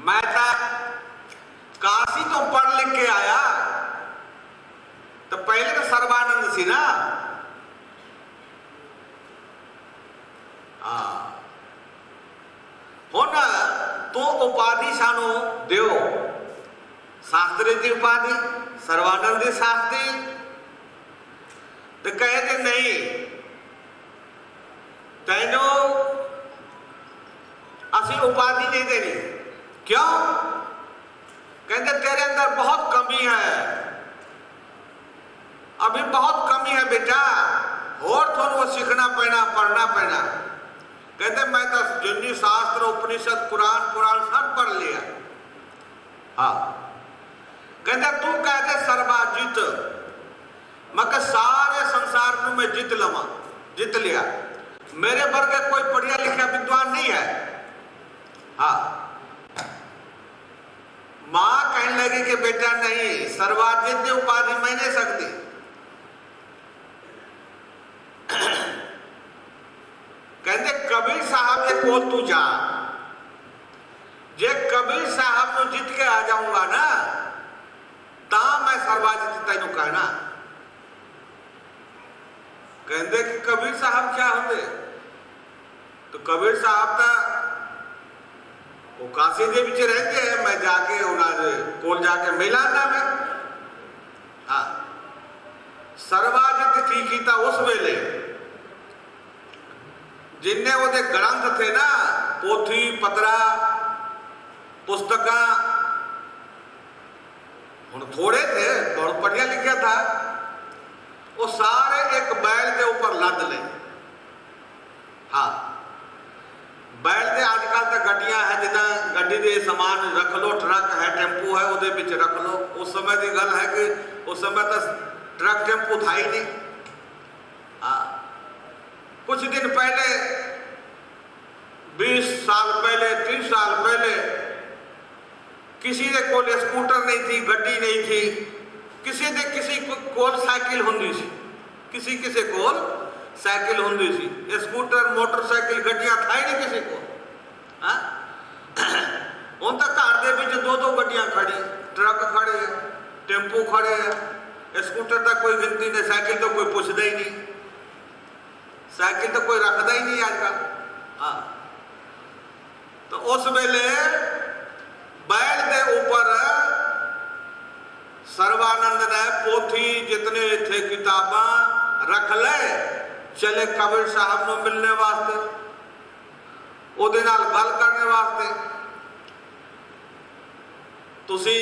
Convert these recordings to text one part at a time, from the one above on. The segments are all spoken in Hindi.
मैं था काशी तो पढ़ लिख के आया, तो पहले तो सर्वानंद सी ना। हो ना, तो उपाधि सानो देव शास्त्री की उपाधि सर्वानंद शास्त्री। तो कहते नहीं तेनो असी उपाधि नहीं देनी। क्यों? कहते तेरे अंदर बहुत कमी है, अभी बहुत कमी है बेटा, और थोड़ा वो सीखना पैना, पढ़ना पैना। कहते मैं तो जिन्नी शास्त्र उपनिषद कुरान पुराण सब पढ़ लिया। हाँ, कहते तू कहते सर्वाजित, मैं सारे संसार को मैं जीत लवा, जीत लिया। मेरे वर्ग का कोई पढ़िया लिखा विद्वान नहीं है। हाँ, मां कहने लगी कि बेटा नहीं, सर्वाजित उपाधि मैं नहीं सकती। कहते कबीर साहब ने को तू जा, जे कबीर साहब को जीत के आ जाऊंगा ना, ता मैं सर्वाजित तेनू कहना। कहते कि कबीर साहब क्या होते? तो कबीर साहब था वो काशी के बीच रहते हैं, मैं जाके उन्होंने कोल जाके मिला था मैं। हाँ, सर्वाजित की कीता उस वेले जिन्ने वो ग्रंथ थे ना, पोथी पतरा पुस्तका थोड़े थे, बहुत बढ़िया लिखा था, वो सारे एक बैल के ऊपर लद ले। हाँ, बैल के आजकल तो गड्डियां है, जिदा गड्डी दे सामान रख लो, ट्रक है, टेम्पू है, उदे बिच रख लो। उस समय की गल है कि उस समय तो ट्रक टेम्पू था ही नहीं। हाँ, कुछ दिन पहले 20 साल पहले 30 साल पहले किसी के कोल स्कूटर नहीं थी, गड्डी नहीं थी, किसी कोल साइकिल होंदी सी, किसी कोल साइकिल होंदी सी। स्कूटर मोटरसाइकिल गड्डियां था ही नहीं किसी को। हाँ, उन तक घर दे विच दो गड्डियां खड़ी, ट्रक खड़े, टेम्पू खड़े, स्कूटर तक कोई गिनती नहीं, साइकिल तो कोई पुछदा ही नहीं, साइकिल तो कोई रखता ही नहीं आजकल। हाँ, तो उस वेले बैल के ऊपर सर्वानंद ने पोथी जितने थे किताबा रख ले, चले कबीर साहब को मिलने वास्ते, उहदे नाल गल करने वास्ते। तुसी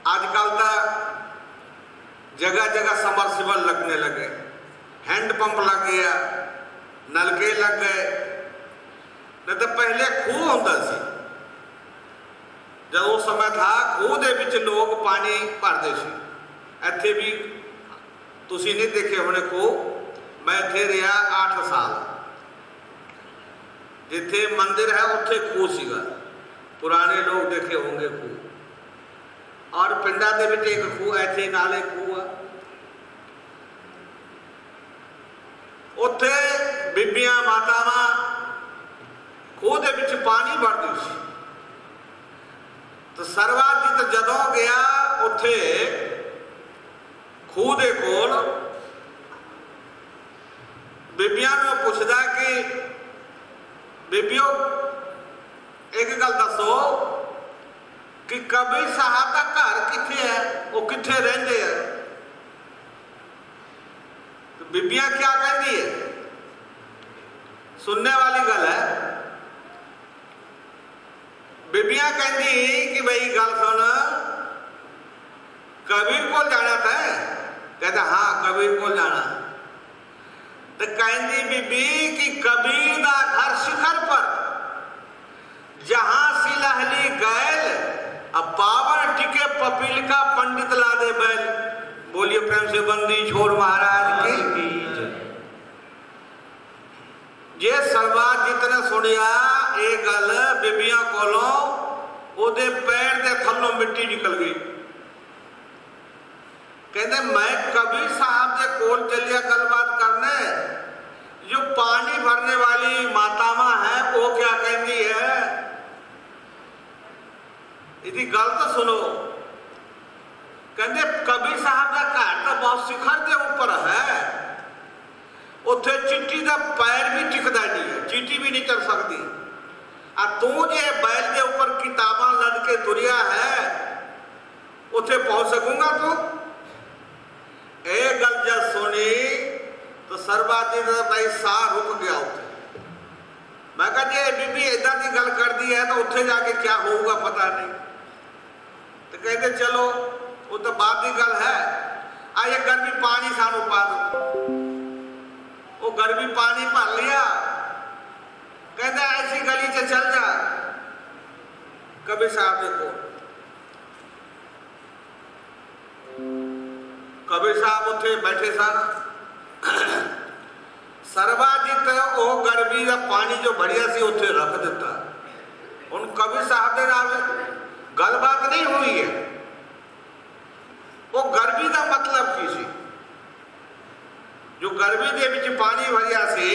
आजकल तो जगह जगह सबमर्सिबल लगने लगे, हैंडपंप लग गया, नलके लग गए। नहीं तो पहले खूह होता सी, जब उस समय था खूह दे विच लोग पानी भरते सी। इत्थे भी तुसी नहीं देखे होने खूह, मैं इत्थे रहा 8 साल, जिथे मंदिर है उत्थे खूह सीगा, पुराने लोग देखे होंगे खूह। और पिंडा दे विच एक खूह, इत्थे नाले खूह आ, उत्थे बीबियां मातावां खूह दे विच पानी भरदी सी। तो सर्वाजित जदों गया उत्थे खूह दे कोल, बीबियां नूं पुछदा कि बीबियो एक गल दसो कि कबीर साहब का घर किथे है, वो किथे रहिंदे है? तो बीबियां क्या कहती है? सुनने वाली गल है। बीबियां कहती कि भाई गल सुन, कबीर को जाना था? कहता हाँ, कबीर को जाना। तो कहती बीबी कि कबीर का घर शिखर पर, जहां सिलहली गैल, अब पावन टिके पपील का पंडित ला दे बैल। बोलिए प्रेम से बंदी छोड़ महाराज की। जे सर्वाजित ने सुनिया ये गल बीबियां कोलों, ओदे पैर दे थल्लों मिट्टी निकल गई। कहते मैं कबीर साहब के कोल चलिया गलबात करने, जो पानी भरने वाली मातावां है वो क्या कहती है इसकी गल तो सुनो। कहते कबीर साहब का घर तो बहुत शिखर के ऊपर है, उत्थे चीटी का पैर भी टिकता नहीं है, चीटी भी नहीं चल सकती। तू जे बैल के ऊपर किताबां लद के तुरिया है, उत्थे पहुंच सकूंगा तू? ये गल जब सुनी तो सरबाजी का भाई साह रुक गया उत्थे। मैं कहा जे बीबी इदा की गल कर दी है तो उत्थे जाके क्या होगा पता नहीं। तो कहते चलो वो तो बात की गल है, आइए गर्मी पानी सानू पा दो। वो गर्मी पानी भर लिया, कहते ऐसी गली से चल जा कबीर साहब देखो। कबीर साहब उत्थे बैठे सन, सरबाजित वो गर्मी का पानी जो बढ़िया सी उत्थे रख दिता। हुण कबीर साहब के नाल गलबात नहीं हुई है। वो गर्मी का मतलब की सी? जो गर्मी के विच पानी भरिया सी,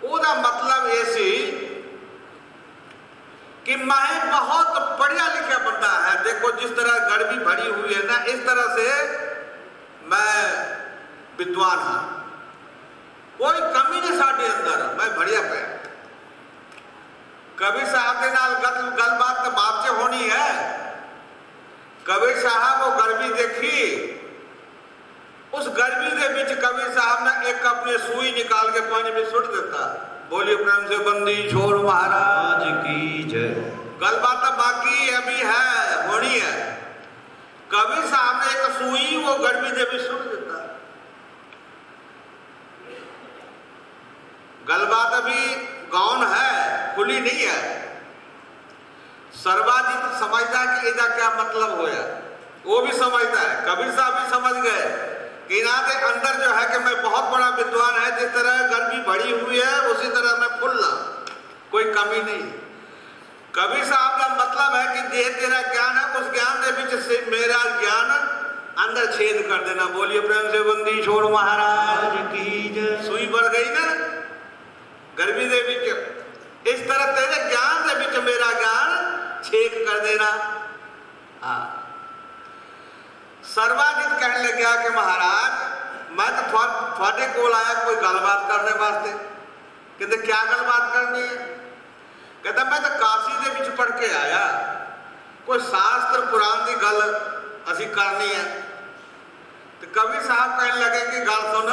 ओदा मतलब ये सी कि मैं बहुत पढ़िया लिखा बंदा है। देखो जिस तरह गर्मी भरी हुई है ना, इस तरह से मैं विद्वान हाँ, कोई कमी नहीं साडे अंदर, मैं बढ़िया पे। कबीर साहब के नाल गलबात तो बाप से होनी है। कबीर साहब वो गर्मी देखी, उस गर्मी के बीच कबीर साहब ने एक अपनी सुई निकाल के पानी में सुट देता। बोलिए प्रेम से बंदी छोड़ महाराज की जय। गलबात तो बाकी अभी है, होनी है। कबीर साहब ने एक सुई वो गर्मी के बीच सुट देता। गलबात अभी गौन है, खुली नहीं है। सर्वाधिक समझता है कि इसका क्या मतलब होया, वो भी समझता है। कबीर साहब भी समझ गए कि इन्हां के अंदर जो है कि मैं बहुत बड़ा विद्वान है। जिस तरह गर्मी बढ़ी हुई है उसी तरह मैं फुल्ला, कोई कमी नहीं। कबीर साहब का मतलब है कि जे तेरा ज्ञान है, उस ज्ञान के बीच से मेरा ज्ञान अंदर छेद कर देना। बोलिए प्रेम से बंदी छोड़ महाराज की जय। सुई बढ़ गई ना गर्मी के बीच, इस तरह तेरे ज्ञान के बीच मेरा ज्ञान छेद कर देना। हाँ, सर्वाजित कहने लग गया कि महाराज मैं तो थोड़े कोल आया कोई गलबात करने वास्ते। कहते क्या गलबात करनी है? कहता मैं तो काशी के बीच पढ़ के आया, कोई शास्त्र पुराण की गल असी करनी है। तो कबीर साहब कहने लगे कि गल सुन,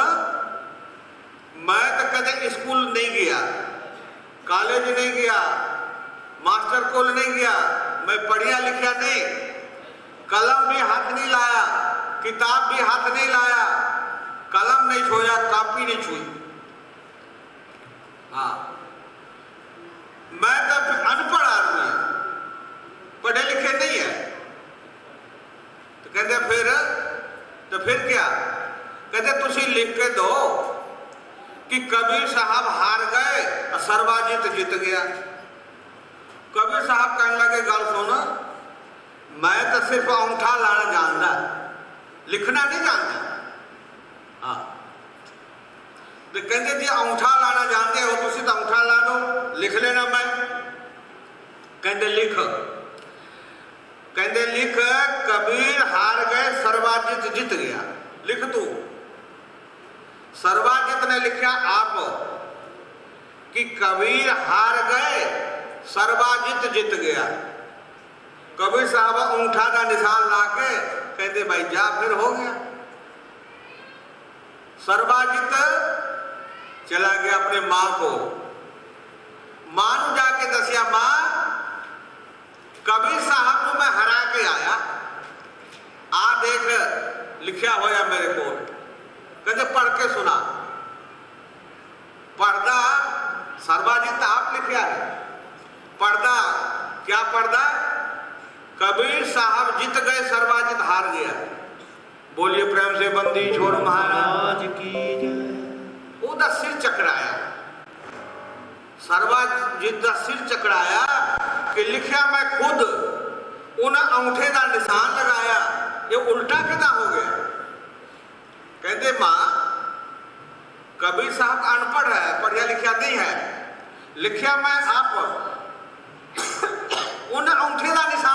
मैं तो कदे स्कूल नहीं गया, कॉलेज नहीं गया, मास्टर कोल नहीं गया, मैं पढ़िया लिखा नहीं, कलम भी हाथ नहीं लाया, किताब भी हाथ नहीं लाया, कलम नहीं छोया, कॉपी नहीं छुई। हाँ, मैं तो अनपढ़ आदमी, पढ़े लिखे नहीं है। तो कहते फिर क्या? कहते तुसी लिख के दो कि कबीर साहब हार गए, सर्वाजित जीत गया। कबीर साहब कहने लगे गल सुन, मैं तो सिर्फ अंगूठा लाना जानता, लिखना नहीं जानता। हाँ, तो कहते जी अंगूठा लाना जानते हो, तुसी तो अंगूठा ला दो, लिख लेना। मैं कहते लिख, कहते लिख कबीर हार गए, सर्वाजित जीत गया। लिख तू। सर्वाजित ने लिखा आप कि कबीर हार गए, सर्वाजित जीत गया। कबीर साहब अंगूठा का निशान लाके कहते भाई जा, फिर हो गया। सर्वाजित चला गया अपने मां को, मां ने जाके दसिया मां कबीर साहब को मैं हरा के आया, आ देख लिखा होया मेरे को। कहते पढ़ के सुना। पर्दा सर्वाजित आप लिखा है, पर्दा क्या पर्दा? कबीर साहब जीत गए, सर्वाजित हार गया। बोलिए प्रेम से बंदी छोड़ महाराज की जय। ओदा सिर चकराया, सर्वाजित का सिर चकराया कि लिखा मैं खुद, उन्हें अंगूठे का निशान लगाया, ये उल्टा कितना हो गया? कहते मां कबीर साहब अनपढ़ है, पढ़िया लिखा नहीं है, लिखा मैं आप उन्हें अंगूठे का निशान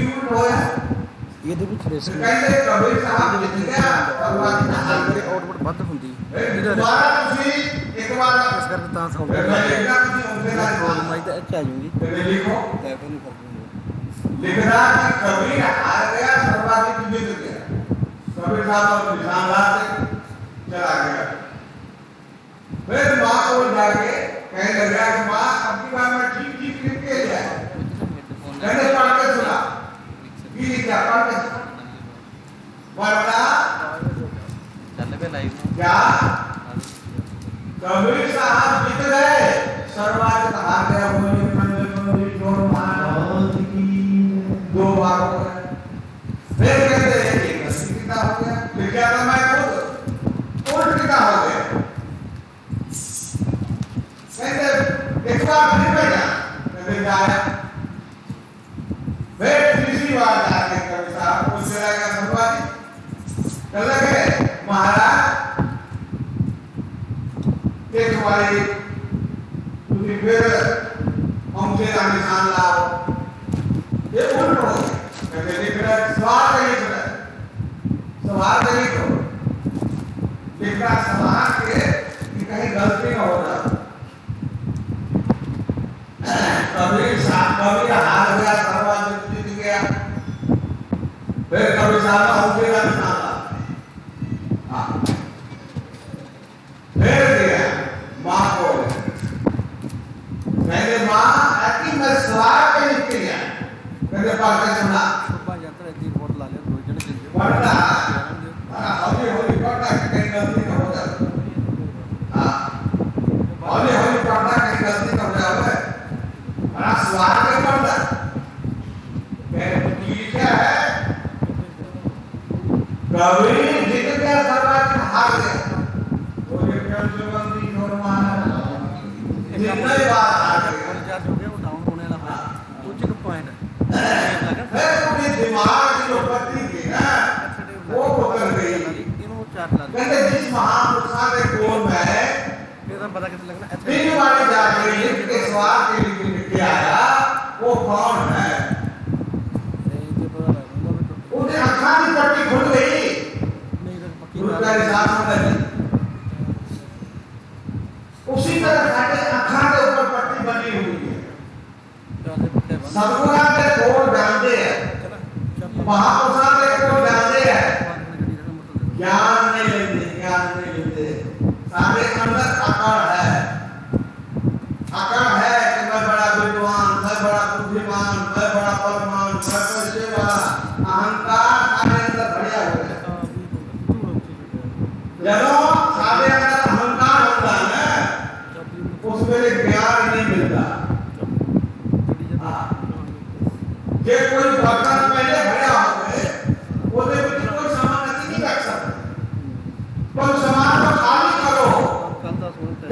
भी उल्ट होया ਇਹਦੇ ਵਿੱਚ ਰਿਸਕ ਕਹਿੰਦੇ ਕਬੀਰ ਸਾਹਿਬ ਜਿੱਤ ਗਿਆ ਭਗਵਾਨ ਦਾ ਜਿਹੜੀ ਆਊਟਪੁੱਟ ਵੱਧ ਹੁੰਦੀ ਇਹਦਾ ਦੁਬਾਰਾ ਤੁਸੀਂ ਇੱਕ ਵਾਰ ਇਸ ਕਰਕੇ ਤਾਂ ਸੌ ਲਿਖਣਾ ਤੁਸੀਂ ਉਹਦੇ ਨਾਲ ਪ੍ਰੋਬਲਮ ਆਈ ਤਾਂ ਇੱਥੇ ਆ ਜਾਊਗੀ ਤੇ ਲਿਖੋ ਲੈ ਕੇ ਨਹੀਂ ਫਰਕ लिखना कि कबीर हार गया सर्वाधिक जीत गया कबीर साहब और निशानदार से चला गया फिर माँ को जाके कहने लगा कि माँ अब की बार मैं ठीक ठीक लिख के जाए कहने पढ़ के सुना की लिखा पढ़ के पढ़ना ਚੱਲ ਪਏ ਲਾਈਵ क्या कबीर साहब जीत गए सर्वाधिक हार गया बोले मंदिर जोर महाराज की दो बार हो गया फिर कहते हैं कि नसीब कितना हो गया फिर क्या था मैं खुद उल्ट कितना हो गया कहते एक बार फिर बैठा कहते जाया फिर तीसरी बार जाके कवि साहब को चला गया सर्वाधिक चल गए महाराज एक हमारी तुझे फिर हमसे का निशान लाओ ये उल्ट हो गया कहते लिख रहा सवाल का लिख रहा सवाल का लिख रहा सवाल के कि कहीं गलती ना हो जाए कबीर हार गया सर्वाधिक जीत गया फिर कबीर साहब हमसे का निशान लाओ हाँ फिर दिया माँ को मैंने माँ ऐसी मैं सवाल के लिख के गया मैंने पढ़ के सुना ਸ਼ੋਭਾ ਯਾਤਰਾ ਦੀ ਰਿਪੋਰਟ ਲਾ ਲਿਆ ਦੋ ਜਣੇ ਚੱਲ पढ़ना हौली हौली पढ़ना कि कहीं गलती ना हो जाए हाँ हौली हौली पढ़ना कहीं गलती ना हो जाए बड़ा सवाल के पढ़ना ठीक है कबीर जीत गया सर्वाधिक हार गया बोले क्या जुबंदी और महाराज जितने बार हार गया चार्ज हो गया वो डाउन होने वाला है कुछ पॉइंट है अपने दिमाग की जो पत्ती थी ना वो पकड़ गई ਇਹਨੂੰ ਚਾਰਜ ਲਾ कहते जिस महापुरुषा के कोल में ਫਿਰ ਤਾਂ ਪਤਾ ਕਿੱਥੇ ਲੱਗਣਾ ਇੱਥੇ तीन बार जाके लिख के सवाल के लिख के आया वो कौन है ਇਹ ਪਤਾ ਲੱਗਦਾ ਵੀ उन्हें अखा की पट्टी खुल गई ਨਹੀਂ ਤਾਂ ਪੱਕੀ गुरु का हिसाब समझ उसी तरह साढ़े अखा के ऊपर पट्टी बनी हुई है सदगुरु के कोल जानते हैं महापुरुषा के कोल जानते हैं ज्ञान नहीं लेते सारे अंदर अकड़ है कि मैं बड़ा विद्वान मैं बड़ा बुद्धिमान मैं बड़ा बलवान मैं पैसे वाला अहंकार सारे अंदर भरिया हुआ है जब सारे अंदर अहंकार होता है ना उस वेले ज्ञान नहीं मिलता जे कोई बर्तन पहले भरिया होवे ਉਹਦੇ ਵਿੱਚ ਕੋਈ ਸਮਾਨ ਅਸੀਂ ਨਹੀਂ ਰੱਖ ਸਕਦੇ ਪਰ ਸਮਾਨ ਨੂੰ ਖਾਲੀ ਕਰੋ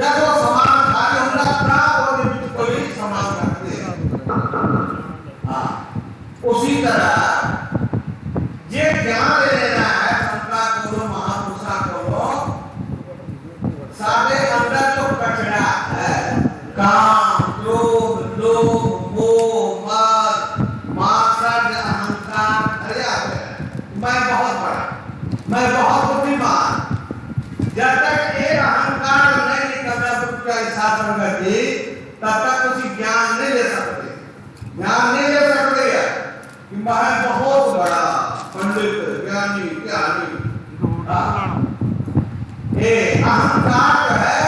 जब वो समान खाली होगा अपना और बीच कोई समान रखते हाँ उसी तरह ये ज्ञान ले लेना है संता को महापुरुषा को सारे अंदर जो कचरा है काम क्रोध लोभ मोह मद मात्सर्य अहंकार भरे आते हैं मैं बहुत बड़ा मैं बहुत बुद्धिमान जब तक एक अहंकार नहीं निकलना बुद्ध का शासन करती तब तक उसी ज्ञान नहीं ले सकते कि मैं बहुत बड़ा पंडित ज्ञानी ये अहंकार जो है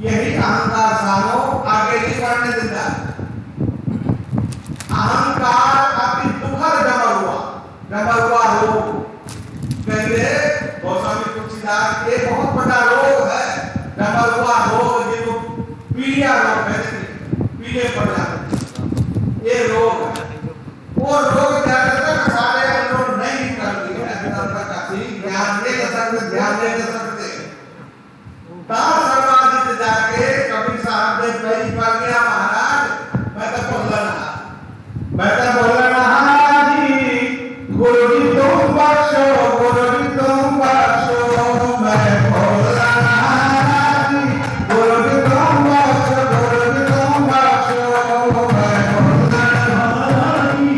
यही अहंकार सालों आगे नहीं बढ़ने देता अहंकार अपनी दुखर जमा हुआ रोग कहेंगे गोस्वामी तुलसीदास ये बहुत बड़ा रोग है जमा हुआ रोग जिसको पीलिया रोग कहते पीले पड़ जाते ये रोग है वो रोग ज्यादातर सारे लोग नहीं निकलती है ध्यान नहीं कर सकते सर्वाधिक जाके कबीर साहब ने कहीं पर गया महाराज मैं तो बोल रहा जी गुरु जी तुम बख्शो गुरु जी तुम बख्शो मैं बोल रहा जी गुरु जी तुम बख्शो गुरु जी तुम बख्शो मैं बोल रहा जी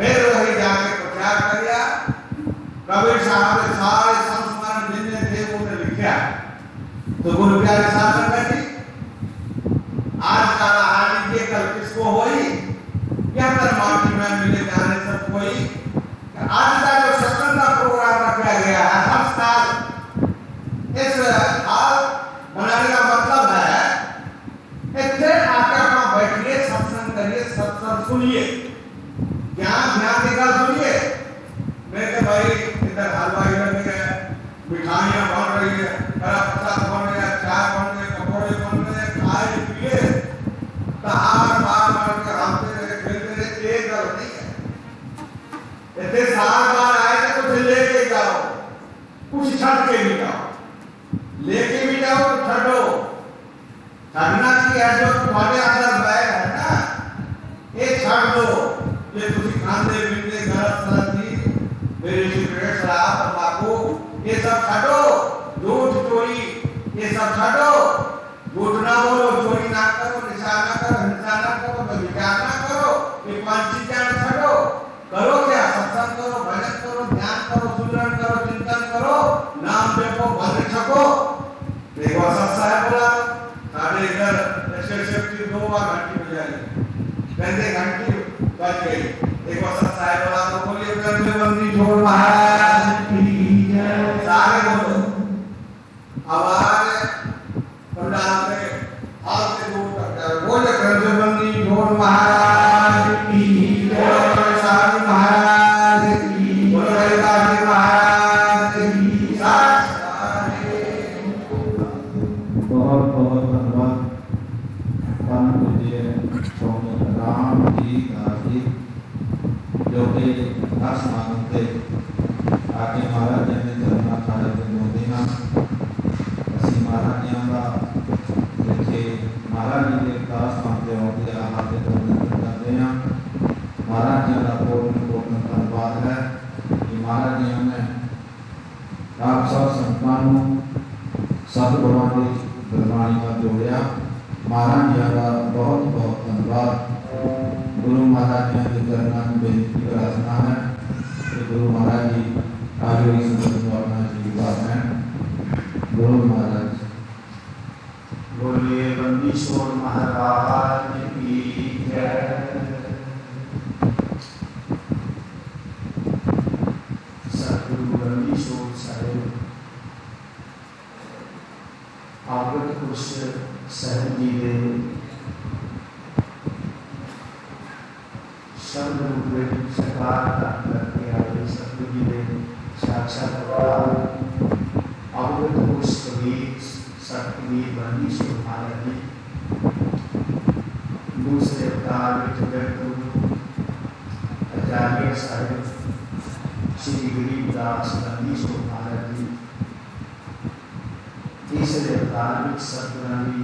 फिर वही जाके प्रचार करिया। कबीर साहब ने सारे संस्मरण जितने थे उन्हें लिखा। तो गुरु प्यारे साहब ने आज का हानि के कल किसको होई, यह कर माटी में मिले जाने सब कोई। आज का जो सत्संग का प्रोग्राम रखा गया है, हर साल इस हाल बनाने का मतलब है इतने आकर वहां बैठिए, सत्संग करिए, सत्संग सुनिए, ज्ञान ध्यान देकर सुनिए। मेरे भाई इधर हलवाई लग गए, मिठाइयां बन रही है, हरा प्रसाद बन रहा है, चाय बन रही है, पकौड़े बन रहे हैं, खाए पिए तहार बार बार के हमसे रहे खेलते रहे, एक गल नहीं है। इतने साल बाद आए तो कुछ लेके जाओ, कुछ छट के भी जाओ, लेके भी जाओ तो छठो छठना की है जो तुम्हारे अंदर बैग है ना, एक छठ दो। ये तुझे खाने पीने गलत सलती मेरे सिगरेट शराब तंबाकू ये सब छठो, झूठ चोरी ये सब छठो। झूठ ना बोलो, चोरी ना करो, निशा ना करो, हिंसा ना करो, व्यभिचार ना करो, ये पांच चीजें छठो। करो क्या, सत्संग करो, भजन करो, ध्यान करो, सुमिरन करो, चिंतन करो, नाम जपो, भजन छको। देखो सत्सा है बोला साढ़े इधर शक्ति 2 बार घंटी बजाई, कहते घंटी बज गई। देखो सत्सा है बोला तो बोलिए करने बंदी छोड़ महाराज की जय, सारे बोलो आवाज पंडाल में हाथ से दूर तक बोले करने बंदी छोड़ महाराज की जय, साधु महाराज की, बोलो हरिदास महाराज की जय। बहुत बहुत धन्यवाद परम पूज्य स्वामी राम जी दास जी जो कि हर समागम से आके महाराज जी ने चलना खाने के मोदी ना असी महाराज जी का जिथे महाराज जी के दास मानते होते हाथ से करते हैं। महाराज जी का पूर्ण धन्यवाद है कि महाराज जी ने आप सब संतानों सतगुरुओं की गुरबाणी का जोड़िया। महाराज जी का बहुत बहुत धन्यवाद। गुरु महाराज जी के चरणों में बेनती प्रार्थना है कि गुरु महाराज जी आगे इस अपना आशीर्वाद है। गुरु महाराज बोलिए बंदीश्वर महाराज की जय। सतगुरु बंदीश्वर साहेब अमृत पुरुष साहब जी ने शब्द रूप में साकार करके आए। सतगुरु जी ने साक्षात अमृत पुरुष कबीर सतगुरु बंदीश्वर महाराज जी, दूसरे अवतार में जगत आचार्य साहिब श्री गरीबदास बंदीश्वर महाराज जी, तीसरे अवतार में सतगुरु जी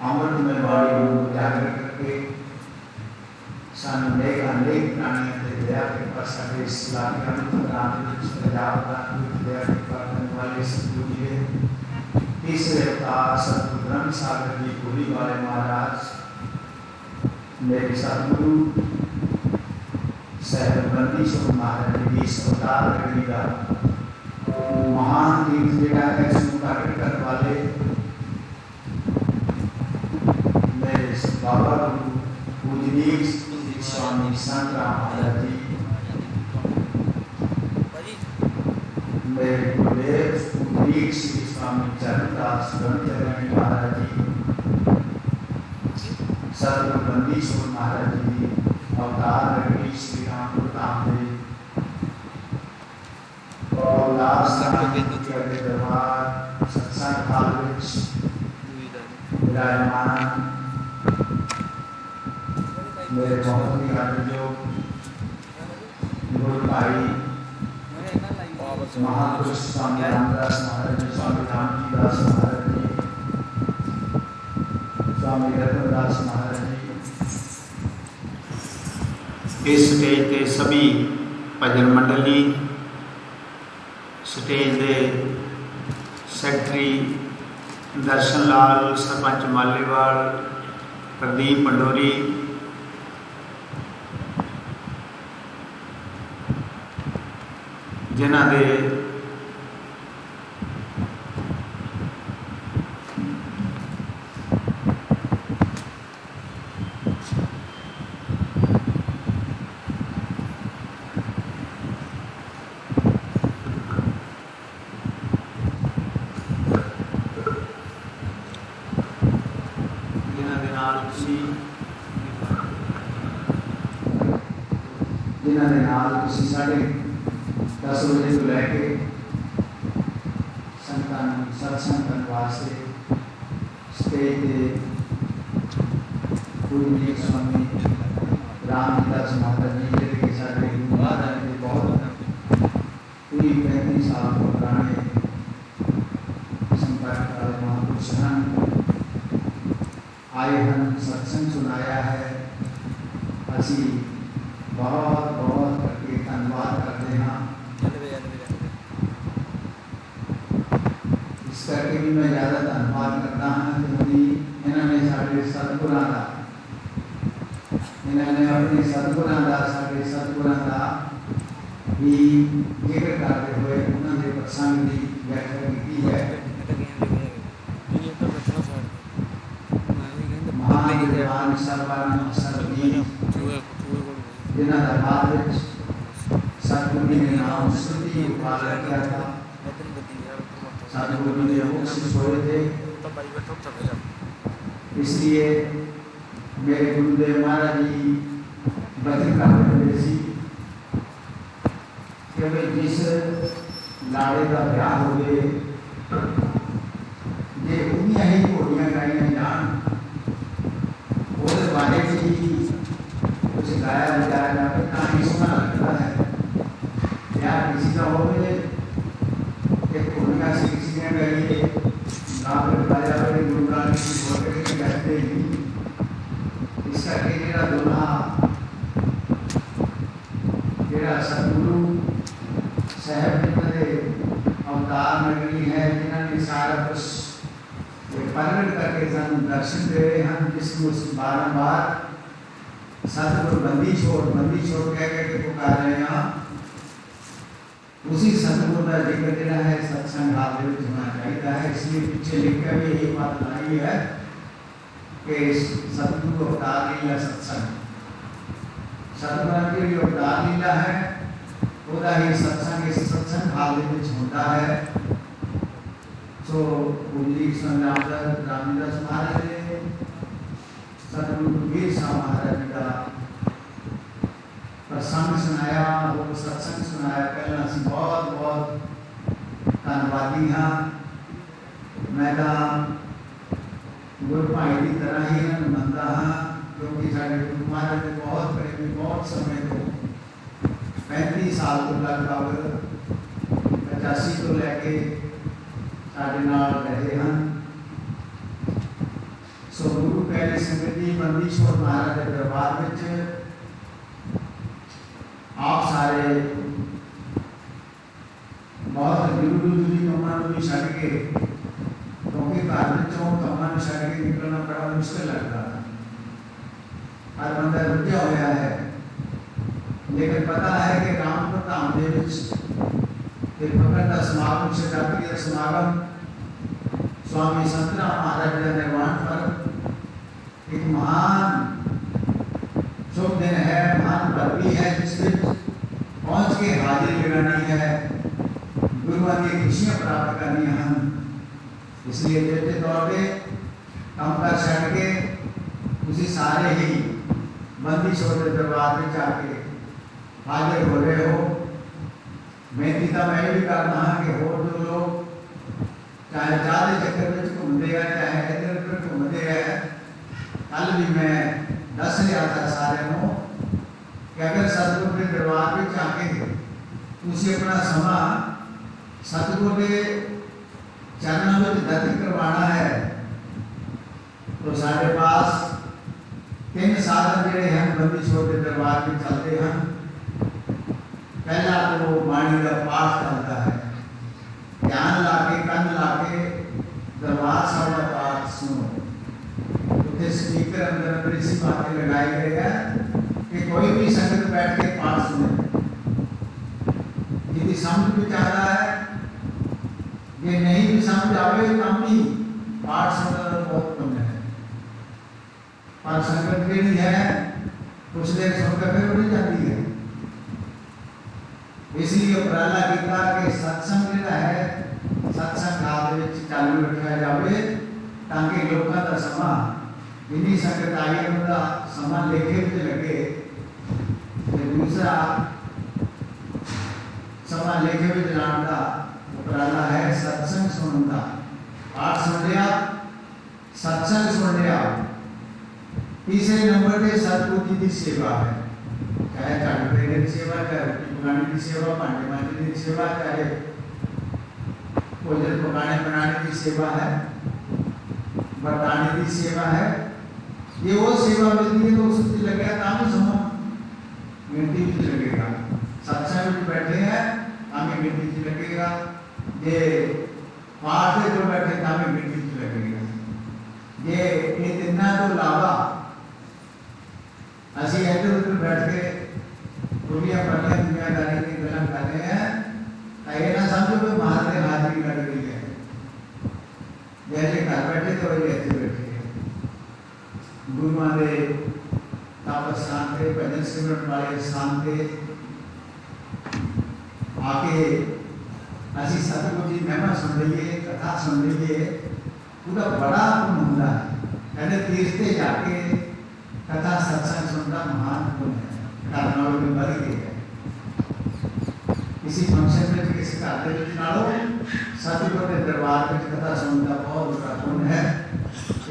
अमृत में वाणी रूप जागर करके सानू अनेक अनेक प्राणियों के दया के पर साढ़े इस्लामी दया के करने वाले सतगुरु जी ने तीसरे अवतार सतगुरु ब्रह्म सागर जी गोली वाले महाराज मेरे सतगुरु साहब बंदीश्वर महाराज जी इस अवतार लगनी का महान तीर्थ जगह है प्रकट करने वाले मेरे बाबा गुरु पूजनीय स्वामी संत राम महाराज जी, मेरे गुरुदेव पूजनीय श्री स्वामी चरणदास ब्रह्मचर्य महाराज जी, सतगुरु बंदीश्वर महाराज जी, अवतार रघुवीर श्री राम धाम जी और दास के दरबार सत्संग हाल विराजमान मेरे बहुत ही आदरणीय गुरु भाई महापुरुष स्वामी रामदास महाराज जी, स्वामी रामजी दास महाराज जी, स्वामी रतनदास महाराज जी, इस स्टेज के सभी भजन मंडली, स्टेज के सैकटरी दर्शन लाल, सरपंच मालीवाल, प्रदीप पंडोरी, जिन्हां दे जिन्हां दे नाल तुसीं 10 बजे तो लैके संतां सत्संग करने वास्ते स्टेज पे पूरी स्वामी रामदास महाराज जी जिहड़े कि साडे गुरु महाराज जी बहुत पूरी 35 साल तो पुराने संपर्क वाले महापुरुष हैं, आए हैं, सत्संग सुनाया है। असी बहुत बहुत करके धन्यवाद करते हैं। इस करके भी मैं ज़्यादा धन्यवाद करता हूँ क्योंकि इन्होंने साढ़े सतगुरां का इन्होंने अपने सतगुरां का साढ़े सतगुरां का भी जिक्र करते हुए उन्होंने प्रसंग की व्याख्या की है। महान विद्वान सर्वान सर्वज्ञ जिन्हां दा बाद विच सतगुरु जी ने नाम श्रुति उपाला किया था। सतगुरु जी ने मुख से सोए थे, इसलिए मेरे गुरुदेव महाराज जी बचन करते हुए सी कि भाई जिस लाड़े का ब्याह हो गए जे उन्हीं ही घोड़ियां गाइयां जान वो बारे ही कुछ गाया बजाया जाए कहानी सुना लगता है। या किसी का हो गए कि घोड़ियां से किसी ने गाइए गाँव में बजाया बड़े गुरुगान की घोड़े की कहते ही इसका केरा दुल्हा केरा सतगुरु साहब जी अवतार नगरी है जिन्होंने सारा कुछ प्रकट करके सानू दर्शन दे रहे हैं, जिसको बारंबार सतगुरु बंदी छोड़ कह के पुकार रहे हैं। उसी सतगुरु का जिक्र जिहड़ा है सत्संग हाल में होना चाहिए है। इसलिए पीछे लिख कर भी यही बात लाई है कि सतगुरु अवतार लीला सत्संग सतगुरु की जो अवतार लीला है वह ही सत्संग इस सत्संग हाल में होता है। सो पूज्य स्वामी रामदास महाराज ने सतगुरु कबीर साहब महाराज जी का प्रसंग सुनाया, वो सत्संग सुनाया। पहला असी बहुत बहुत धन्यवादी हाँ। मैं गुरु भाई की तरह ही इन्होंने मनता हाँ, क्योंकि साढ़े गुरु महाराज ने बहुत प्रेमी बहुत समय तो 35 साल तो लगभग 85 तो लैके साढ़े नाल रहे हैं। सो गुरु पहली संगत जी बंदी छोड़ महाराज के दरबार में आप सारे बहुत जरूरी कमां भी छड़ के, क्योंकि घर में कमां छड़ के निकलना बड़ा मुश्किल लगता है। हर बंदा रुझा होया है, लेकिन पता है कि रामपुर धाम के भगत का समागम शिवरात्रि का समागम स्वामी संतराम महाराज का निर्वाण पर एक महान शुभ दिन है, महान पर्व भी है, जिसमें पहुंच के हाजिरी लगानी है, गुरुओं की खुशियां प्राप्त करनी है। इसलिए देते तौर पे काम कर छड़ के उसी सारे ही बंदी छोड़ दरबार में जाके हाजिर हो रहे हो। बेनती तो मैं भी करना है कि हो जो लोग चाहे चाले चक्कर में घूमते हैं चाहे इधर उधर घूमते हैं, कल भी मैं दस लिया था सारे को कि अगर सतगुरु के दरबार में जाके उसे अपना समा सतगुरु के चरणों में दर्शन करवाना है तो साढ़े पास 3 साधन जोड़े हैं बंदी छोड़ के दरबार में चलते हैं। पहला तो वाणी का पाठ चलता है, ध्यान लाके कंध लाके दरबार साहब का पाठ सुनो। तो स्पीकर अंदर अंदर इसी बातें लगाई गई है कि कोई भी संगत बैठ के पाठ सुने, जिसकी समझ में आता है, ये नहीं भी समझ आवे तब भी पाठ सुनना बहुत कम है। पर संगत केड़ी है कुछ देर सुनकर फिर उड़ जाती है। इसलिए उपराला गीता के सत्संग जिहड़ा है सत्संग काल दे विच चालू रखा जाए ताकि लोगों का समा जिन्नी संगत आई उनका समा लेखे विच लगे। दूसरा समा लेखे विच लाने का उपराला है सत्संग सुनने का। पाठ सुन लिया, सत्संग सुन लिया। तीसरे नंबर पे सतगुरु जी की सेवा है, चाहे झाड़ू फेरने की सेवा, चाहे रोटी पकाने की सेवा, भांडे मांजने की सेवा, चाहे भोजन पकाने बनाने की सेवा है, बरताने की सेवा है। ये वो सेवा मिलती है तो उससे लगेगा काम समा गिनती भी लगेगा। सत्संग में बैठे हैं हमें गिनती भी लगेगा, ये पाठ में जो बैठे हमें गिनती भी लगेगा। ये इतना तो लावा असि इधर उधर बैठ के रोटियां पड़ियां दुनियादारी की गलम कर रहे हैं, ये ना समझो कि महाराज हाजिरी कर रही है। जैसे घर बैठे तो वही ऐसे बैठे हैं। गुरु महादेव तापस स्थान थे, भजन सिमरन वाले स्थान थे, आके असि सतगुरु जी महिमा सुन रही कथा सुन रही है, पूरा बड़ा पुण्य होता है। कहते तीर्थ से जाके कथा सत्संग सुनना महान पुण्य है, करना में बढ़ गई है। किसी फंक्शन में किसी का नालो सतगुरु के दरबार में कथा सुनना बहुत बड़ा पुण्य है।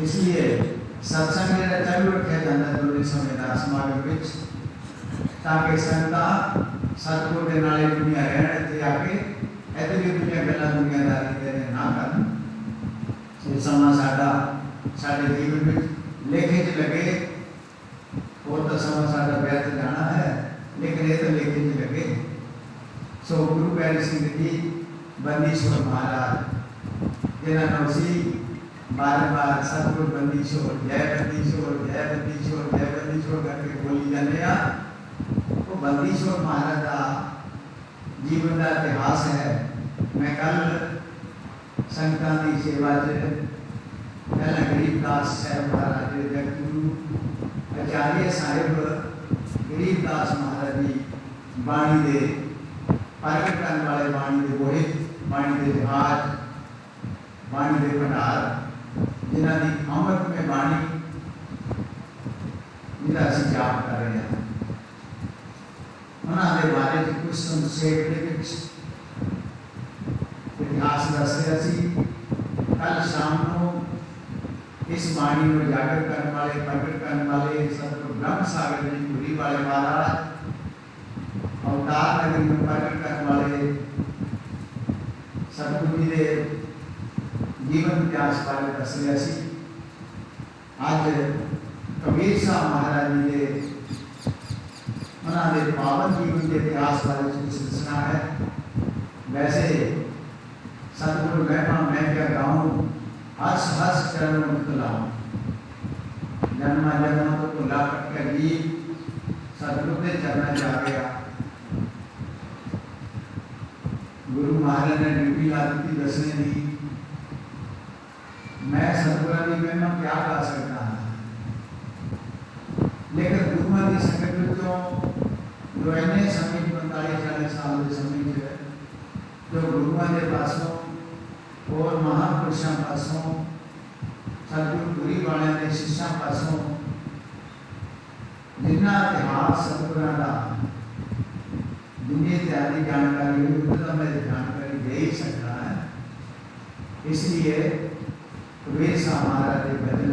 इसलिए सत्संग में चालू रखा जाता है दोनों समय समागम में, ताकि संगता सतगुरु के नाले दुनिया रहने थे आके ऐसे भी दुनिया गला दुनियादारी देने ना कर। ये समा साडा साडे जीवन में लेखे च लगे और तो समा साडा व्यर्थ जाना है, लेकिन ये तो लेखे च लगे। सो गुरु प्यारे सिंह जी बंदीश्वर महाराज जिन्होंने उसी बार बार सतगुरु बंदीश्वर जय बंदीश्वर जय बंदीश्वर जय बंदीश्वर करके बोली जाने आ, वो बंदीश्वर महाराज का जीवन का इतिहास है। मैं कल संगतां की सेवा पहला गरीबदास साहब महाराज जगतगुरु आचार्य साहिब गरीबदास महाराज जी बाणी दे प्रगट करने वाले, बाणी दे बोहित, बाणी दे जहाज, बाणी दे भंडार, जिन्हों की अमृत में बाणी जिन्हें असीं जाप कर रहे हैं, उन्होंने बारे में कुछ संक्षेप इतिहास दस रहा सी। कल शाम को इस बाणी को जागर करने वाले, प्रगट करने वाले सतगुरु ब्रह्म सागर जी पुरी वाले महाराज अवतार नगरी में प्रगट करने वाले सतगुरु जी के जीवन इतिहास बारे दस रहा सी। आज कबीर साहब महाराज जी के उन्होंने पावन जीवन के इतिहास बारे कुछ दसना है। वैसे सतगुरु महिमा मैं क्या गाऊं, हर्ष हर्ष चरण मुक्त लाऊं, जन्मा जन्मा तो भुला कट कर गीत सतगुरु के चरण जा गया। गुरु महाराज ने ड्यूटी ला दी दसने दी, मैं सतगुरु की महिमा क्या गा सकता है, लेकिन गुरुओं की संगत जो इन्ने समय 45-40 साल के समय जो गुरुओं के पासों और महापुरुषों पासों सतगुरु पुरी वाले के शिष्यों पासों जिन्ना इतिहास सतगुरु का दुनिया इत्यादि जानकारी मैं जानकारी दे ही सकता है। इसलिए कबीर साहब महाराज के भजन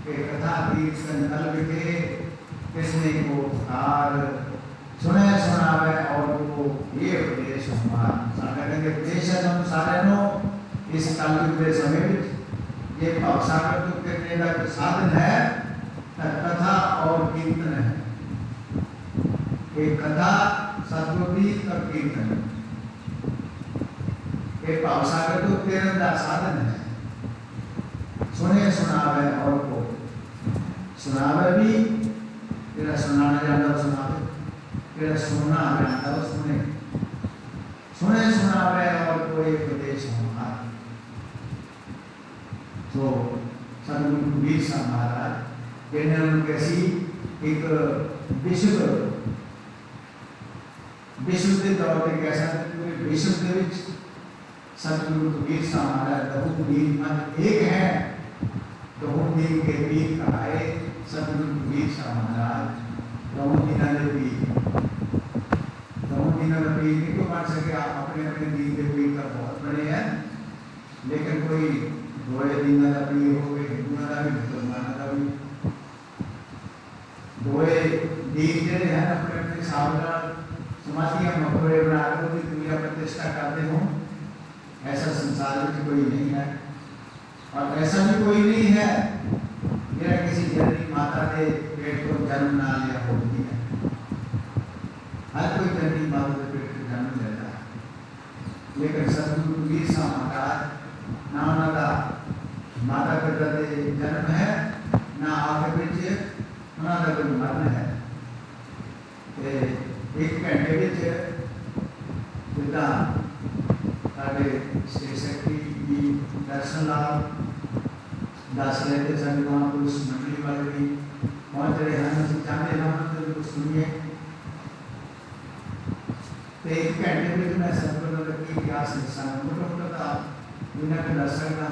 के कथा कीर्तन कल के किसने को पुकार सुने सुनावे और वो ये उपदेश हमारे उपदेश है। हम सारे नो इस कलयुग के समय में ये भावसागर तो करने का साधन है, कथा और कीर्तन है। एक कथा सतगुरु और कीर्तन, एक भावसागर तो प्रेरण का साधन है। सुने सुनावे और को सुनावे भी, तेरा सुनाना जानता सुनावे, तेरा सुनना जानता सुने। बनावे और कोई उपदेश हमारा। तो सदगुरु कबीर साहब महाराज जिन्होंने कैसी एक विश्व के तौर पर कैसा पूरे विश्व के विच सदगुरु कबीर साहब महाराज दहु दीन मन एक है। दहु दीन के पीर कहाए सदगुरु कबीर साहब महाराज। दहु दीना के पीर, दहु दीना के पीर नहीं तो बन सके। आप अपने अपने दीन के पीर का बहुत बड़े हैं, लेकिन कोई दोए दीना का पीर हो गए, हिंदुओं का भी मुसलमानों का भी। दोए दीन जड़े हैं अपने अपने हिसाब का समाधियां मकबरे बना कर उनकी पूजा प्रतिष्ठा करते हो। ऐसा संसार में कोई नहीं है, और ऐसा भी कोई नहीं है मेरा किसी जननी माता के पेट को जन्म ना लिया होती है। हर कोई जननी माता के पेट को जन्म लेता है, लेकिन सदगुरु कबीर साहब महाराज ना उनका माता पिता के जन्म है, ना आगे पीछे उन्होंने कोई मरण है। एक घंटे में जिदा साढ़े स्टेट सेक्रेटरी की दर्शन लाभ दस रहे थे, साढ़े वहाँ पुलिस मंडली वाले भी पहुँच रहे हैं। हम चाहते हैं तो सुनिए। तो एक घंटे में मैं सदगुरु की क्या संस्थान मोटा मोटा था दुनिया के दर्शन का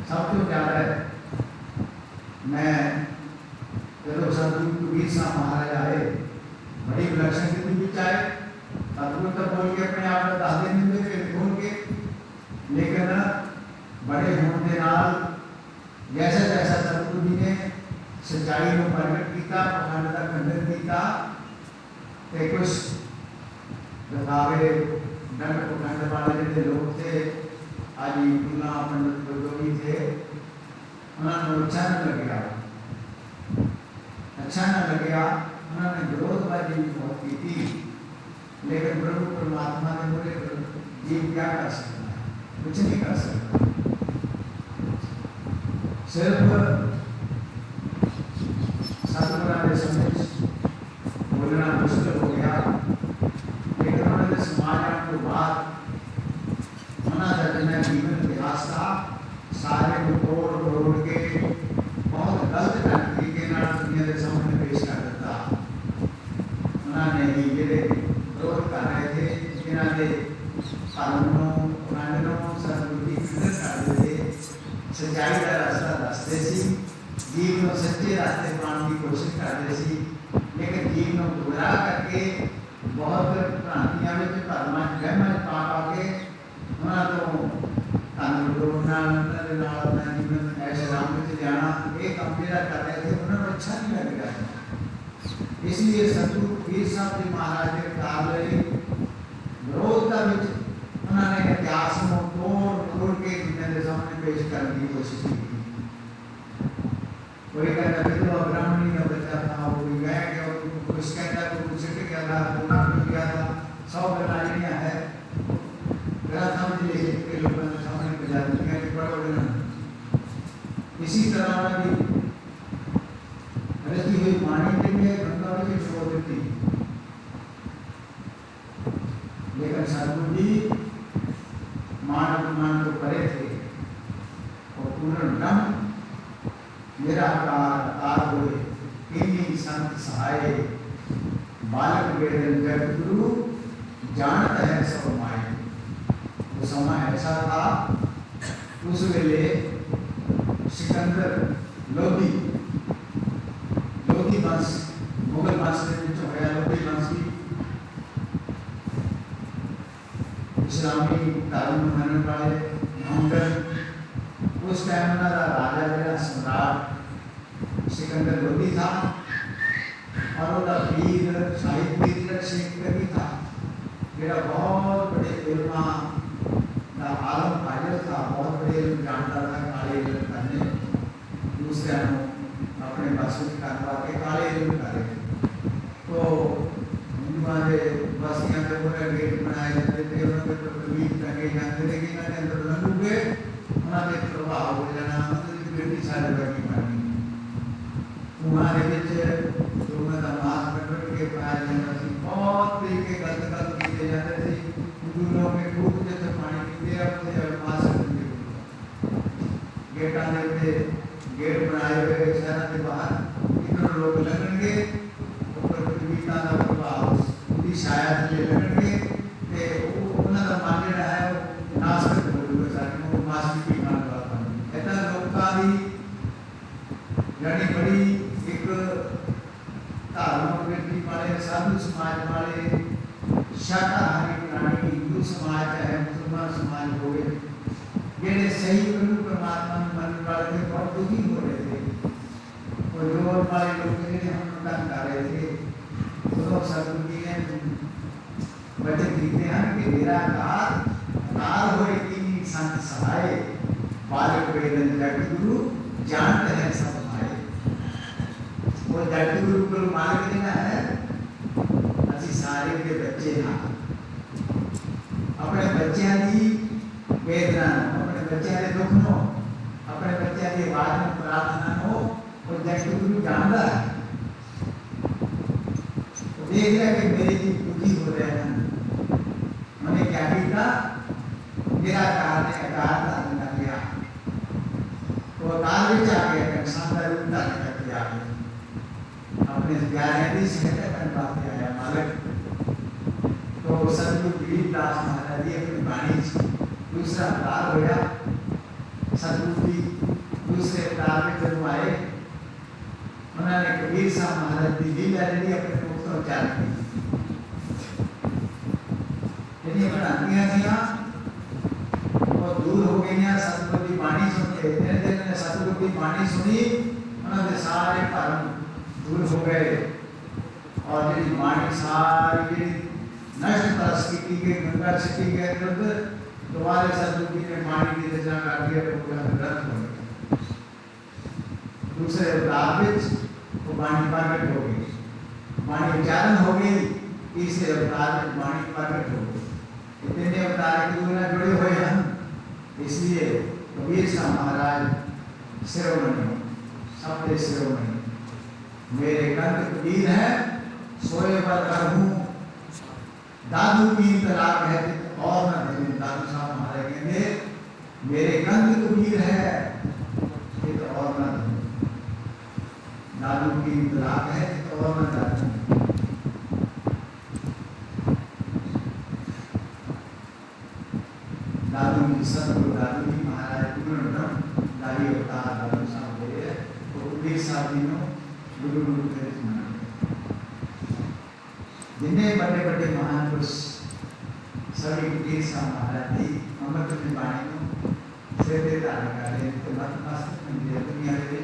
सब तो ज़्यादा है। मैं जब सदगुरु कबीर साहब महाराज आए बड़ी विलक्षण के बीच आए। सदगुरु तो बोल के अपने आप बता देंगे बोल के, लेकिन बड़े होने के नाल जैसा जैसा सदगुरु जी ने सच्चाई को प्रगट किया, पखंड का खंडन किया, ते कुछ दिखावे दंड पखंड वाले जो लोग थे आज गुला पंडित जोगी थे, उन्होंने अच्छा न लगे, अच्छा न लगे। उन्होंने विरोधबाजी भी बहुत की थी, लेकिन प्रभु परमात्मा ने बोले जीव क्या कर सकता है, कुछ नहीं कर सकता। सिर्फ सदगुरु के समझ बोलना मुश्किल हो गया, लेकिन उन्होंने समाज को बात उन्होंने जीवन इतिहास का सारे को तोड़ के बहुत गलत तरीके दुनिया के सामने पेश कर दिता। उन्होंने ही जेडे विरोध कर रहे थे इन्होंने कानूनों कानूनों सदगुरु करते थे, सच्चाई का रास्ता दसते सी, जीव को सच्चे रास्ते पाने की कोशिश करते सी, लेकिन जीव को गुमराह करके बहुत भ्रांतियां में धर्म गहमा पा के उन्होंने तो कानून जीवन ऐसे राम में जाना एक अमेरा कर रहे थे, उन्होंने अच्छा नहीं लग रहा था। इसलिए सदगुरु कबीर साहब जी महाराज के कार्य विरोध का उन्होंने इतिहास को तोड़ के दुनिया के सामने पेश करने की कोशिश की। कोई कहता विधवा ब्राह्मणी का बच्चा था, कोई गया गया, कुछ कहता तो कुछ सिट गया था, कोई गया था, 100 लड़ाइयाँ है समझ लीजिए के लोगों ने सामने बजा दिया कि बड़ा बड़ा। इसी तरह भी रची हुई पानी के लिए गंगा में छोड़ देती, लेकिन सदगुरु जी मान अपमान को परे थे और पूर्ण ब्रह्म निराकार हुए। किन्हीं संत सहाय बालक वेदन जग गुरु जानत है सब माई। वो समय ऐसा था, उस वेले सिकंदर लोधी वंश मुगल वंश के होया, लोधी वंश की इस्लामी धर्म मानने वाले मोहम्मद, उस टाइम का राजा जरा सम्राट सिकंदर लोधी था, और उसका वीर साहित्य शेख भी था, मेरा बहुत बड़े इल्मा आलम हाजिर था, बहुत बड़े जानता था काले इल्म करने, दूसरे अपने बसों करवा के काले इल्म करे। तो हिंदुओं के बस्तियां के पूरे गेट बनाए जाते थे, उन्होंने तकलीफ टंगे जाते थे कि इन्होंने अंदर लंघोगे उन्होंने प्रभाव हो जाना, मतलब बेटी सारी बड़ी पानी तुम्हारे बीच जो मैं मास्क पकड़ के पाया जाता थी, बहुत तरीके गलत किए जाते थे। हिंदू लोग में ਦੀ ਛਾਇਆ ਥੱਲੇ ਲੱਗਣਗੇ ਤੇ ਉਹਨਾਂ ਦਾ ਮਨ ਜਿਹੜਾ ਹੈ ਉਹ ਨਾਸਤਿਕ ਹੋ ਜਾਊਗਾ, ਸਾਡੇ ਨੂੰ ਮਾਸਟਰ ਕੀ ਨਾਲ ਬਾਤ ਬਣੀ। ਇੱਦਾਂ ਲੋਕਾਂ ਦੀ ਜਿਹੜੀ ਬੜੀ ਇੱਕ ਧਾਰਮਿਕ ਵਿਅਕਤੀ ਵਾਲੇ, ਸਾਧੂ ਸਮਾਜ ਵਾਲੇ, शाकाहारी प्राणी, हिंदू समाज है, मुसलमान समाज हो गए, ਜਿਹੜੇ सही प्रभु परमात्मा ਨੂੰ ਮੰਨਣ ਵਾਲੇ थे, बहुत दुखी हो रहे थे। और जो वाले लोग ਜਿਹੜੇ हम तंग कर रहे थे, तो सतगुरु जी ने वचन दिए हैं कि मेरा अकाल होए तीन संत सहाय, बालक वेदन जगत गुरु जानते हैं सब भाई। वो जगत गुरु को मालिक देना है, सारे के बच्चे हाँ अपने बच्चों की वेदना, अपने बच्चों के दुख नो, अपने बच्चों की आवाज में प्रार्थना हो, और जगत गुरु जानता है, तो देख रहा कि मेरे जी दुखी हो रहे हैं। मैंने क्या किया, मेरा कार ने अकार धारण किया, तो अकार में जाके शानदार रूप धारण करके आ गए, अपने ग्यारहवीं सहते बन पाते आया मालिक। तो सतगुरु गरीबदास महाराज जी अपनी वाणी दूसरा अवतार होया, सतगुरु जी दूसरे अवतार में जब आए, उन्होंने कबीर साहब महाराज की लीला जी अपने मुख तो उच्चारण की, यदि बनातियां थी और दूर हो गई, सतगुरु की वाणी सुन के जिन्होंने सतगुरु की वाणी सुनी, उन्होंने सारे भरम दूर हो गए, और जी वाणी सारी नष्ट परिस्थिति के गंगा सिटी के अंदर दोबारा सतगुरु जी ने वाणी की रचना कर दिया, तो ग्रंथ हो गया। दूसरे अवतार में वो वाणी प्रकट हो गई, वाणी उच्चारण हो गई, तीसरे अवतार में वाणी प्रकट हो गई। इतने अवतार के गुरु जुड़े हुए हैं, इसलिए कबीर साहब महाराज शिरोमणि, सबके शिरोमणि, मेरे कंठ कबीर है सोए पर रहूं, दादू की तलाक है और न धनी। दादू साहब हमारे कहेंगे मेरे कंठ कबीर है तो और न धनी, दादू की तलाक है तो और न धनी। दादू जी सतगुरु दादू जी महाराज पूर्ण दाई अवतार दादू साहब बोले, तो कबीर साहब जी ने गुरु गुरु के जिन्हें बड़े बड़े महान पुरुष सभी कबीर साहब महाराज जी अमृत की वाणी को सिर ते धारण कर रहे, तो मस्तक में दुनिया के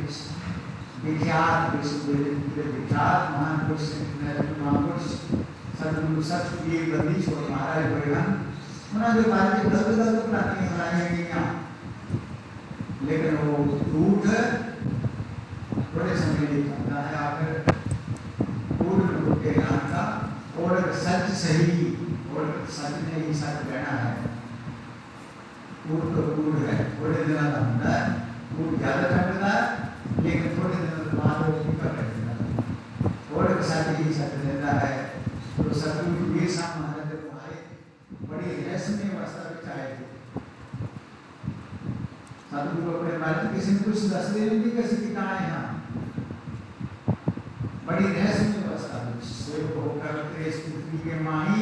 विख्यात महान पुरुष महापुरुष सतगुरु सतगुरु बंदी छोड़ महाराज होएगा, उन्होंने जो बात की गलत गलत प्रार्थना बनाई गई, लेकिन वो झूठ बड़े समय नहीं चलता है, आखिर पूर्ण के नाम का और सच सही, और सच ने ही सच कहना है। पूर्ण तो पूर्ण है, थोड़े दिन का होता है, पूर्ण ज्यादा चलता है, लेकिन थोड़े दिन बाद वो फीका कर देता है, और सच ही सच देता है। तो सतगुरु कबीर साहब महाराज को आए, बड़ी रहस्यमय अवस्था में आए थे। सतगुरु अपने बारे में किसी ने कुछ दस दे नहीं, किसी की कहाँ है, बड़ी रहस्यमय अवस्था में होकर इस पृथ्वी के माही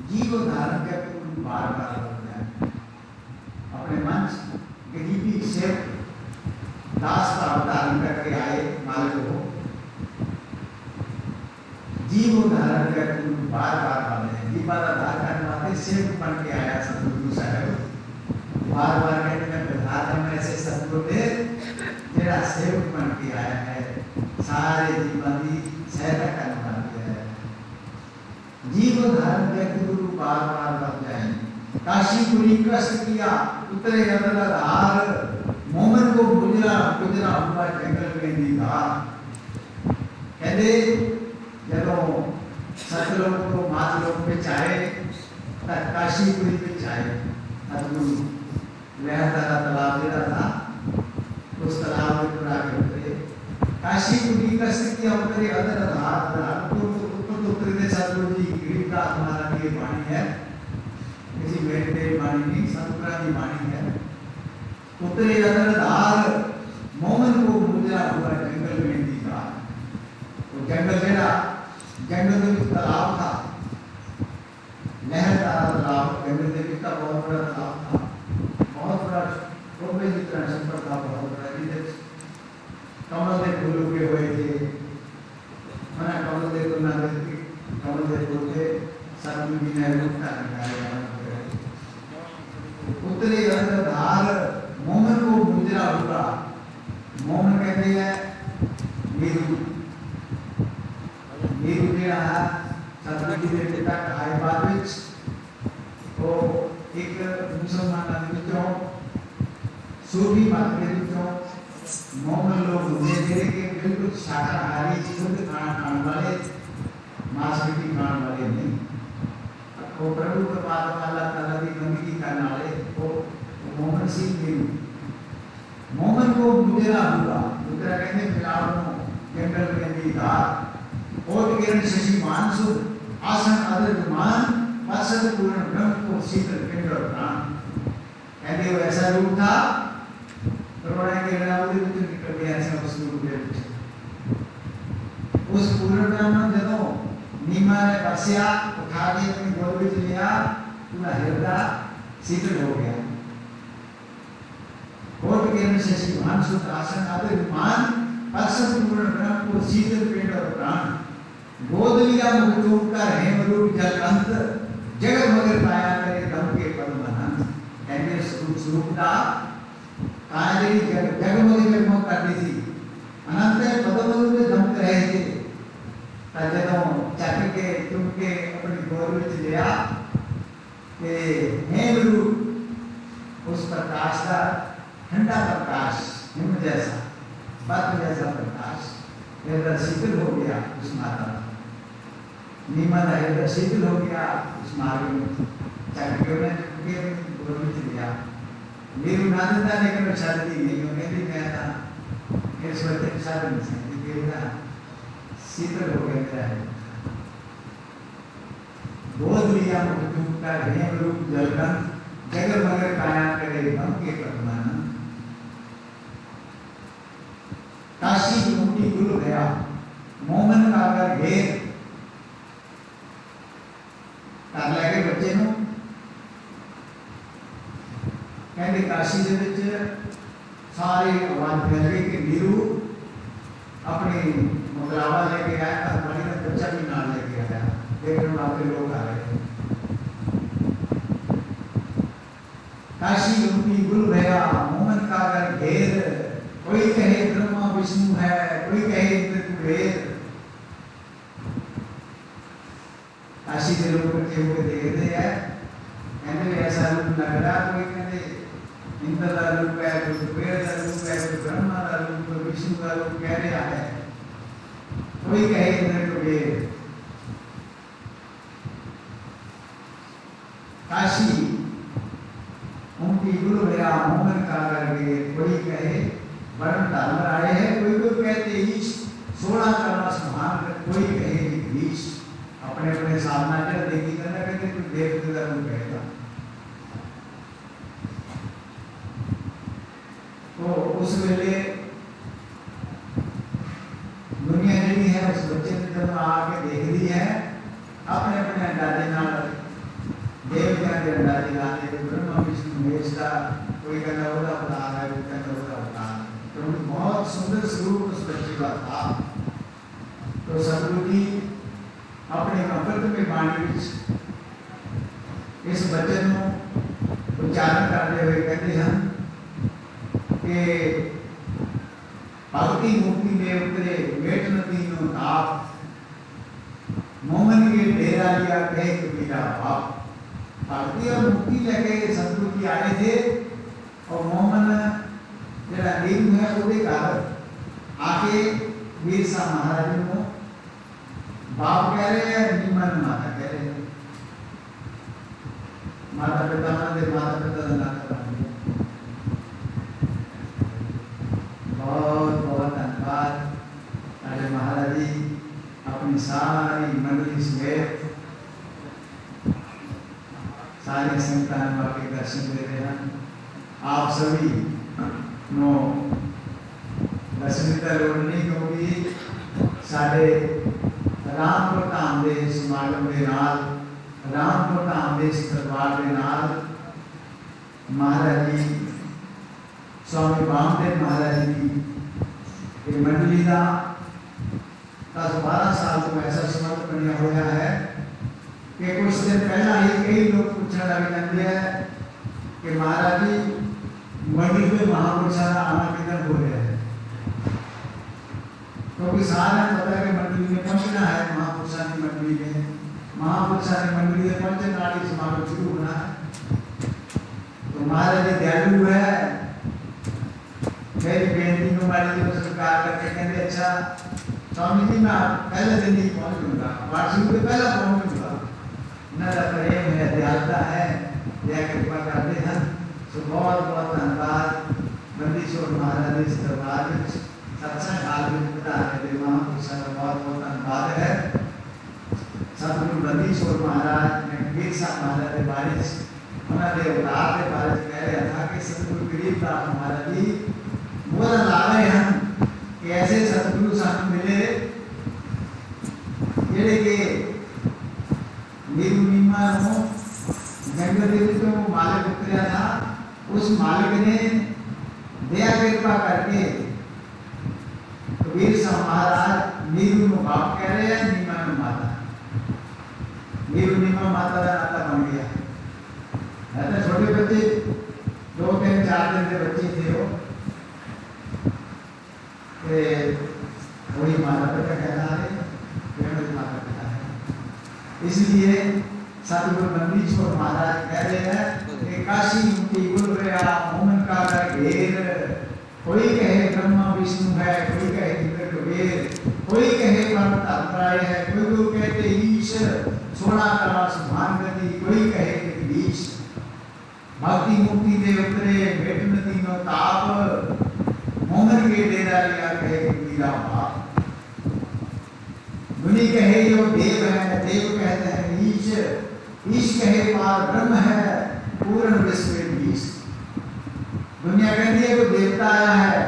जीव धारण करके बार बार अपने मंच गरीबी से दास का अवतारण करके आए, मालिक हो जीव धारण करके बार बार वाले दीपाधार करने वाले सेव बन के आया सतगुरु साहब, बार बार कहते हैं प्रधान में ऐसे सतगुरु थे जेड़ा सेवक बन के आया है, सारे जीवन की सहायता करने वाले है। जीव धारण करके गुरु बार बार बन जाए, काशीपुरी कष्ट किया उतरे अदलधार, मोमन को गुजरा गुजरा हुआ जंगल में दीदार। कहते जब सतलोक को मातलोक पे चाहे, काशीपुरी पे चाहे, सतगुरु लहता तालाब जेड़ा था, उस तालाब में पूरा के उतरे, काशीपुरी कष्ट किया उतरे अदलधार, उतरे सतगुरु जी गरीबदास महाराज की वाणी है, किसी मेरे वाणी नहीं, सतगुरु की वाणी है। उतरे अदलधार, मोमन को गुजरा हुआ जंगल में दीदार। तो जंगल जेड़ा जंगल में तालाब था, केंद्र देवी का बहुत बड़ा तालाब था, बहुत बड़ा टोपे जितना छप्पर था, बहुत बड़ा जिधर कमल के फूल उगे हुए थे। मैंने कमल के फूल ना देखी, कमल के फूल थे, सब में भी नहीं रुकता निकाले उतरे धार मोमन को गुजरा हुआ। मोमन कहते हैं नीरू, नीरू ਜਿਹੜਾ ਸਤਿਗੁਰੂ ਦੇ ਪਿਤਾ ਕਹਾਏ ਬਾਅਦ ਵਿੱਚ ਉਹ ਇੱਕ ਮੁਸਲਮਾਨਾਂ ਦੇ ਵਿੱਚੋਂ सूफी मत के ਵਿੱਚੋਂ मोमन लोग ਹੁੰਦੇ ਜਿਹੜੇ ਕਿ ਬਿਲਕੁਲ शाकाहारी शुद्ध खाना खाने वाले, मांस मीठी खाने वाले नहीं। वो प्रभु परमात्मा अल्लाह ताला की बंदगी करने वाले वो मोमन सिंह नीरू। मोमन को गुजरा हुआ दूसरा कहते फिलहाल जंगल में भी धार और किरण शशि मानसु आसन अदृतमान पसद पूर्ण ब्रह्म को शीतल पिंड और प्राण। कहते वो ऐसा रूप था करोड़ा के रावली में निकल गया ऐसा उस रूप में। उस पूर्ण ब्रह्म जब नीमा ने बसिया उठा के अपनी गोद में लिया, पूरा हृदय शीतल हो गया। और किरण शशि मानसु आसन अदृतमान पसद पूर्ण ब्रह्म को शीतल पिंड और प्राण। गोद लिया मुख चूम कर हेम रूप जल अंत जगत मगर पाया करे दम के पद अनंत। कहते स्वरूप का काया जग मगर जगमग करती थी, अनंत पद में दमक रहे थे। जदों चक के चुम के अपनी गोद में लिया कि हेम रूप उस प्रकाश का ठंडा प्रकाश, हिम जैसा बर्फ जैसा प्रकाश हृदय शीतल हो गया। उस माता नीमा का हृदय शीतल हो गया उस मार्ग में। चक्र ने गोद में लिया, नीरू नादता लेकिन शादी नहीं हो गई। मैं था इस वक्त शादी नहीं शीतल हो गया है। गोद लिया मुख चूम कर हेम रूप जलगन जगत मगर काया करे दम के पद्मान। काशी की मुट्ठी गुल गया मोमन का कर घेर कर लगे बच्चे नु। कहते काशी दे विच सारे आवाज फैल गई कि नीरू अपनी मुद्रावा लेके आया था, बड़ी का बच्चा भी नाल लेके आया। देखने वाले लोग आ रहे थे। काशी की मुट्ठी गुल गया मोमन का कर घेर। कोई कहे ब्रह्मा विष्णु है, कोई कहे इंद्र कुबेर। काशी के लोग इकट्ठे होकर देखते हैं, कहते ऐसा रूप लग रहा। कोई कहते इंद्र का रूप है, कोई कुबेर का रूप है, कोई ब्रह्मा का रूप, कोई विष्णु का रूप कह रहा है, कोई कहे इंद्र कुबेर। काशी उनकी गुरु गया मोहन का करके। कोई कहे वर्ण धर्म आए हैं, कोई कहते ईश 16 करना समान, कोई कहे ईश। अपने अपने साधना कर देखी करना कहते कोई देवता का रूप कहेगा। तो उस वेले दुनिया जी है उस बच्चे ने जब आके देख ली है अपने अपने अंदाजे नाल देवता के अंदाजे नाल ब्रह्मा विष्णु महेश का कोई कहना होगा अवतार है, कोई कहना होगा अवतार। तो बहुत सुंदर स्वरूप उस बच्चे का था। तो सतगुरु जी अपने अमृत में बाणी इस वचन को उच्चारण करते हुए कहते हैं कि भक्ति मुक्ति में उतरे मेट तीनों ताप। मोमन के डेरा लिया कहे कबीरा बाप। भक्ति और मुक्ति लेके सतगुरु जी आए थे और मोमन जरा नीरू है उसके कारण आके वीर शाह महाराज को बाप कह रहे हैं, नीमन माता कह रहे हैं। माता पिता मंदिर माता पिता धन्यवाद। बहुत बहुत धन्यवाद अरे महाराज जी अपनी सारी मंडली समेत सारे संतान के दर्शन दे रहे हैं। आप सभी नो दर्शन लोड़ नहीं क्योंकि साढ़े रामपुर धाम के समागम के नाल रामपुर का आदेश दरबार के नाल महाराज जी स्वामी बामदेव महाराज जी की मंडली का 10-12 साल तो ऐसा संबंध बनिया होया है कि कुछ दिन पहला ही कई लोग पूछने लग जाते हैं कि महाराज जी मंडली में महापुरुषों का आना किधर हो रहा है, क्योंकि सारा पता है कि मंडली में पहुंचना है। महापुरुषों की मंडली में पहुंचे नाड़ी समारोह शुरू होना है। तो महाराज जी दयालु है, मेरी बेनती को महाराज जी को स्वीकार करके कहते अच्छा स्वामी जी मैं पहले दिन ही पहुंचूंगा, वार्षिक से पहला पहुंचूंगा। न प्रेम है, दयालुता है, दया कृपा करते हैं। तो बहुत बहुत धन्यवाद बंदीश्वर महाराज इस दरबार में सत्संग आयोजित बता रहे थे। महापुरुषों का बहुत बहुत धन्यवाद है। सतगुरु बंदीश्वर महाराज ने वीर साहब महाराज के बारे उन्होंने अवतार के बारे में कह रहा था कि सतगुरु गरीबदास महाराज जी बोला ला रहे हम कि ऐसे सतगुरु साहब मिले जेड़े के नीरू नीमा नो जंगल देवी तो मालिक उतरिया था, उस मालिक ने दया कृपा करके वीर साहब महाराज नीरू नो बाप कह रहे हैं, नीमा नो माता, नीरू नीमा माता का नाता बन गया है। तो छोटे बच्चे 2-3-4 दिन के बच्चे थे वो वही माता पिता कहना है, माता पिता है। इसलिए सतगुरु बंदीश्वर महाराज कह रहे हैं कि काशी मुक्ति गुरु गया मोहन का घेर, कोई कहे ब्रह्मा विष्णु है, कोई कहे इंद्र कबीर, कोई कहे परम धर्मराय है, कोई लोग कहते ईश 16 कला सुभान गति, कोई कहे जगदीश। भक्ति मुक्ति दे उतरे भेट नदी नो ताप, मोहन के डेरा लिया कहे मीरा बाप। मुनि कहे यो देव है, देव कहते हैं ईश, ईश कहे पार ब्रह्म है, पूर्ण विश्व ईश। दुनिया कहती है कोई देवता आया है,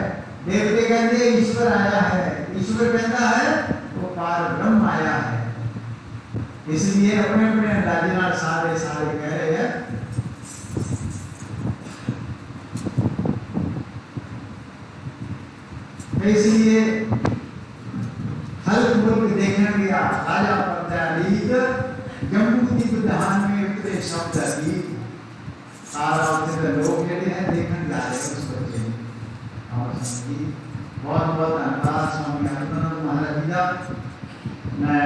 देवते कहते हैं ईश्वर आया है, ईश्वर कहता है वो पार ब्रह्म आया है। इसलिए अपने अपने राजनाथ सारे सारे कह रहे हैं। इसलिए हल्क मुल्क देखने गया राजा प्रत्यालीत, जम्मू की विधान में उतरे शब्द अतीत। सारा उतरे लोग कहते हैं देखने जा रहे हैं उस बच्चे और संगीत। बहुत बहुत धन्यवाद स्वामी आत्मानंद महाराज जी का। मैं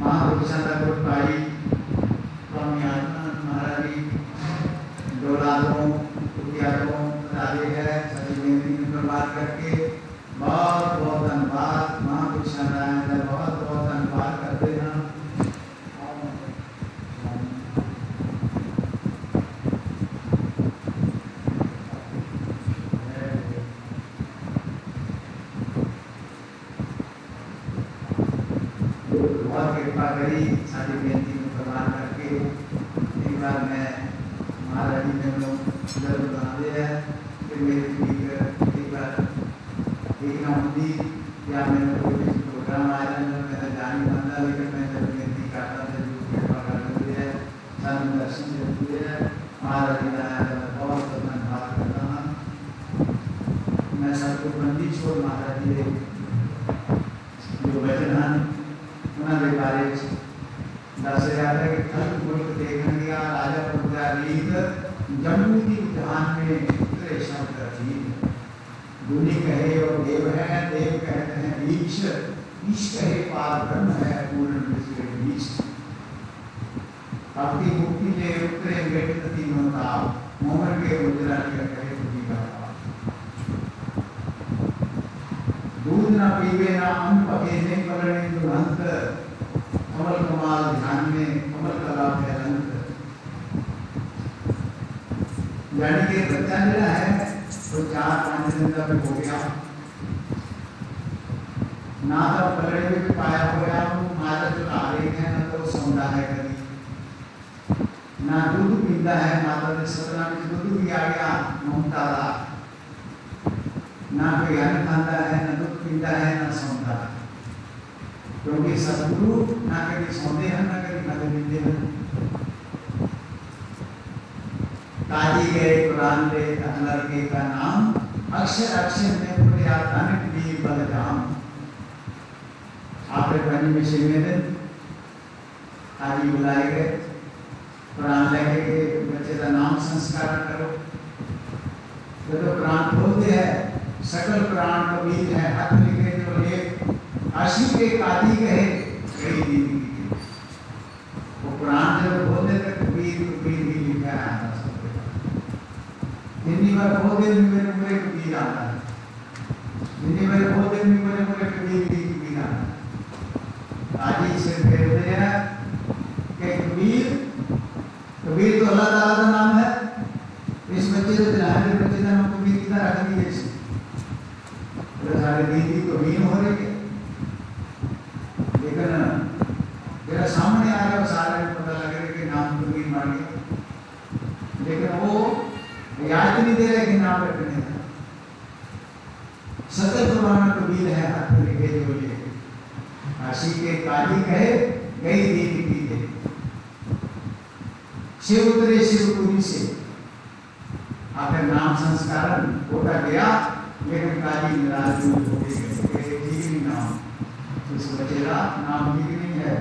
महापुरुषों का गुरु भाई स्वामी आत्मानंद महाराज जी डोलारों कुटियारों बता दे है सभी बेनती में बर्बाद करके बहुत बहुत धन्यवाद। महापुरुषों का बहुत बहुत धन्यवाद करते हैं। बहुत कृपा करी सारी बेनती में बर्बाद करके एक बार मैं महाराज जी ने लोग जरूर बना दिया है कि मेरी एक बार एक ना होती या मैंने कोई प्रोग्राम आया है मेरा जानी बनता, लेकिन मैं जब बेनती करता था जो कृपा करते हैं सामने दर्शन देते हैं महाराज जी का बहुत बहुत धन्यवाद करता हूँ। मैं सबको बंदीश्वर महाराज जी जो वचन उन्होंने बारे दस है कि खल मुल्क देखने गया राजा प्रत्यालीत, जम्मू की विधान में उतरे शब्द अतीत। गुनी कहे और देव है, देव कहते हैं ईश, ईश कहे पार ब्रह्म है, पूर्ण विश्व ईश। भक्ति मुक्ति ले उतरे भेट नदी नो ताप, मोहन के उजरा लिया कहे तुझी का पाप। दूध न पीवे ना अन्न पके नहीं पलने दुरंत, कमल कमाल ध्यान में कमल कला फैलंत। यानी कि बच्चा मेरा है तो 4-5 दिन का हो गया ना, तो पलड़े में भी पाया हुआ माता जो ला रही है ना तो सौंदा है कभी ना दूध पीता है। माता ने 17 में दूध भी आ गया ममता ना कोई अन्न खाता है ना दूध पीता है ना सौंदा है, क्योंकि सतगुरु ना कभी सौंदे हैं ना कभी खाते पीते हैं। जान ले लड़के का नाम, अक्षर अक्षर में पुरिया धन कबीर बलराम। आपने पानी में शिवेदन आज बुलाए गए, कुरान लेके के बच्चे का नाम संस्कार करो। तो कुरान बोलते हैं सकल कुरान कबीर है, हाथ लिखे जो एक आशिक के कादी कहे कई दीदी की। वो कुरान जब बोलते थे कबीर कबीर भी लिखा है हिंदी में बोलते मेरे मेरे कबीर आता है, हिंदी में बोलते मेरे मेरे कबीर भी कबीर आता है। आज ही से कहते हैं कि कबीर कबीर तो अल्लाह ताला का नाम है। इस बच्चे को दिलाने बच्चे का नाम कबीर की तरह रख दिए इसे, तो सारे दीदी कबीर हो रही है। लेकिन तेरा सामने आ रहा सारे पता लग रहा है कि नाम कबीर मार गया, लेकिन वो याद नहीं दे रहे कि नाम रखने का। सकल कुरान कबीर है हाथ में लिखे जो ये आशिक के काजी कहे गई दीदी की दे। शिव उतरे शिवपुरी से आखिर नाम संस्कार होता गया, लेकिन काजी नाराज हो गए नाम इस बच्चे का नाम ठीक नहीं है।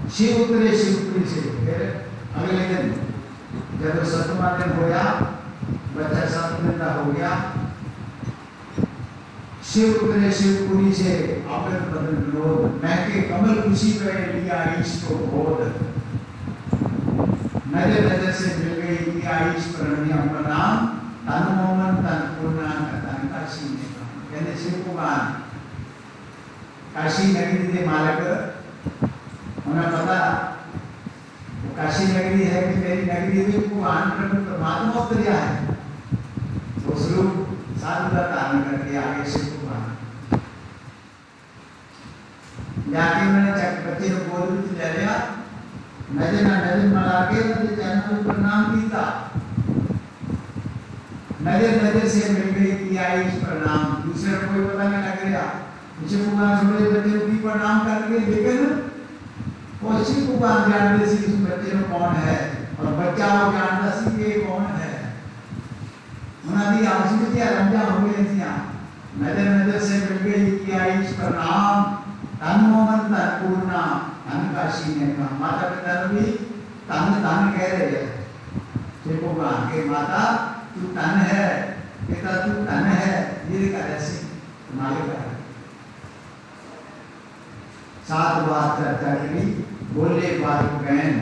शिव उतरे शिवपुरी से फिर अगले दिन जब 7वां दिन हो गया, बच्चा 7 दिन का हो गया, शिव उतरे शिवपुरी से आकर बदन विरोध महके कमल खुशी पे लिया ईश को बोध। नजर नजर से मिल गई लिया ईश पर नाम, तन मोमन तन पूर्णा तन काशी ने कहते शिव कुमार काशी नगरी के मालक उन्हें पता काशी नगरी है कि मेरी नगरी में भगवान प्रभु परमात्मा उतरिया है। तो स्वरूप साधु का धारण करके आगे शिव कुमार जाके मैंने चक बच्चे को गोद में ले लिया, नजर मिला के मुझे चरणों पर प्रणाम किया। नजर से मिल गई किया इस प्रणाम, दूसरे को कोई पता नहीं लग रहा। शिव कुमार छोटे बच्चे को प्रणाम करके, लेकिन वो शिव कुमार जानते सी उस बच्चे में कौन है और बच्चा वो जानता सी ये कौन है। उन्होंने आंसू किया रंजा हो गए थी। नजर से मिल गई किया इस प्रणाम, तन मोहन तन पूर्णा तन काशी ने कहा। माता पिता भी तन तन कह रहे हैं शिव कुमार के, माता तू तन है, पिता तू तन है, ये कह रहे मालिक है। 7 बार चर्चा की, बोले बात बहन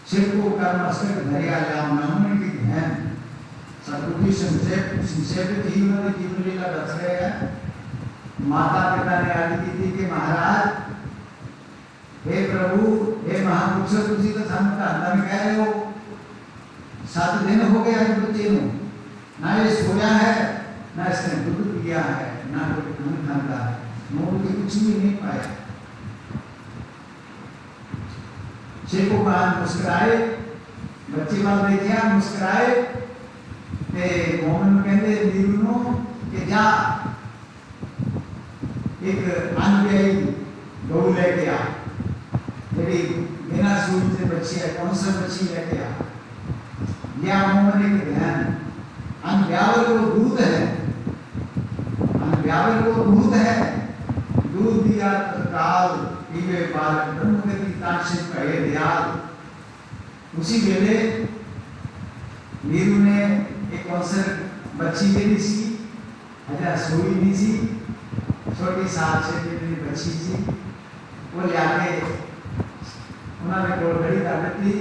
शिव को कर मस्तक धरिया लाम नमन की बहन। सतगुरु संक्षेप थी उन्होंने जीवन लीला दस रहे हैं। माता पिता ने आदि की थी कि महाराज हे प्रभु हे महापुरुष तुझी तो संता में कह रहे हो 7 दिन हो गए इस बच्चे को, ना ये सोया है ना इसने दूध पिया है ना कोई दूध खाता है, मुंह की कुछ भी नहीं पाया। शिव कुमार मुस्कुराए, बच्चे वाल देखिया मुस्कुराए ते मोहन कहते दीवनो कि जा एक अनव्ययी गौ लेके आ, तेरी बिना सूई से बच्ची है, कौन सा बच्ची लेके आ। या मोहन एक ध्यान अनव्यावल को दूध है, अनव्यावल को दूध है, दूध दिया तत्काल पीवे बालक ब्रह्म गति ताक्षित कहे दयाल। उसी वेले नीरू ने एक अवसर बच्ची दे दी सी, हजार सोई दी सी, छोटी 7-6 दिन की बच्ची सी, वो लियाके उन्होंने गोलघड़ी कर दी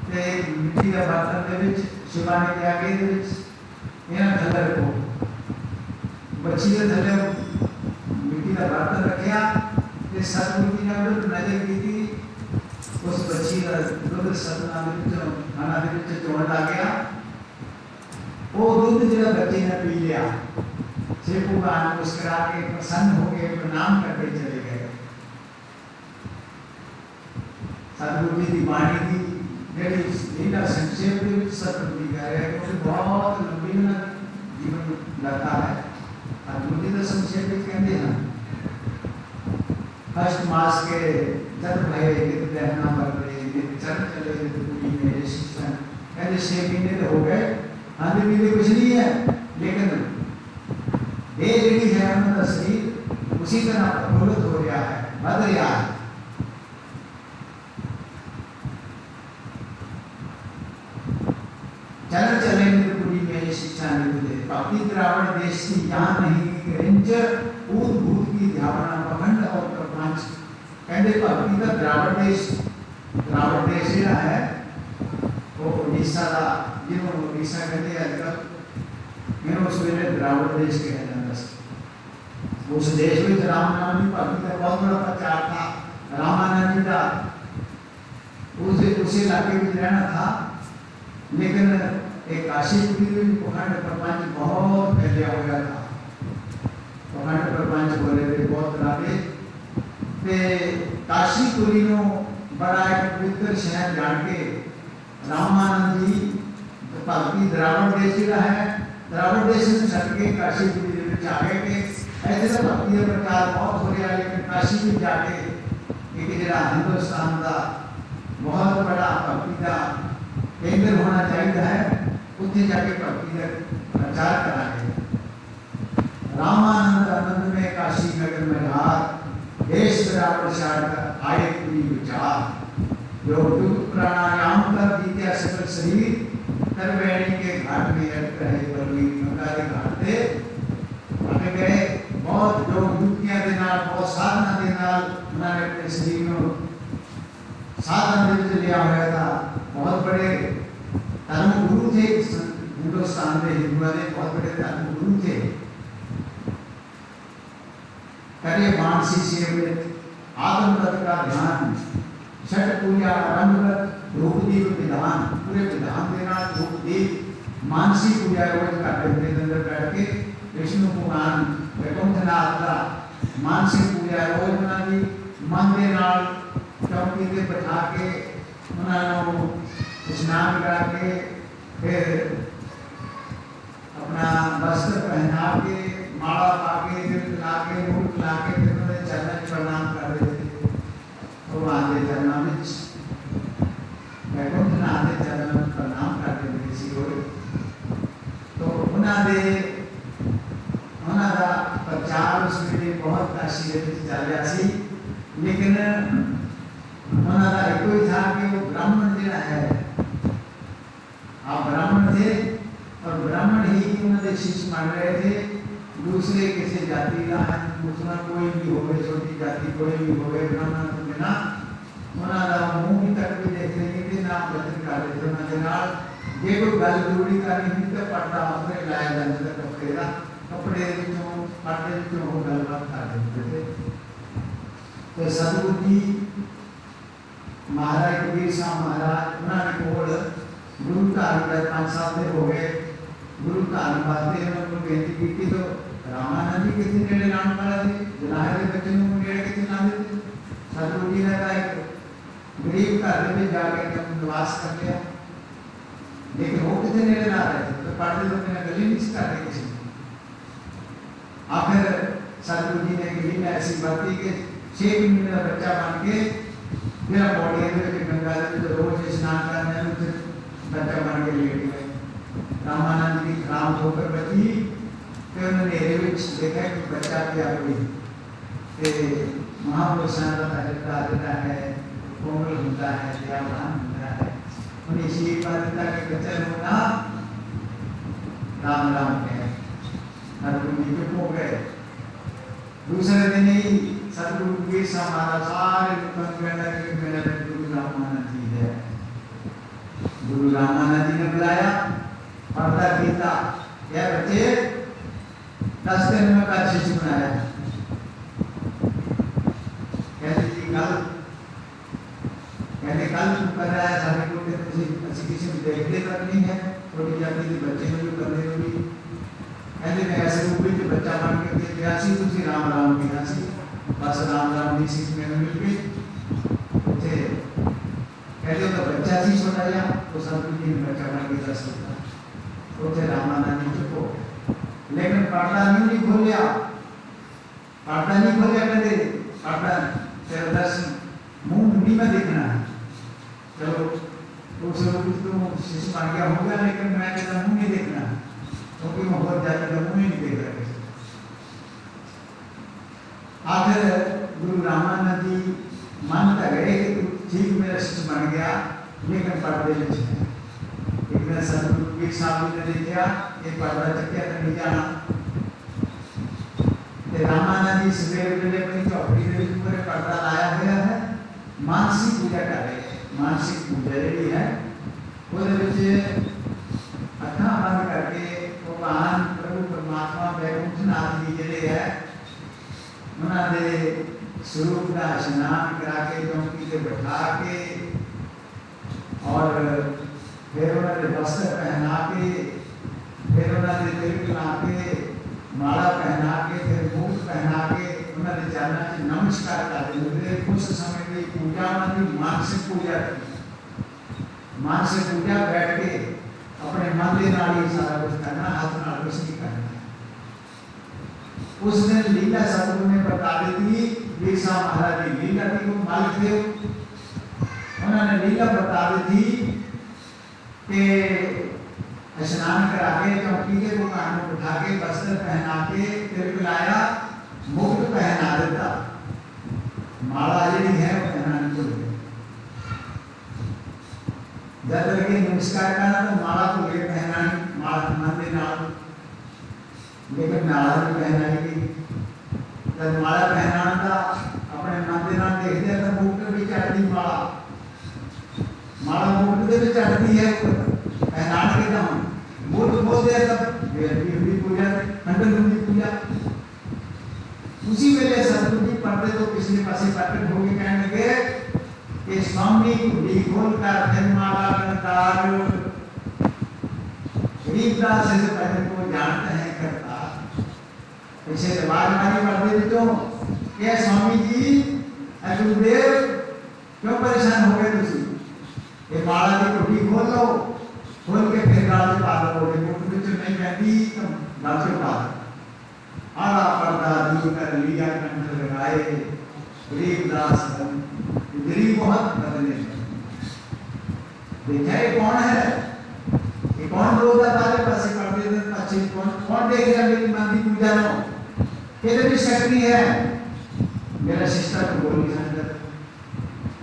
ते मिट्टी का बर्तन दे विच शिवानी के आगे दे विच इन्हें थल्ले रखो। बच्ची के थल्ले मिट्टी का बर्तन रखिया ते सतगुरु जी ने नजर की थी उस बच्ची का दूध सतना में खाना दे विच चोण आ गया। वो दूध जो बच्चे ने पी लिया। शिव कुमार मुस्कुरा के प्रसन्न हो गए, प्रणाम करके चले गए। सतगुरु जी की वाणी की मेरी लीला संक्षेप में सतगुरु जी कह रहे हैं कि बहुत लंबी जीवन लगता है। सतगुरु जी तो संक्षेप में कहते हैं अष्ट मास के जब भय नित रहना पर नित चल चले पूरी मेरे शिष्य कहते 6 महीने तो हो गए, आधे महीने कुछ नहीं है, लेकिन ये जी है उनका शरीर उसी तरह प्रफुल्लित हो रहा है, बढ़ रहा है। चल चले पूरी में शिक्षा निधि भक्ति द्रावण देश की ज्ञान नहीं रंजर भूत भूत की ध्यावना पखंड और प्रपंच कहते भक्ति का द्रावण देश ਜਿਹੜਾ है वो उड़ीसा का जिन्होंने उड़ीसा कहते हैं आजकल मैंने उस वेले द्रावण देश कहा जाता है। उस देश में रामानंद की भक्ति का बहुत बड़ा प्रचार था। रामानंद का उस इलाके में रहना था, लेकिन एक काशीपुरी में पखंड प्रपंच बहुत फैलिया हुआ था। पखंड प्रपंच बोले थे बहुत राधे ते काशीपुरी नो बड़ा एक पवित्र शहर जान के रामानंद जी भक्ति द्रावण देश जिला है, द्रावण देश से छट के काशीपुरी में जाके के ऐसे तो भक्ति का प्रचार बहुत हो रहा है, लेकिन काशी में जाके एक जिला हिंदुस्तान का बहुत बड़ा भक्ति का केंद्र होना चाहिए है, उत्थे जाके भक्ति का प्रचार कराए। रामानंद आनंद में काशी नगर में हार देश द्रावण शार आए पूरी विचार जो प्राणायाम कर बीत्या सकल शरीर तरवेणी के घाट में अटक रहे बलवी गंगा के घाट पे अटक गए। बहुत जो युक्तियां के नाल बहुत साधना के नाल उन्होंने अपने शरीर में साधना दिल लिया हुआ था। बहुत बड़े धर्म गुरु थे हिंदुस्तान में, हिंदुओं ने बहुत बड़े धर्म गुरु थे। करे मानसी सेवित आत्म तत्व का ध्यान छठ पूजा आरंभ धूप दीप विधान पूरे विधान देना धूप दीप मानसी पूजा रोज करते थे। अंदर बैठ के विष्णु भगवान वैकुंठनाथ का मानसी पूजा रोज बनानी मन के नाल चौकी पे बैठा के उन्होंने स्नान करा के फिर अपना वस्त्र पहना के माला पाके ला के रूप ला के फिर उन्होंने चरण प्रणाम कर रहे थे। भगवान के चरणों में वैकुंठनाथ के चरणों में प्रणाम करते थे इसी को। तो उन्होंने प्रचार उसमें बहुत काशी चल रहा सी, लेकिन उन्होंने एक ही था कि वो ब्राह्मण जिला है, आप ब्राह्मण थे और ब्राह्मण ही उन्होंने शिष्य मान रहे थे। दूसरे किसी जाति का मुसलमान कोई भी हो गए, छोटी जाति कोई भी हो गए, ब्राह्मण तो बिना उन्होंने मुंह तक भी देख लेंगे कि नाम बचन कर रहे थे। उन्होंने नाल जे कोई गल जरूरी करनी थी तो पढ़ता अपने लाया जाता था कपड़े का, कपड़े जो पढ़ते जो वो गलबात कर देते थे। तो सदगुरु जी महाराज कबीर साहब महाराज उन्होंने कोल गुरु धारण 5 साल से हो गए। गुरु धारण वास्ते उन्होंने बेनती की तो रामानंद जी कितने नेड़े लाने वाला थे, जलाहे के बच्चे को नेड़े कितने लाने थे। सदगुरु जी ने कहा एक गरीब घर में जाके निवास कर लिया, लेकिन वो कितने नेड़े ला रहे थे, तो पढ़ते तो मैंने गली नहीं कर रहे किसी को। आखिर सदगुरु जी ने गली में ऐसी बात की कि 6 महीने का बच्चा बन के मेरा बॉडी में गंगा जी तो रोज स्नान करने में बच्चा बन के लेट गए। रामानंद जी खराब होकर बची, फिर उन्होंने देखा कि बच्चा क्या हुई महापुरुषों का तजर्बा देता है, कोमल होता है, दयावान होता है। उन्हें इसी बात के बच्चा होना राम राम कहे सदगुरु जी चुप हो गए। दूसरे दिन ही सदगुरु कबीर साहब महाराज सारे मेरा गुरु रामानंद जी है। गुरु रामानंद जी ने बुलाया, पर्दा गीता यह बच्चे 10 दिन में का शिष्य बनाया। कहते जी कल तुम कर रहा है सारे को किसी में देखते तक नहीं है, छोटी जाति के बच्चे में भी करने होगी। कहते मैं ऐसे रूप में बच्चा बन के गया सी, तुझे राम राम किया सी, बस राम राम की सीख में मिल गई। कहते तो बच्चा सी छोटा या तो सब बच्चा बन के 10 होता उसे रामानंद जी चुप हो गए। लेकिन पर्दा नहीं खोलिया, पर्दा नहीं खोलिया, कहते पर्दा तेरा दर्शन मुंह मुंडी में देखना है। चलो उस रूप तो शिष्य बन गया होगा, लेकिन मैं कहता मुँह नहीं देखना, क्योंकि मैं बहुत ज़्यादा मुँह नहीं देख रहा। आखिर गुरु रामानंद जी मान तो गए कि ठीक मेरा शिष्य बन गया, लेकिन पर्दे में छे। एक दिन सतगुरु कबीर साहब जी ने देखा एक पर्दा चक्या तो नहीं जाना, रामानंद जी सवेरे वेले अपनी चौपड़ी के ऊपर पर्दा लाया हुआ है, मानसिक पूजा कर रहे हैं। मानसिक पूजा जी है वो अखा बंद करके भगवान प्रभु परमात्मा बैकुंठनाथ जी जिहड़े है उन्होंने स्वरूप का स्नान करा के चौकी से बैठा के और फिर उन्होंने वस्त्र पहना के, फिर उन्होंने तिलक ला के, माला पहना के, फिर मुकुट पहना के उन्होंने चरणों से नमस्कार कर दिए। कुछ समय की पूजा उन्होंने मानसिक पूजा की। मानसिक पूजा बैठ के अपने मन के नाल ही सारा कुछ करना, हाथ नाल कुछ नहीं करना। उस दिन लीला सतगुरु ने बता दी थी, बिरसा महाराज की लीला थी, वो मालिक थे, उन्होंने लीला बता दी थी कि स्नान करा के चौकी के दुकान में उठा के वस्त्र पहना के तिलक लाया, मुकुट पहना देता, माला जी है वो पहनानी चाहिए। जब लगे नमस्कार करना तो माला को ले पहनानी, माला मंदिर नाल, लेकिन माला भी पहनाई गई। जब माला पहनाना था अपने मंदिर नाल देखते तो मुकुट भी चढ़ती, माला मुकुट भी चढ़ती है, पहनाने के दम मुकुट बोलते हैं तब भी पूजा, खंडन की पूजा। उसी वेले सतगुरु जी पर्दे तो पिछले पासे प्रकट हो गए, कहने लगे कि स्वामी कुंडी खोल कर माला करतार, गरीबदास से पहले को जानते हैं करता। पीछे दरबार मारी पर्दे तो क्या स्वामी जी गुरुदेव क्यों परेशान हो गए तुम? ये माला की कुंडी खोल लो, खोल के फिर गाल से पा लो, मुकुट नहीं पहनती तो गाल से पा लो। आला पर्दा दूर कर लिया, कंठ लगाए, गरीबदास गरीब बहुत बदले। देखा ये कौन है? ये कौन लोग हमारे पास पर्दे में अच्छे कौन देख रहा मेरी मंदिर पूजा लो? किधर भी शक्ति है, मेरा सिस्टर को बोल नहीं सकता।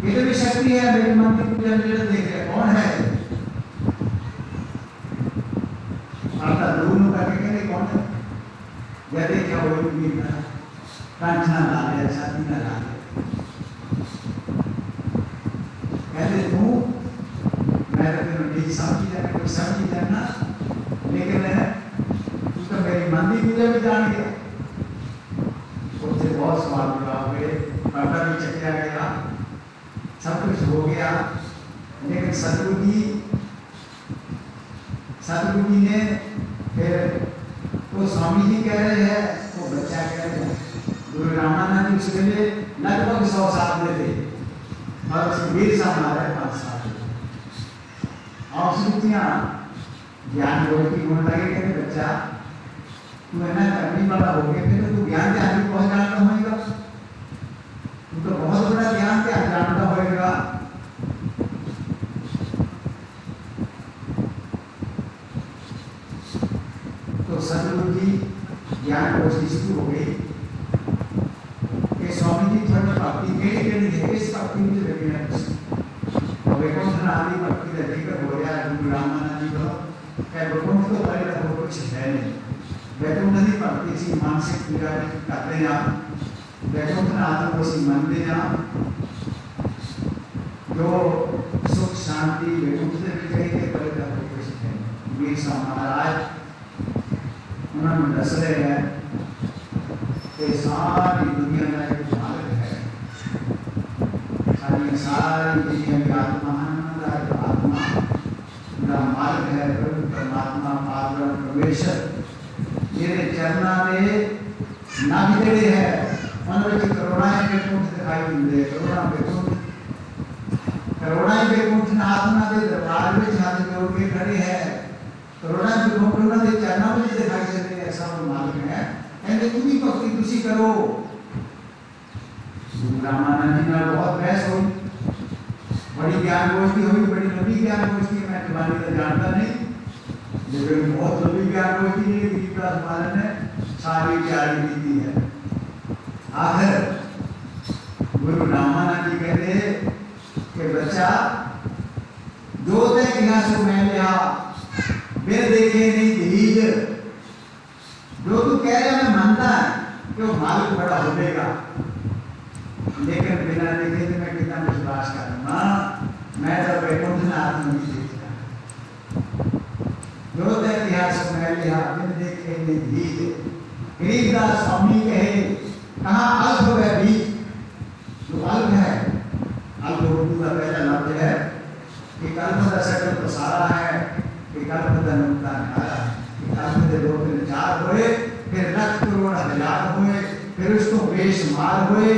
किधर भी शक्ति है मेरी मंदिर पूजा में देख रहे कौन है? आता दूर करके कहने कौन है? यदि क्या वो भी ना कांचना ला ले, छाती ना ला ले, कहते तू मैं तो तेरे ठीक समझी जाना, कोई समझी जाना, लेकिन तू तो मेरी मंदिर पूजा भी जान गया। उससे बहुत सवाल जवाब हुए, पर्दा भी चकिया गया, सब कुछ हो गया, लेकिन सतगुरु जी ने फिर वो स्वामी जी कह रहे हैं, वो बच्चा कह रहे हैं। गुरु रामानंद जी उसके लिए लगभग 100 साल में थे और कबीर साहब हमारे 5 साल और स्मृतियाँ ज्ञान योग की होने लगे। कहते बच्चा तू है ना करने वाला हो गया, फिर तू ज्ञान के आगे पहुँच जाना होगा, तू तो बहुत बड़ा ज्ञान के आगे जानता होगा। तो सतगुरु जी ज्ञान कोशिश शुरू हो गई कि स्वामी जी थोड़ी भक्ति केड़ी है, इस भक्ति में लगे हैं। और वैकुंठनाथ की भक्ति का जिक्र हो रहा है गुरु रामानंद जी को, क्या वैकुंठ तो पहले तो कुछ है नहीं। वैकुंठ की भक्ति सी मानसिक पूजा करते हैं आप, वैकुंठनाथ को सी मानते हैं आप, जो सुख शांति वैकुंठ से भी कहीं के पहले तो कुछ है। वीर साहब महाराज उन्होंने दस रहे हैं कि सारी दुनिया का एक मालिक है, सारी दुनिया की आत्मा मेरा मालिक है, प्रभु परमात्मा पावन परमेश्वर मेरे चरणा ने नाभि जड़े है, उन्होंने करुणाएं वैकुंठ दिखाई दे, करुणाएं वैकुंठ आत्मा के दरबार में हाथ जोड़ के खड़े हैं, करुणा विभूषण के चरणों में दिखाई देते हैं। ऐसा वो मालिक है, ऐसे तुम ही भक्ति तुसी करो। गुरु रामानंद जी ने बहुत बहस हुई, बड़ी ज्ञान गोष्ठी हुई, बड़ी लंबी ज्ञान गोष्ठी, मैं तुम्हारी तो जानता नहीं, लेकिन बहुत लंबी ज्ञान गोष्ठी है। गरीबदास महाराज ने सारी तैयारी की थी है। आखिर गुरु रामानंद जी कहते कि बच्चा जो ते किया सो मैं लिया, बिन देखे नहीं दीज। जो तू कह रहा मैं मानता है कि वो मालिक बड़ा हो जाएगा, लेकिन बिना देखे तो मैं कितना विश्वास करूंगा। मैं तो वैकुंठनाथ नहीं देखता। जो ते इतिहास में लिया, बिन देखे नहीं दीज। गरीबदास स्वामी कहे कहाँ अल्प है बीज। जो अल्प है, अल्प उर्दू का पहला लफ्ज है कि कल्प का सकल प्रसारा है, कि कल्प का नुकता निकाला है, कि कल्प के दो तीन चार हुए, फिर लख करोड़ हजार हुए, फिर उसको बेशुमार हुए।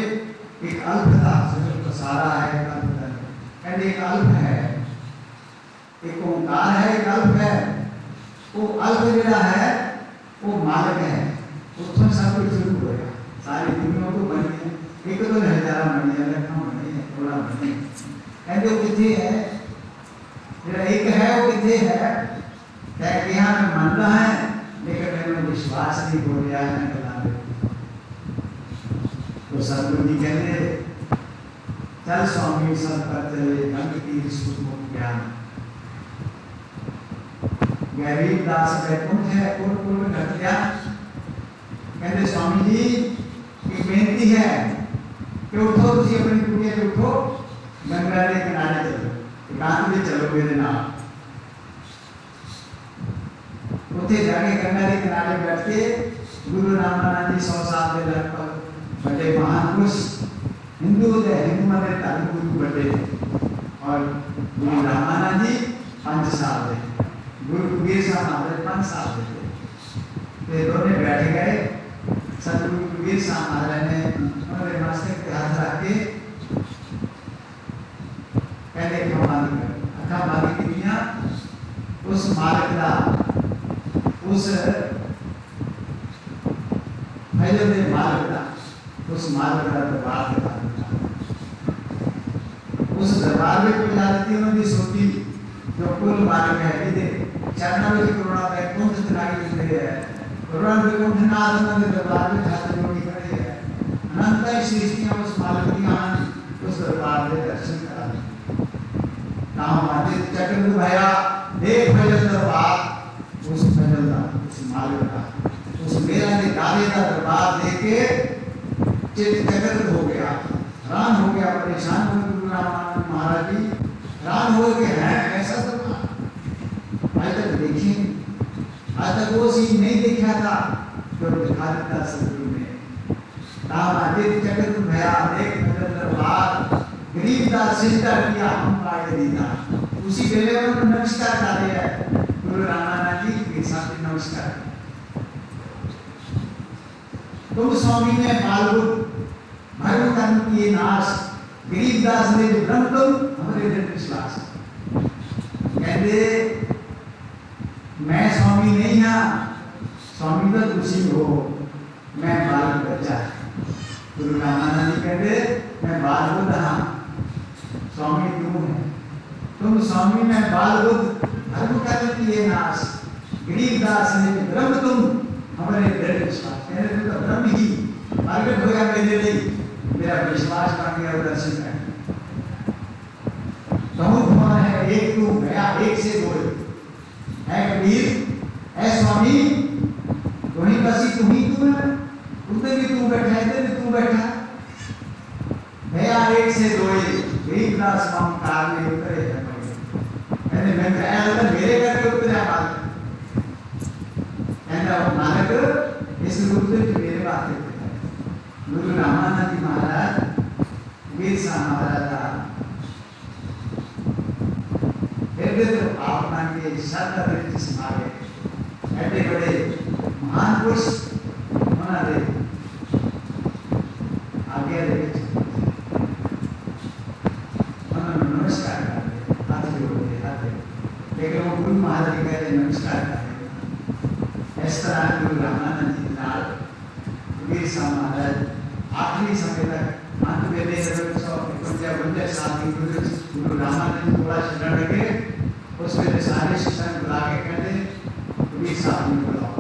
एक अल्प था सकल प्रसारा है, कल्प का कहते एक अल्प है, एक ओंकार है, एक अल्प है। वो अल्प जरा है वो मालिक है, उसमें सब कुछ शुरू होगा। सारी दुनिया को बनी है, एक तो हजारा बनी है, लखों बनी है, थोड़ा बनी है। कहते वो कितने है, जरा एक है वो कितने है, क्या कि यहाँ में मानता है, लेकिन मैंने विश्वास नहीं हो रहा है। तो सतगुरु जी कहते चल स्वामी सब पर चले, रंग की सुखमुख ज्ञान। गरीबदास वैकुंठ है, पूर्ण घट गया। कहते स्वामी जी एक बेनती है कि उठो, तुझे अपनी कुटिया पे उठो, गंगा के किनारे चलो, एकांत में चलो मेरे नाम। उठे जाके गंगा के किनारे बैठ के गुरु रामानंद जी 100 साल के लगभग बड़े महान पुरुष, हिंदू मत धर्म गुरु बड़े, और गुरु रामानंद जी 5 साल थे, गुरु कबीर साहब महाराज 5 साल थे। दोनों बैठ गए। सतगुरु कबीर साहब महाराज ने उन्होंने मस्तक पे हाथ रख के कहते अखा बागी की दुनिया उस मालिक का, उस अयोध्या मालिक का, उस मालिक का दरबार था। उस दरबार में कोई जाती उन्होंने सोची जो कुल मालिक है, चरणों में करुणा वैकुंठ चढ़ाई हुई है, करुणा वैकुंठनाथ उन्होंने दरबार में हाथ जोड़ी खड़े है। अनंत सृष्टियां उस मालिक की आन उस दरबार में दर्शन करा दी। नाम आदित्य चक्र भया देख भजन दरबार, उस भजन का, उस मालिक का, उस मेरा ने गाले का दरबार देखे चित्त चक्र हो गया, हैरान हो गया, परेशान हो गए। गुरु रामानंद महाराज जी हैरान हो गए, है ऐसा दरबार आज तक देखिए, आज तक वो चीज नहीं देखा था जो दिखा देता सतगुरु ने। नाम आदित्य चक्र भया देख भजन दरबार, गरीबदास सिजदा किया हम पाए दीदा। उसी वेले उन्होंने नमस्कार कर दिया गुरु रामानंद जी के साथ नमस्कार। तुम स्वामी ने बालबुद्ध भरम कर्म किए नाश, गरीबदास ने जो ब्रह्म तुम हमारे दृढ़ विश्वास। कहते मैं स्वामी नहीं हाँ, स्वामी तो तुसी हो, मैं बालक बच्चा। गुरु रामानंद जी कहते मैं बालबुद्ध हाँ, स्वामी तुम है। तुम स्वामी में बालबुद्ध धर्म कर्म किए नाश, गरीबदास ने ब्रह्म तुम हमारे दृढ़ विश्वास। कहते तो ब्रह्म ही प्रकट हो गया मेरे लिए, मेरा विश्वास बन गया, दर्शन कर। कौन है एक तू गया एक से दो है कबीर, ऐ स्वामी तुम्ही बसी तुम्ही तू है, उधर भी तू बैठा है, इधर भी तू बैठा। गया एक से दो, गरीबदास ममकार में उतरे है। मैंने मैं कहा अगर मेरे घर के उतरे मालिक, कहता मालिक इस रूप से मेरे बात करते हैं। गुरु रामानंद जी महाराज कबीर साहब महाराज था, तो आप मान के शब्द वृत्ति समागे ऐसे बड़े महान पुरुष होना दे आगे नमस्कार करते हाथ जोड़ते हाथ, लेकिन वो गुरु महाराज जी कहते नमस्कार करते। इस तरह गुरु रामानंद जी नाल कबीर साहब महाराज आखिरी समय तक अंत में 1951 साथी गुरु रामानंद थोड़ा चलने लगे, उस वे सारे शिष्य बुला के कहते कबीर साहब ने बुलाओ।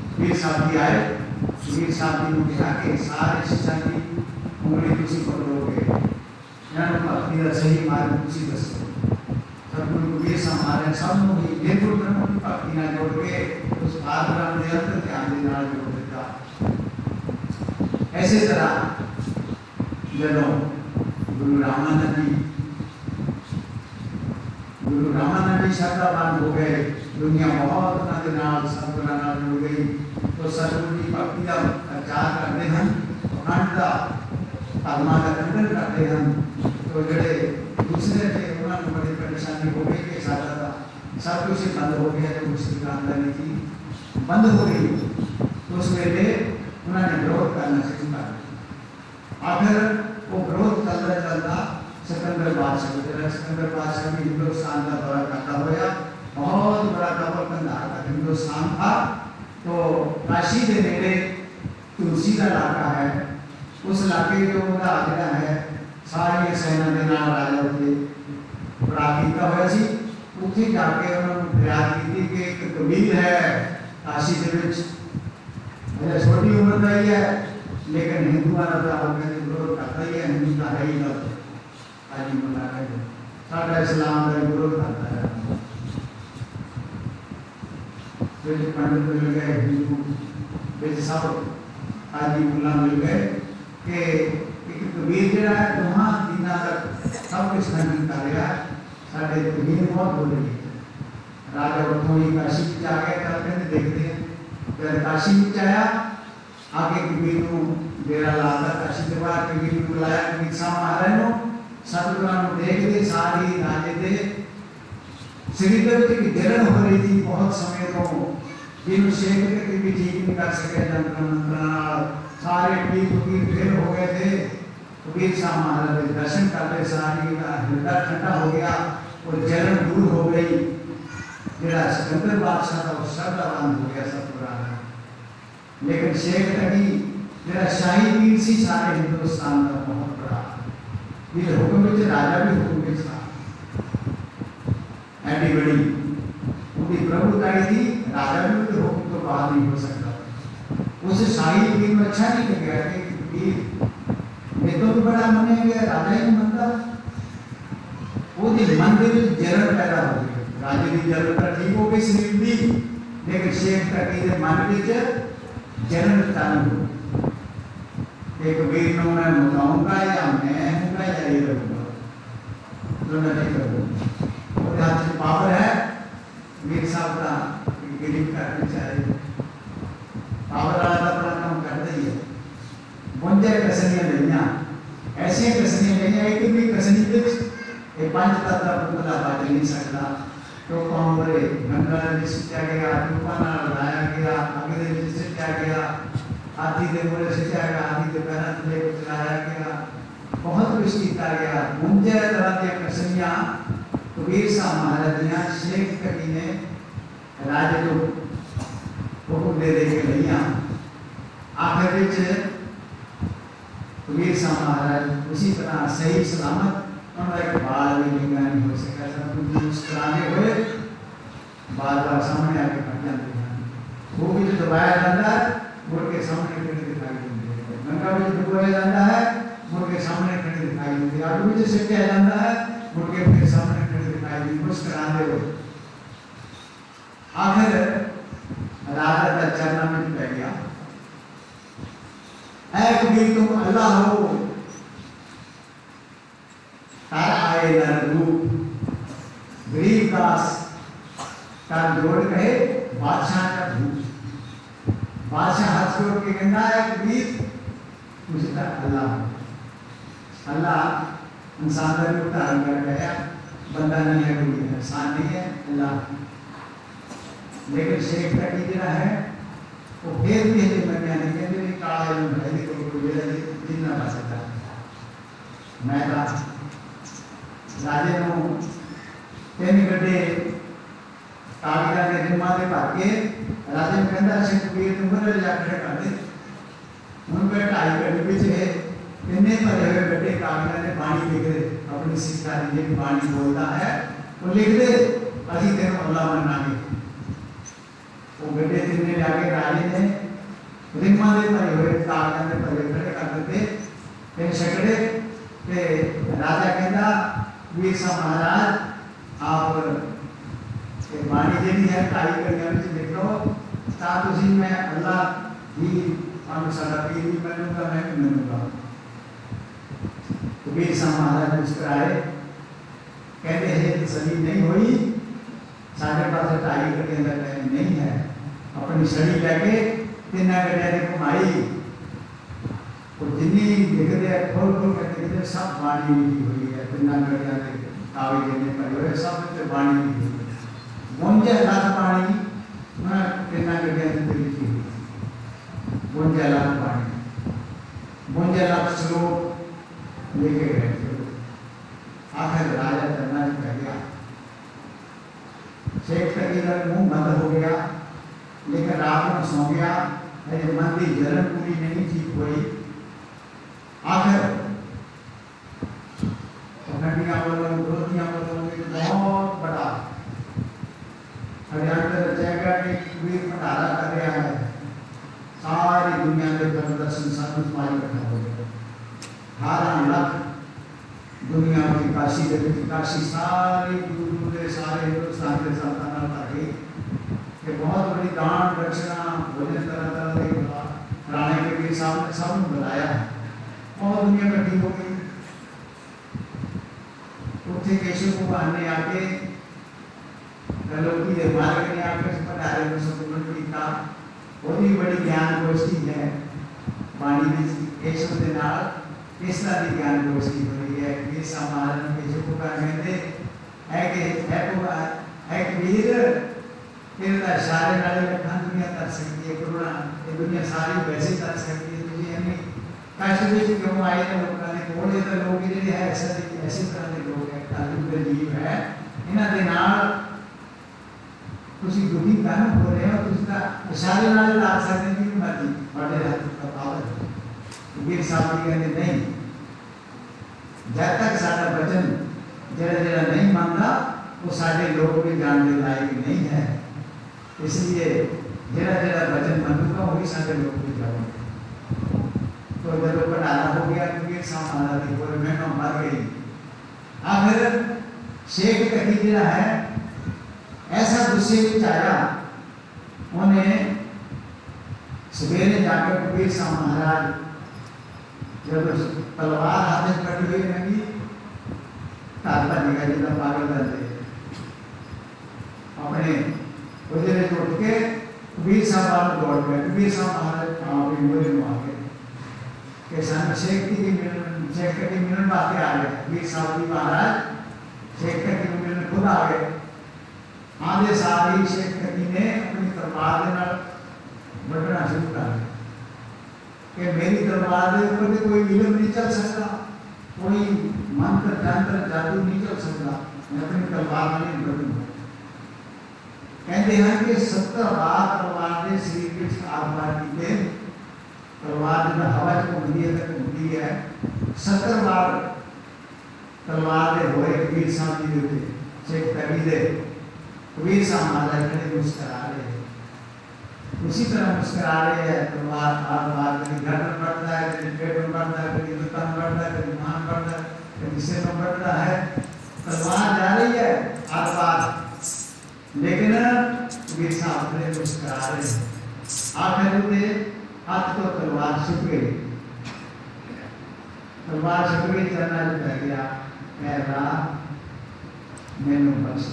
कबीर साहब जी आए, कबीर साहब जी ने कहा कि सारे शिष्य की उंगली तुसी पकड़ोगे, इन्होंने भक्ति का सही मार्ग तुसी दसो। सतगुरु कबीर साहब महाराज सब नूं ही निर्गुण ब्रह्म की भक्ति नाल जोड़ के उस पारब्रह्म दे अंतर ध्यान दे नाल जोड़ दिता। ऐसे तरह जदों गुरु रामानंद जी श्रद्धावान हो गए, दुनिया बहुत उन्होंने नाल सतगुरां नाल जुड़ गई, तो सतगुरु की भक्ति का प्रचार करते हैं, अखंड का धर्मां का खंडन करते हैं। तो जोड़े दूसरे थे उन्होंने बड़ी परेशानी हो गई कि सारा सब कुछ बंद हो गया, तो मुश्किल आमदनी थी बंद हो गई। तो उस वेले उन्होंने विरोध करना शुरू कर दिया। आखिर वो विरोध चलता चलता सिकंदर बादशाह भी हिंदुस्तान का दौरा करता हुआ, बहुत बड़ा कबर कंधार का हिंदुस्तान था। तो काशी के नेड़े तुलसी का इलाका है, उस इलाके के उनका जिला है सारी सेना के नाल राजा उत्ते बड़ा कीता हुआ सी। उत्थे जाके उन्होंने फरियाद की कि एक कबीर है काशी के विच, छोटी उम्र का ही है लेकिन हिंदुओं का विरोध करता ही है, हिंदू का है ही गलत आजी मुला है साडा इस्लाम का विरोध करता है। फिर पंडित मिल गए, हिंदू बिच सब आजी मुला मिल गए कि एक कबीर जिहड़ा है दोहां दिनां तक सब कुछ खंडन कर रहा है, साडे कबीर बहुत बोल रही है। राजा उठों ही काशी में आ गया, चल के देखते हैं। जब काशी में आया आगे कबीर को डेरा लाता, काशी के बाद कबीर को बुलाया, कबीर साहब महाराज नो सतगुरां नूं देखते सारी राजे दे शरीर दे विच जलन हो रही थी बहुत समय तो, जिन्हों शेख के भी ठीक नहीं कर सके जंतर मंत्र नाल, सारे पीर फकीर ढेर हो गए थे। कबीर साहब महाराज के दर्शन करते सारी का हृदय ठंडा हो गया और जलन दूर हो गई। जेड़ा सिकंदर बादशाह था वो श्रद्धावान हो गया सतगुरां नाल। लेकिन शेख तकी जेड़ा शाही पीर सी सारे हिंदुस्तान का बहुत बड़ा ये हुक्म में राजा भी हुक्म में था, ऐडी बड़ी उनकी प्रभुताई थी, राजा भी तो हुक्म तो बाहर नहीं हो सकता। उस शाही पीर में अच्छा नहीं लग गया कि पीर ये तो भी बड़ा मने गया, राजा ही मनता वो मंदिर में जलन पैदा हो गई, राजे की जलन पर ठीक हो गई शरीर की, लेकिन शेख तकी के मन में जलन चालू हो। एक कबीर ने मैं बताऊंगा या मैं हूँगा या ये रहूँगा, तो मैं नहीं करूँगा। और हाथ में पावर है मीर साहब का गिरीफ करनी चाहिए, पावर वाला तो अपना काम करता ही है। मुंजे कसनियाँ लेनियाँ, ऐसी कसनियाँ लेनियाँ, एक भी कसनी बिच एक पांच तत्व पुतला बाज नहीं सकता। तो कौन बोले गंगा ने सिंचा गया, तूफान लगाया गया, अगले ने सिंचा गया, हाथी के बोले सिंचा गया, हाथी के पैर तले को चलाया गया, बहुत कुछ किया गया। मुंजे तरह के कसनियाँ कबीर साहब महाराज ने शेख कभी ने राजे को हुक्म दे के लिया। आखिर विच कबीर साहब महाराज उसी तरह सही सलामत उन्होंने एक बाल भी नहीं हो सका, सब कुछ मुस्कुराने हुए बार बार सामने आके खड़ जाते हैं। वो भी जो दबाया जाता है मुड़ के सामने खड़े दिखाई देते हैं, गंगा भी जो डुबाया जाता है मुड़ के सामने खड़े दिखाई देते हैं, आलू भी जो सिंचा जाता है मुड़ के फिर सामने खड़े दिखाई देते हैं, मुस्कुराते हुए। आखिर राजा का चरणों में बैठ गया, ऐ कबीर तुम अल्लाह हो, तार आए नर रूप, गरीब दास तार जोड़ कहे बादशाह का भूत। बादशाह हाथ जोड़ के कहना है कबीर मुझे तक अल्लाह हो। अल्लाह इंसान का रूप धारण कर गया, बंदा नहीं है, कोई इंसान नहीं है, अल्लाह। लेकिन शेख का टीचर है वो फिर भी है मैं क्या नहीं कहते नहीं काला है भाई को मेरा जितना बच सकता मैं का राजे नो तीन गड्ढे कागजा के रिमा दे भर के राजे ने कहता शेख कबीर तुम ले जाकर कर दे। उन पे ढाई गड्ढे पीछे किन्ने भरे हुए बड़े कागजां ने बाणी लिख दे अपनी सिक्खा दी जी बाणी बोलता है वो लिख दे असी तेन अल्लाह मनांगे वो बड़े तिन्ने जाके राजे ने रिमा दे भरे हुए कागजां ने भरे खड़े कर दिते फिर छकड़े ते राजा कहता वीर साहब महाराज आप ये बाणी जी है ढाई घड़ियां में लिख लो तां तुसीं मैं अल्लाह ही हम साडा पीर भी मनूंगा मैं भी मनूंगा वीर साहब महाराज मुस्कुराए कहते हैं तसल्ली नहीं हुई साढ़े पास 2.5 घंटे का टाइम नहीं है अपनी छड़ी लैके 3 घंटे की कमाई तो जिन्नी लिखते हैं खोल खोल कर लिखते सब बाणी लिखी हुई है 3 घंटे के कागज देने पर हुए सब तो बाणी लिखी हुई है 52 लाख बाणी मैं 3 घंटे में लिखी हुई 52 लाख बाणी 52 लाख श्लोक लेके गए आखिर राजा करना कह गया शेख तकी का मुंह बंद हो गया लेकिन रात में सो गया मेरे मन की जलन पूरी नहीं ठीक हुई आखिर खंडियां बोलो विरोधियां बोलो बहुत बड़ा हरियाणा रचेगा कि वीर भंडारा कर रहा है सारी दुनिया के प्रदर्शन सब समाज इकट्ठा हो गया 18 लाख दुनिया की काशी सारी दूर सारे हिंदुस्तान के संतान ताकि ये बहुत बड़ी दान दक्षिणा भोजन तरह के राणे के भी सामने सब बुलाया और दुनिया इकट्ठी हो गई उठे केशव भगवान ने आके लोकी के मार्ग ने आके भंडारे में संतुलन किया बहुत ही बड़ी ज्ञान गोष्ठी है वाणी में केशव के नाल इस तरह की ज्ञान गोष्ठी हुई है कि समाज में जो को कहते है कि है कि वीर तेरा सारे नाले लखन दुनिया कर सकती है करुणा ये दुनिया सारी वैसे कर सकती है तुझे यानी कष्ट में क्यों आए थे लोग ने कोड़े तो लोग ही है ऐसे तरह के लोग हैं कालू के जीव है इन्हां दे नाल ਤੁਸੀਂ ਦੁਖੀ ਕਾਹਨ ਹੋ ਰਹੇ ਹੋ ਤੁਸੀਂ ਤਾਂ ਇਸ਼ਾਰੇ ਨਾਲ ਲਾ ਸਕਦੇ ਕਿ ਮਰਜ਼ੀ ਬੜੇ ਹੱਥ ਦਾ ਪਾਵਰ ਵੀਰ ਸਾਹਿਬ ਜੀ ਕਹਿੰਦੇ ਨਹੀਂ जब तक साडा वचन जरा जरा नहीं मानता वो साडे लोग भी जानने लायक नहीं है इसलिए जरा जरा वचन मानूंगा वही साडे लोग भी जाओगे तो जब भंडारा हो गया वीर साहब महाराज की पूरे महीनों मर गई आखिर शेख कभी जरा है ऐसा गुस्से में आया उन्हें सवेरे जाकर वीर साहब महाराज जब तलवार हाथ में पकड़ी हुई रहेगी तारता निकाल जितना पागल करते अपने उधर से उठ के वीर साहब दौड़ गए वीर साहब महाराज बोले वहाँ के किसान शेख की मिलन बातें आ गए वीर साहब जी महाराज शेख की मिलन खुद आ गए आधे सारी शेख कटी ने अपनी तलवार के नाल बढ़ना शुरू कर दिया कि मेरी तलवार के ऊपर कोई इल्म नहीं चल सकता कोई मंत्र तंत्र जादू नहीं चल सकता मैं अपनी तलवार नहीं बढ़ूंगा कहते हैं कि 70 बार तलवार ने शरीर में आग मार दी तलवार जो हवा को घूमती है 70 बार तलवार ने होए वीर साहब जी होते शेख तकी दे वीर साहब महाराज ने मुस्कुरा रहे उसी तरह मुस्कुरा रहे हैं तलवार बार कभी घर में बढ़ता है कभी पेट में बढ़ता है कभी लुत्ता में बढ़ता है कभी मान बढ़ता है कभी सिर में बढ़ता है तलवार जा रही है आर पार लेकिन वीर साहब ने मुस्कुरा रहे हैं आखिर उनके हाथ तो तलवार छुप गई तलवार छुप गई चलना जो रह गया कह रहा मैंने बस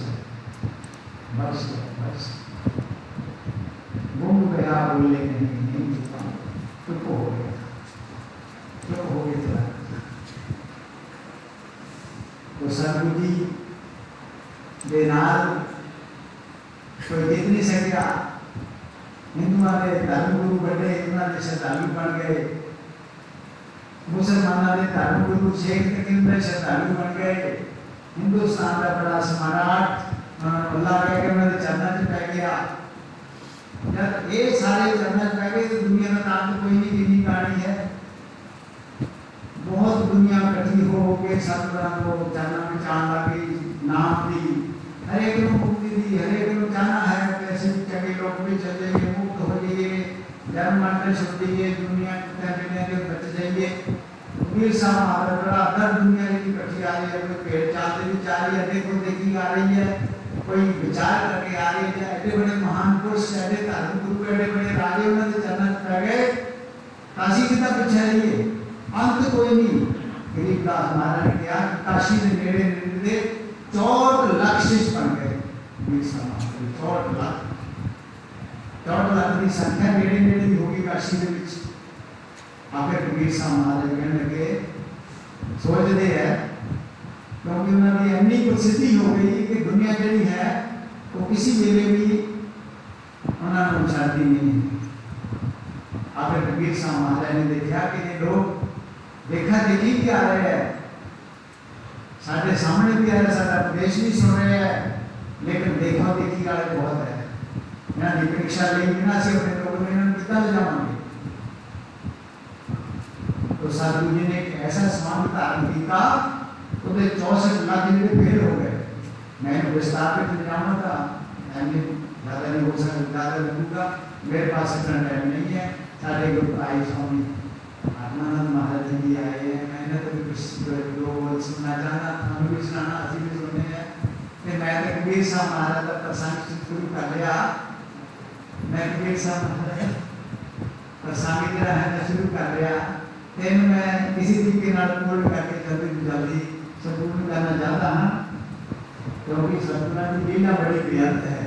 गुम गया बोलने नहीं चुका चुप हो गया तो सदगुरु जी दे नाल कोई देख नहीं सकेगा हिंदुओं के धर्म गुरु बने इतना के श्रद्धालु बन गए मुसलमानों के धर्म गुरु शेख तक श्रद्धालु बन गए हिंदुस्तान का बड़ा सम्राट अल्लाह के उन्होंने चरणों में पै गया जब ये सारे चरणों में पै गए तो दुनिया में नाम तो कोई नहीं कितनी कहानी है संगति हो के सतगुरां को चरणों में चाहन लगी नाम दी हरेक को मुक्ति दी हरेक को चाहना है कैसे चंगे लोग भी चल जाइए मुक्त हो जाइए जन्म मरण से छूट जाइए दुनिया के बच जाइए कबीर साहब महाराज बड़ा दर दुनिया की इकट्ठी आ रही है कोई पेड़ चालते भी जा रही है देखो देखी आ रही है कोई विचार करके आ रही है ऐसे बड़े महान पुरुष ऐसे धार्मिक गुरु ऐसे बड़े राजे उन्होंने चरण पै गए काशी कितना पीछे रही है अंत कोई नहीं गरीबदास महाराज ने कहा काशी के नेड़े नेड़े 64 लाख शिष्य बन गए 64 लाख की संख्या नेड़े नेड़े होगी काशी के बीच आखिर कबीर साहब महाराज कहने लगे सोचते हैं क्योंकि उन्होंने इतनी प्रसिद्धि हो गई कि दुनिया जड़ी है वो किसी वेले भी उन्होंने छाती नहीं आखिर कबीर साहब महाराज ने देखा कि ये लोग देखा देखी क्या आ रहे हैं साढ़े सामने भी आ रहे सारा प्रदेश भी सुन रहे हैं लेकिन देखा देखी वाले बहुत है यहाँ की परीक्षा लेंगे ना से अपने लोगों में कितना ले जाएंगे तो साधु जी ने एक ऐसा समाज धारण किया तो 64 लाख जिले फेल हो गए मैंने विस्तार में जाना था मैंने ज़्यादा नहीं हो सकता ज़्यादा लगूंगा मेरे पास इतना टाइम नहीं है साढ़े ग्रुप आई स्वामी आत्मानंद महाराज जी आए हैं मैंने तो कुछ दो सुनना चाहना हम भी सुनाना अभी भी सुनने हैं फिर मैं तो कबीर साहब महाराज का प्रसंग शुरू कर लिया मैं कबीर साहब महाराज प्रसंग जरा है शुरू कर लिया फिर मैं किसी तरीके नाल पूर्ण करके जल्दी संपूर्ण करना चाहता हूँ क्योंकि सतगुरां की लीला बड़ी बेअंत है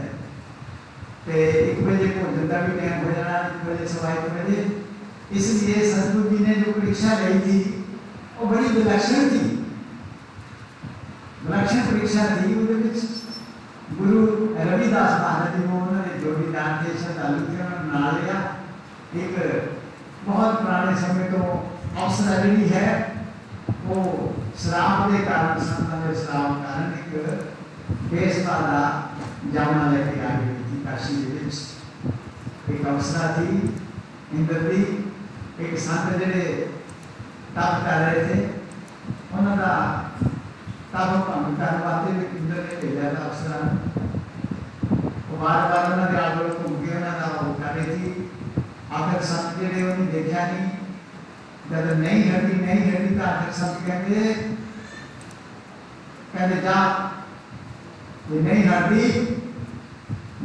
ते 1 बजे भोजन का भी टाइम हो जाना 1 बजे सवा 1 बजे इसलिए सतगुरु जी ने जो परीक्षा ली थी वो बड़ी विलक्षण थी विलक्षण परीक्षा थी उसके गुरु रविदास महाराज जी को उन्होंने जो भी दान के श्रद्धालु थे उन्होंने बना लिया एक बहुत पुराने समय तो अवसर रही है वो श्राप के कारण संतान के श्राप कारण एक बेसवा का जामना लेके आ गई थी काशी के बीच एक अवसर थी इंद्र दी एक संत जड़े तप कर रहे थे उन्होंने तप भंग करने वास्ते इंद्र ने भेजा था अवसर वो बार बार उन्होंने आगे घूम के उन्होंने वो कर रही थी आखिर संत जड़े उन्हें देखा नहीं जब नहीं हटी तो आखिर संत कहते जा ये नहीं हटी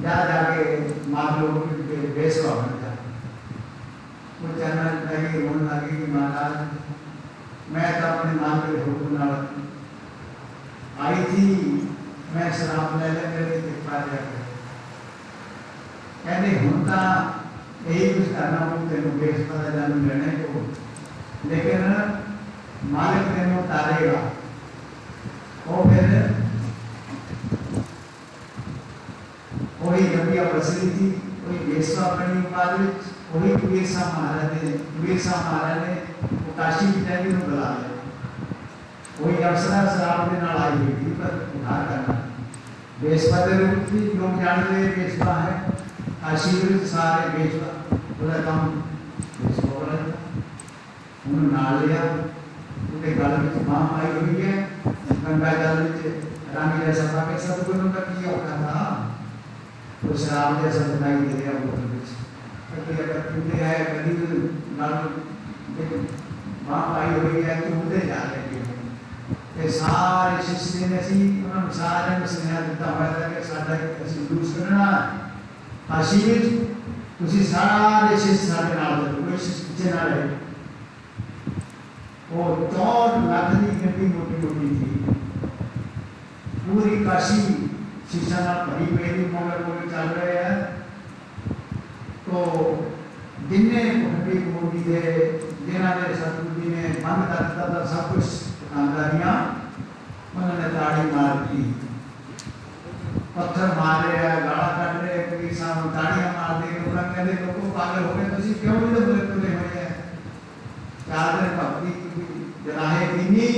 जा जाके मार लोगों के बेसवा बन जा वो कहना लगी रोने लगी कि महाराज मैं तो अपने मां के हुक्म नाल आई थी मैं शराब ले ले मेरे कृपा जाके कहते हुण तां यही कुछ करना पड़ू तेनों बेसवा का जन्म लेने को लेकिन मालिक तेनों तारेगा वो फिर वही रबिया बसरी थी वही बेसवा बनी बाद में वही कबीर साहब महाराज ने वो काशी की देवी को बुला लिया वही अवसर शराब के नाल आई हुई थी पर उधार करना बेसवा के रूप थी लोग जानते हैं बेसवा है काशी के सारे बेसवा बोला काम बेसवा बोला उन्होंने नाल लिया उनके गल में मां आई हुई है गंगा जल में रानी जैसा पाके सतगुरु का किया होता था तो शराब जैसा दिखाई दे रहा बोतल में कभी अगर पीते हैं कभी नाल मां आई हुई है तो उधर जा रहे हैं ते सारे शिष्य ने सी उन्होंने सारे ने स्नेह दिता हुआ था कि साडा ਅਸੀਂ ਜੂਸ ਕਰਨਾ ਕਾਸ਼ੀ ਵਿੱਚ ਤੁਸੀਂ ਸਾਰੇ शिष्य ਸਾਡੇ ਨਾਲ ਚੱਲੋ ਕੋਈ शिष्य ਪਿੱਛੇ ना रहे वो 64 लाख की गड्डी मोटी थी पूरी काशी शीशा ना भरी पई मगर चल रहे हैं तो जिन्ने गड्डी मोटी थे जिन्होंने सतगुरु जी ने बंद कर दिता था सब कुछ दुकानदारियां उन्होंने ताड़ी मार दी पत्थर मार रहे हैं गाला कट रहे कबीर साहब ताड़ियां मार दे उन्होंने कहते लोगों पागल हो गए तुम क्यों नहीं तुले हुए हैं 4 दिन भक्ति जलाहे लीनी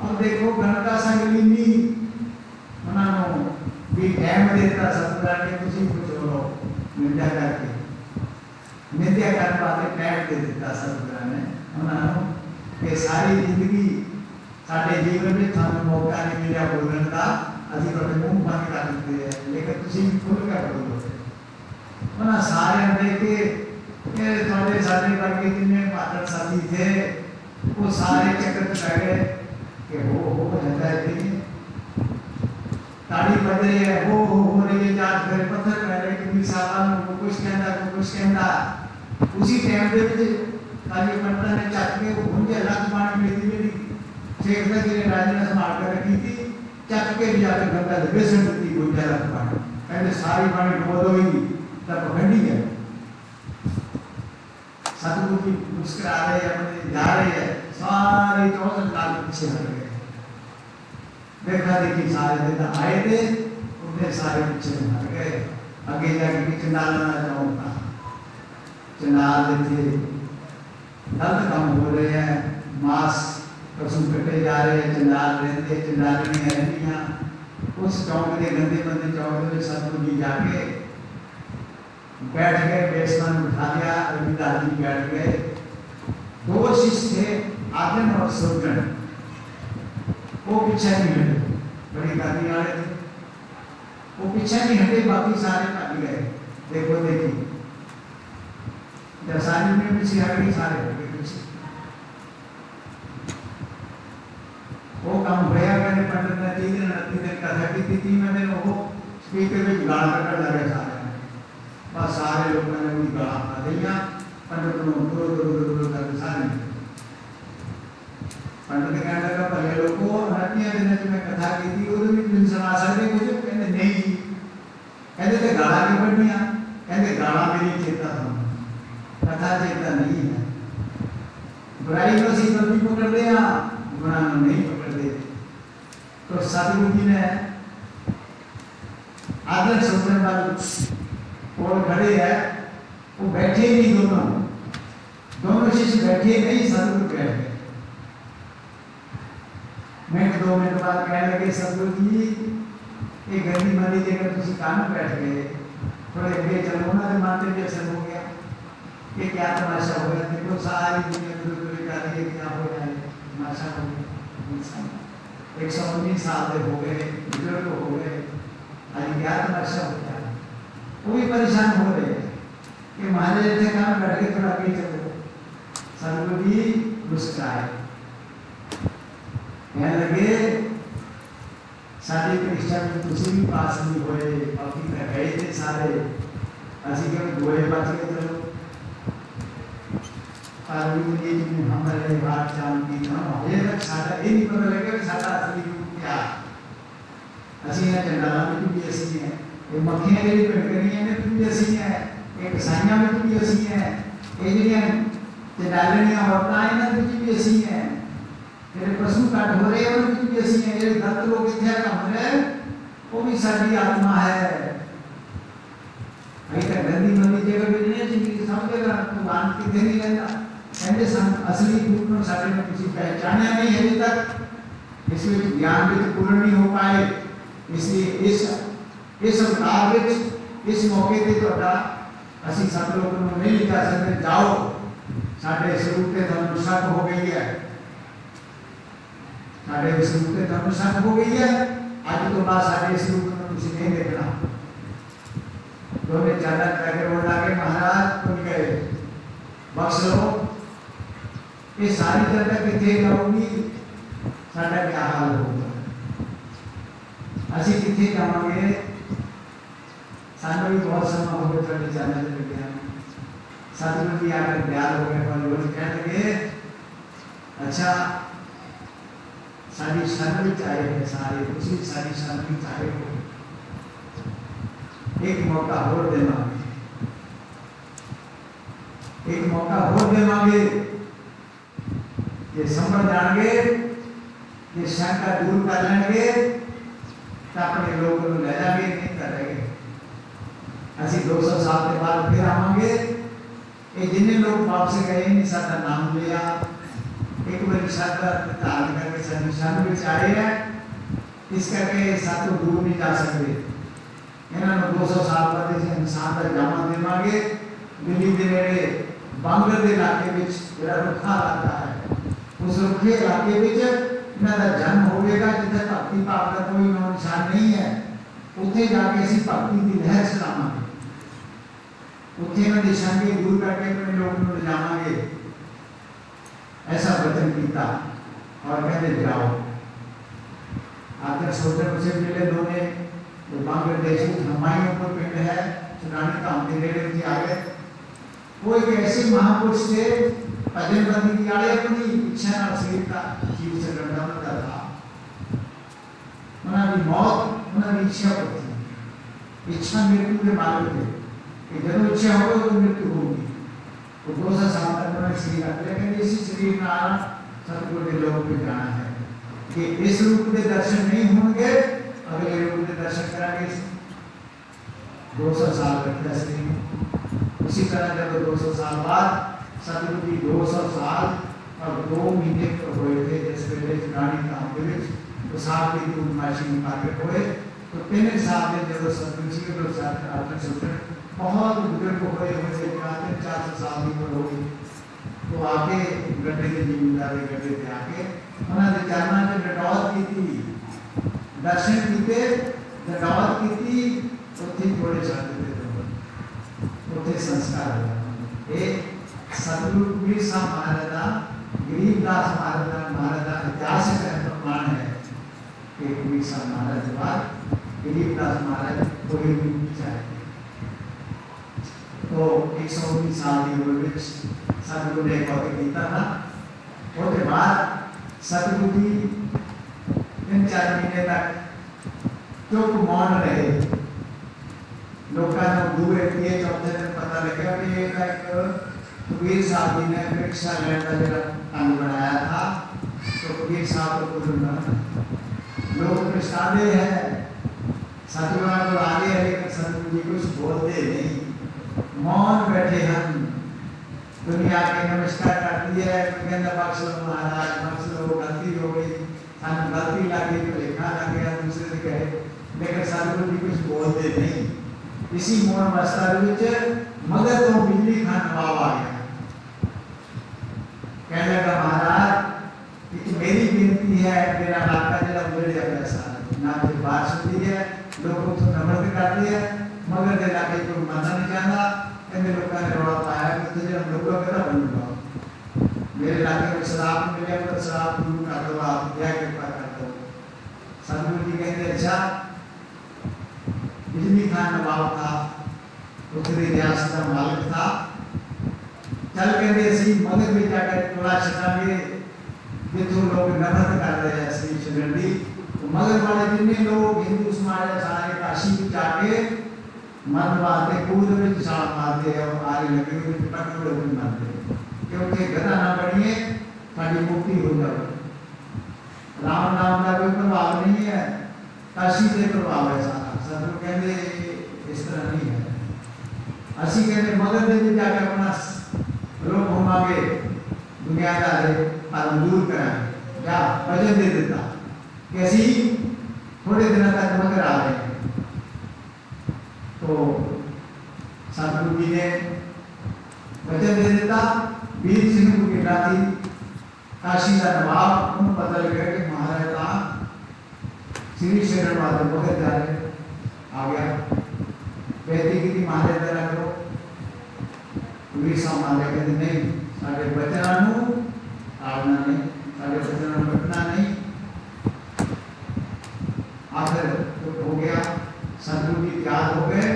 और देखो गणका संग लीनी उन्होंने भी टाइम देता सतगुरां ने तुसी कुछ हो निंदा करके निंदा करने वाले टाइम दे दिता सतगुरां ने उन्होंने कि सारी जिंदगी साडे जीवन में थानू मौका नहीं मिला बोलने का, अभी तो मुंह बंद कर देते हैं, लेकिन तुसी खुल कर बोलो। मना सारे देख के ये थोड़े सारे वर्ग जितने पात्र साथी थे, वो सारे चक्कर पड़ गए कि हो रहता है कि ताड़ी बज रही है, हो रही है, जात फिर पत्थर पड़ रहे कि साहब को कुछ कहना उसी टाइम पे भी काली पंडित ने चक के भूंजे लख पानी में दी मेरी शेखर जी ने राजा ने संभाल कर रखी थी, चक के भी जाकर गंगा दे बेसन दी भूंजे लख पानी, कहते सारी पानी डुबो दोगी तब पकड़ी है। सतगुरु जी मुस्कुरा रहे हैं, अपने जा रहे हैं, सारे 14 काल पीछे हट गए। देखा देखी सारे दिन आए थे, उन्हें सारे पीछे हट गए। आगे जाके चंडाल ना जाऊंगा, चंडाल थे गलत काम हो रहे हैं, मांस पशु कटे जा रहे हैं, चंडाल रहते चंडालियां रहनियां उस चौक के गंदे मंदे चौक में सतगुरु जी जाके बैठ गए, बेसमान उठा लिया, रविदास जी बैठ गए। 2 शिष्य थे, आदम और सुरगण, वो पीछे नहीं हटे, बड़ी गादी वाले थे, वो पीछे नहीं हटे, बाकी सारे भाग गए। देखो देखी जब सारी में पीछे हट गई, सारे हट गए पीछे। वो काम भैया मैंने पंडित ने 3 दिन कथा की थी, मैंने वो स्पीकर में गाल कर लगे सारे, बस सारे लोगों ने उनकी गाल कर दिया, पंडित को दो कर सारे पंडित कहने लगा पहले लोगों हटिया दिन में कथा की थी, वो भी दिन सुना सकते कुछ, कहते नहीं जी, कहते थे गाला की बढ़िया, कहते गाला मेरी चेता था, कथा चेता नहीं है। बुराई को सी जल्दी पकड़ दिया, गुनाह नहीं पकड़ दे। तो सतगुरु जी ने आदर सोचने वाले और खड़े हैं, वो बैठे नहीं, दोनों शिष्य बैठे नहीं, सतगुरु बैठ गए। मिनट 2 मिनट बाद कहने लगे सतगुरु जी ये गंदी मंदी जगह तुम काम बैठ गए, थोड़े अगे चलो ना, तो मानते भी असर हो गया, ये क्या तमाशा हो गया, देखो सारी दुनिया में क्या हो रहा है, तमाशा हो गया, 119 साल के हो गए, बुजुर्ग हो गए, आज क्या तमाशा हो गया। वो भी परेशान हो रहे कि महाराज थे काम बैठ के थोड़ा आगे चलो। सतगुरु जी मुस्कुराए, कहने लगे साड़ी परीक्षा में तुसी भी पास नहीं होए, बाकी तो गए थे सारे, असी के गोए बच के चलो। पार्वती जी ने हमारे बात जानती ना, ये तक साडा ये नहीं पता लगे कि साडा असली रूप क्या, असी है चंडाला में भी ऐसी है, ये मक्खियां जेडी कड़करियां ने भी ऐसी है, एक साइयां में भी ऐसी है, ये जेडियां चंडालियां औरतां हैं ना भी ऐसी है, तेरे पशु काट हो रहे हैं उनकी भी ऐसी है, ये दत्त लोग इत्या का है, वो भी साडी आत्मा है। अभी तक गंदी मंदी जगह भी नहीं चाहिए, समझेगा तो मान के दे नहीं रहता, कहते असली रूप में साडे में किसी पहचाना नहीं है अभी तक, इसमें ज्ञान भी तो पूर्ण नहीं हो पाए, इसलिए इस अवतार में इस मौके पे तो असी सब लोगों को नहीं लिखा सकते, जाओ साडे स्वरूप के धर्म शक हो गई है, साडे स्वरूप के धर्म शक हो गई है, आज तो बात साडे स्वरूप में कुछ नहीं देखना। दोनों ज्यादा करके बोल लगे महाराज खुल गए, बख्श लो, ये सारी जनता कितने जाऊंगी, साडा क्या हाल होगा, असी कितने जावांगे, सानू भी बहुत समय हो गया चले जाने लगे हैं। सतगुरु जी आकर तैयार हो गए, पर लोग कहने लगे अच्छा सारी शरण भी चाहिए, सारे उसी सारी शरण भी चाहिए, एक मौका और देना, एक मौका और देवांगे, ये समझ जाएंगे, ये शंका दूर कर लेंगे, तो अपने लोगों को ले जाएंगे, नहीं करेंगे। ऐसी 200 साल के बाद फिर आवांगे, ये जिन्हें लोग वापस गए नहीं सादा नाम लिया, एक बार सादा ताल करके संशान में आए हैं, इस करके सातों दूर नहीं जा सकते। इन्होंने 200 साल बाद इस इंसान का जामा देवांगे, दिल्ली दे नेड़े बांग्ला दे इलाके विच जरा रुखा इलाका है, उस रुखे इलाके विच इन्हां दा जन्म होवेगा जिथे भक्ति भाव का कोई नाम निशान नहीं है, उत्थे जाके असीं भक्ति की लहर चलावांगे, उत्थे इन्हां दे शंके दूर करके अपने लोगों को ले जावांगे। ऐसा वचन किया और कहते जाओ। आकर सोचन से मिले दोने तो बांग्लादेश में हमारे ऊपर पिंड है चुनानी धाम के नेड़े उठी आ गए। वो एक ऐसे महापुरुष थे भजन बंदी की आड़े अपनी इच्छा ना शरीर का जीव से लड़ना पड़ता था। उन्होंने मौत उन्होंने इच्छा होती, इच्छा मृत्यु के मार्ग थे कि जब इच्छा होगी तो मृत्यु होगी। तो 200 साल तक उन्होंने शरीर रख, लेकिन इसी शरीर में आना सतगुरु के लोग पे जाना है कि इस रूप के दर्शन नहीं होंगे, अगले रूप के दर्शन करांगे। 200 साल रखा शरीर। उसी तरह जब 200 साल बाद सतगुरु जी 200 साल और 2 महीने हुए थे जिस वेले चुनानी धाम के विच तो साल की पूर्णमासी में प्रकट हुए। तो 3 साल में जब सतगुरु जी के साथ अपने सुनते बहुत बुजुर्ग हुए थे, 400 साल की उम्र हो गई। तो आके गड्ढे के जिम्मेदारी गड्ढे पे आके उन्होंने चरणों में डटौत की थी, दर्शन किए, डटौत की थी, उत्थे थोड़े छाते थे, उत्थे संस्कार हुआ। एक सतगुरु कबीर साहब महाराज का, गरीबदास महाराज का ऐतिहासिक प्रमाण है कि कबीर साहब महाराज के बाद गरीबदास महाराज कोई भी चाहे तो 119 साल की उम्र में सतगुरु ने कौते किया था। उसके बाद सतगुरु जी 3-4 महीने तक चुप मौन रहे। लोगों ने दूर किए, चौथे दिन पता लगा कि एक कबीर साहब जी ने भिक्षा लेने का जो अंग बनाया था, तो कबीर साहब को लोग पछताते हैं, सतगुरु को आगे है लेकिन सतगुरु जी कुछ बोलते नहीं, मौन बैठे हम। दुनिया के नमस्कार करती है, कहना बख्श लो महाराज, बख्श लो, गलती हो गई, हम गलती लगी तो लिखा लग गया, दूसरे से कहे, लेकिन सतगुरु जी कुछ बोलते नहीं। इसी मौन अवस्था मगर तो बिजली खान नवाब आ गया, कहने लगा महाराज कि मेरी विनती है, मेरा इलाका जरा उजड़ जाए, ऐसा ना कोई बात सुनती है, लोगों को नम्रत करती है, मगर के इलाके को मानना नहीं चाहता। कहने लोगों ने रोड़ा पाया कि तुझे हम लोगों का बनूंगा, मेरे इलाके में शराब मिले तो शराब दूर कर दो, आप क्या कृपा कर दो। सतगुरु जी कहते अच्छा, बिजली खान नवाब था, उत्तरी रियासत का मालिक था, चल कहते सी मगर भी जाकर टोला छटांगे जितों लोग नफरत कर रहे हैं श्री शिवरडी, तो मगर वाले जितने लोग हिंदू समाज सारे काशी में जाके मन मारते, कूद में छाल मारते और आगे लगे हुए पकड़ में मारते, क्योंकि गदा ना बढ़िए साड़ी मुक्ति हो जाए। राम नाम का कोई प्रभाव नहीं है, काशी से प्रभाव है सारा। सतगुरु कहते इस तरह नहीं है। असी कहते मगर में जाके अपना लोग घुमागे दुनियादार पर दूर कराएंगे, क्या वजन दे देता कि असी थोड़े दिनों तक मगर आ रहे हैं। तो सतगुरु जी ने वचन दे देता। वीर सिंह को गिरदारी काशी का नवाब, उन्हें पता लगा कि महाराज का श्री शरण वाले बहुत जा रहे, आ गया बेटी की महाराज जरा करो। वीर साहब महाराज कहते नहीं, साढ़े बचना आना नहीं, साढ़े बचना बटना नहीं। आखिर तो हो गया, सतगुरु जी त्याग हो गए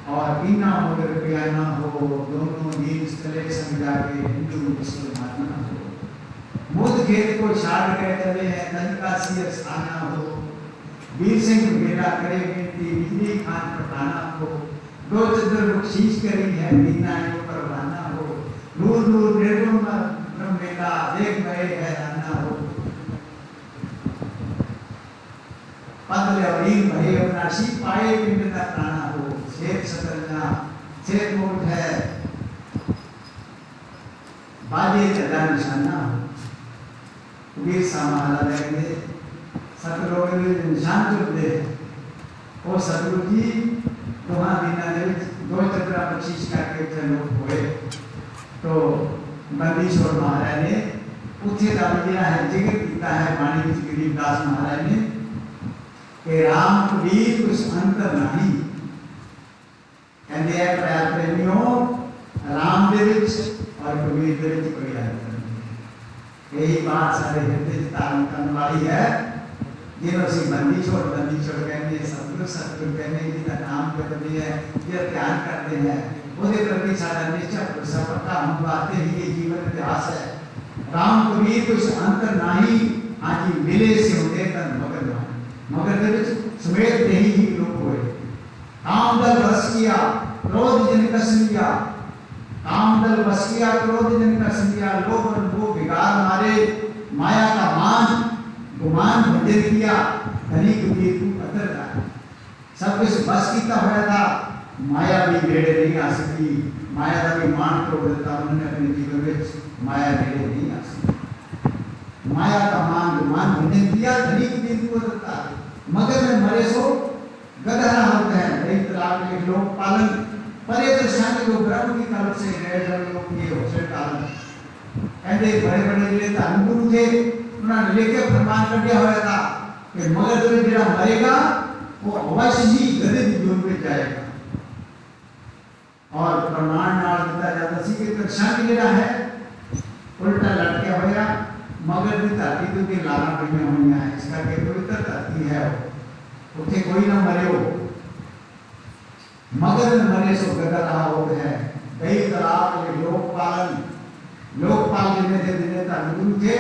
और इना मगर रुपया ना हो, दोनों दीन स्थले संग जाके हिंदू मुसलमान ना हो। मुद खेत को छाड़ के चले हैं, ननकासी स्थाना हो। वीर सिंह बेटा करे बेटी, बिजली खान पठाना हो। 2 चंद्र बख्शीश करी है, मीना परवाना हो। नूर नूर निर्गुण ब्रह्म बेटा, देख गए है अन्ना हो। पद अवीर भय अविनाशी, पाए पिंड का प्राणा हो। शेख सतरंगा शेख मोट है, बाजे चला निशाना हो। वीर साहब महाराज कहते सतगुरु के निशान चुनते और सतगुरु जी दोहा दीना दे 2 चंद्रा बख्शीश करके लोग हुए। तो बंदीश्वर महाराज ने ਉੱਥੇ ਦਾ ਜਿਹੜਾ ਹੈ ਜ਼ਿਕਰ ਕੀਤਾ ਹੈ ਬਾਣੀ ਵਿੱਚ ਗਰੀਬਦਾਸ ਮਹਾਰਾਜ ਨੇ ਕਿ ਰਾਮ ਕਬੀਰ ਕੁਛ ਅੰਤਰ ਨਹੀਂ। ਕਹਿੰਦੇ ਆ ਪਿਆਰ ਪ੍ਰੇਮੀਓ, ਰਾਮ ਦੇ ਵਿੱਚ ਔਰ ਕਬੀਰ ਦੇ ਵਿੱਚ ਕੋਈ ਅੰਤਰ ਨਹੀਂ। ਇਹੀ ਬਾਤ ਸਾਡੇ ਹਿਰਦੇ 'ਚ ਧਾਰਨ ਕਰਨ ਵਾਲੀ ਹੈ, ਜਿਹਨੂੰ ਅਸੀਂ ਬੰਦੀ ਛੋੜ ਕਹਿੰਦੇ, ਸਤਿਗੁਰ ਕਹਿੰਦੇ, ਜਿਹਦਾ ਨਾਮ ਜਪਦੇ ਹੈ, ਜਿਹੜਾ ਧਿਆਨ ਕਰਦੇ ਹੈ, ਉਹਦੇ ਪ੍ਰਤੀ ਸਾਡਾ ਨਿਸ਼ਚਾ ਭਰੋਸਾ ਪੱਕਾ ਹੋਣ ਵਾਸਤੇ ਹੀ ਇਹ ਜੀਵਨ ਇਤਿਹਾਸ ਹੈ। राम कबीर कुछ अंतर नाही, हाँ जी मिले से होते तन मगर ना, मगर दे विच समेत नहीं ही लोग होए। काम दल बस किया क्रोध जन कस लिया, काम दल बस किया क्रोध जन कस लिया, लोभ और मोह बिगाड़ मारे, माया का मान गुमान बंधे किया, धनी कबीर को अतर था। सब कुछ बस किया होया था, माया भी नेड़े नहीं आ सकी, माया का भी मान तोड़ देता उन्होंने अपने जीवन में, माया नेड़े नहीं आ सकी। माया का मान गुमान बंधे किया, धनी कबीर को अतर था। मगर में मरे सो गदहरा होते हैं, कई तलाक के लोग पालन परे दर्शन को ब्रह्म की तरफ से गए जब लोग ये होशे कालन कहते बड़े बड़े जिले धर्म गुरु थे, उन्होंने लेके फरमान कर दिया हुआ था कि मगर जो जिला मरेगा वो अवश्य ही गधे की जोन में जाएगा। और प्रमाण नाल दिता जाता सी कि दर्शन जिला है उल्टा लटके होया, मगर की धरती तो के लाना पड़िया हुई है, इसका के पवित्र धरती है, उसे कोई ना मरे हो, मगर में मरे सो गदा रहा हो है। कई तलाक के लोकपाल जिन्हें थे जिन्हें धर्मगुरु थे,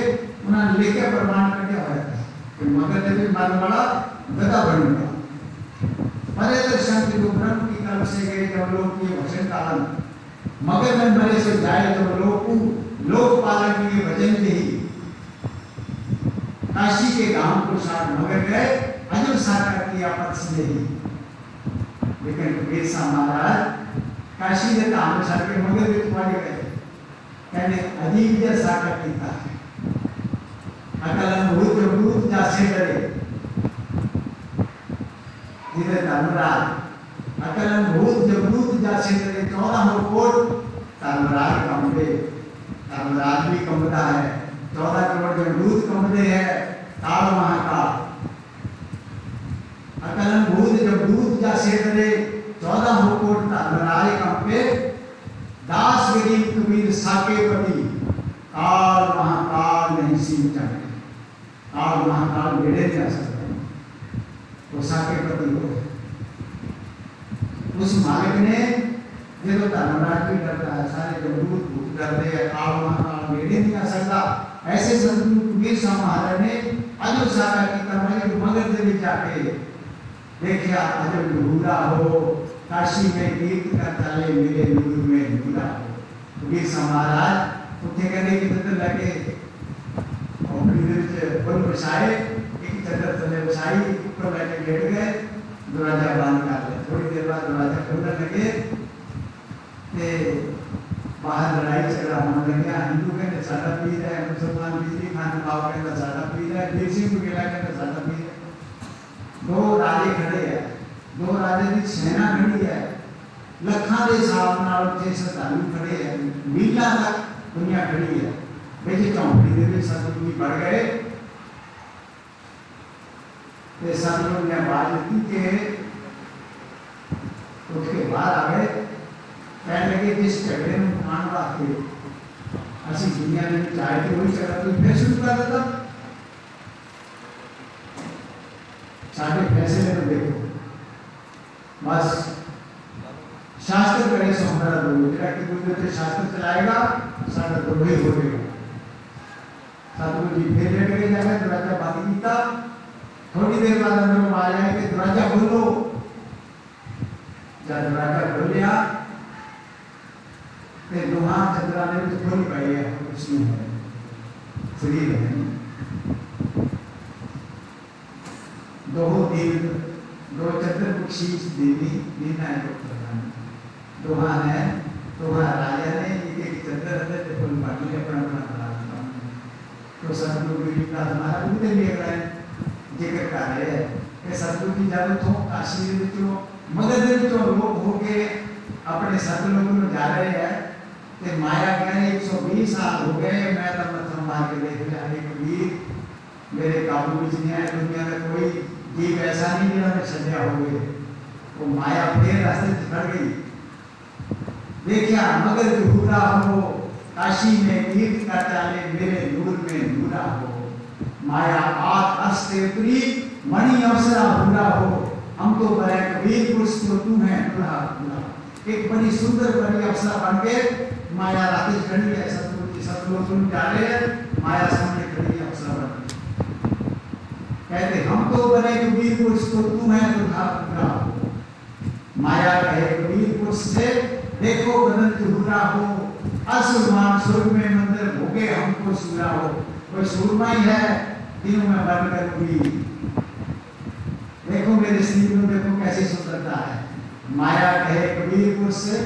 उन्होंने लेके प्रमाण कर दिया हुआ था कि मगर ने भी मरने वाला गदा बनेगा। मरे दर्शन के ब्रह्म की तरफ से गए जब लोग ये वचन कालन, मगर में मरे से जाए जब लोक पालन के वचन के ही काशी के गांव को साथ मगर गए, अजब साकार किया पद से ही। लेकिन कबीर साहब महाराज काशी के धाम छड़ के मगर भी तुम्हारे गए, कहने अजीब जैसा साकार किया अकल भूत जासे करे जिधर धर्मराज अकल भूत जासे करे 14 कोट धर्मराज कंबे, धर्मराज भी कंबता है, 14 करोड़ जमदूत कंबते हैं, काल महाकाल अकलन भूत जमदूत जासे करे 14 कोट धर्मराज कंबे, दास गरीब कबीर साके पति, काल महाकाल नहीं सीम जाने, काल महाकाल बेड़े जा सकते, वो साके पति हो। उस मालिक ने ये तो धर्मराज भी करता है, सारे जमदूत भूत करते हैं, काल महाकाल बेड़े नहीं आ सकता। ऐसे संत कबीर साहब महाराज ने अजब साका की तरह मगर दे भी जाके देखिया, अजब नूरा हो काशी में कीर्त का ताले मेरे नूर में नूरा हो। कबीर साहब महाराज उठे कहने की तरह लगे और फिर पुल बसाए, एक चदर तले बसाई, ऊपर लेके लेट गए, दरवाजा बंद कर लिया। थोड़ी देर बाद दरवाजा खोलने लगे ते बाहर लड़ाई झगड़ा होने लगा। हिंदू कहते साडा पीर है, मुसलमान बिजली खान बाव कहता साडा पीर है, बीर सिंह गुगेला कहता साडा पीर है। दो राजे खड़े हैं, दो राजे की सेना खड़ी है, लखा के हिसाब नाल उत्थे श्रद्धालु खड़े हैं, मीला तक दुनिया खड़ी है। बेचे चौंकड़ी दे विच सतगुरु जी बढ़ गए ते सतगुरु ने आवाज दी के उठ के बाहर आ गए, कहने लगे जिस झगड़े में उठाने वास्ते असि दुनिया में चाहे तो वही झगड़ा कोई फिर शुरू कर देता। साढ़े फैसले में देखो बस शास्त्र करे सो हमारा दो जरा कि कोई शास्त्र चलाएगा साढ़ा दो ही हो गएगा। सतगुरु जी फिर लेट गए, जाकर दरवाजा बंद किया। थोड़ी देर बाद अंदर आ जाए कि दरवाजा खोलो। जब दरवाजा खोलिया ते दुहा चंद्रा ने भी खोली पाई है, कुछ नहीं है, फ्री है। दो दिन दो चंद्र बख्शीश देवी दीना है दोहा है, दोहा राजा ने एक चंद्र रहते थे फुल पाटी ने अपना अपना बना। तो सतगुरु जी का हमारा उनके लिए है जिक्र कर रहे हैं कि सतगुरु जी जब तो काशी में जो मगध में जो लोग होके अपने सत लोगों में जा रहे हैं, ते माया कहने 120 साल हो गए मैं तो मत्था मार के देख लिया है कबीर मेरे काबू में नहीं है दुनिया में कोई जीव ऐसा नहीं जिन्होंने में सजा हो गए वो माया फिर रास्ते से खड़ गई देखिया मगर झूठा हो काशी में तीर्थ का चाले मेरे नूर में नूरा हो माया आत अस्ते प्री मणि अवसरा भूरा हो हम तो बड़े कबीर पुरुष तो तू है दूल्हा दूल्हा एक बड़ी सुंदर बड़ी अवसरा बन के माया रातेश खड़ी है सतगुरु तुम डाले माया सामने खड़ी है अवसरा बन कहते हम तो बड़े कबीर पुरुष तो तू है दूल्हा दूल्हा हो माया कहे कबीर पुरुष से देखो बदन झूठा हो असुरमान स्वर्ग में मंदिर भोगे हमको सूरा हो कोई सूरमा ही है तीनों में बन करूंगी देखो मेरे शरीर में देखो कैसी सुंदरता है माया कहे कबीर पुरुष से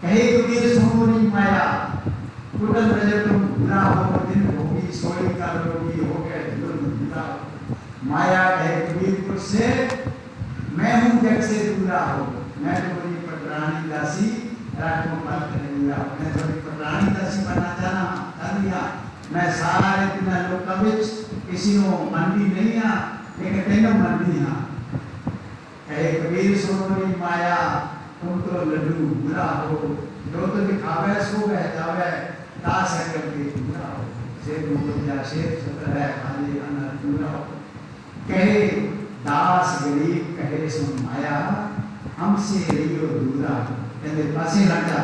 कहे कबीर सोनी माया कुटल रजत तुम बुरा हो दिन भोगी सोई का रोगी हो गए बुरा माया कहे कबीर पुरुष से मैं हूं जग से दूरा हो मैं तुम्हारी पटरानी दासी रातों पर करेंगे मैं थोड़ी पटरानी दासी बनना चाहना मैं सारे दिन लोग कबिच किसी को मंदी नहीं आ लेकिन तेनों मंदी हाँ कहे कबीर सोनी माया तुम तो लड्डू बुरा हो जो तो दिखावे सो बह जावे दास है करके बुरा हो शेर मुझे शेर सतर है खाली अनर बुरा हो कहे दास गरीब कहे सुन माया हमसे रहियो दूरा कहते पासे लगा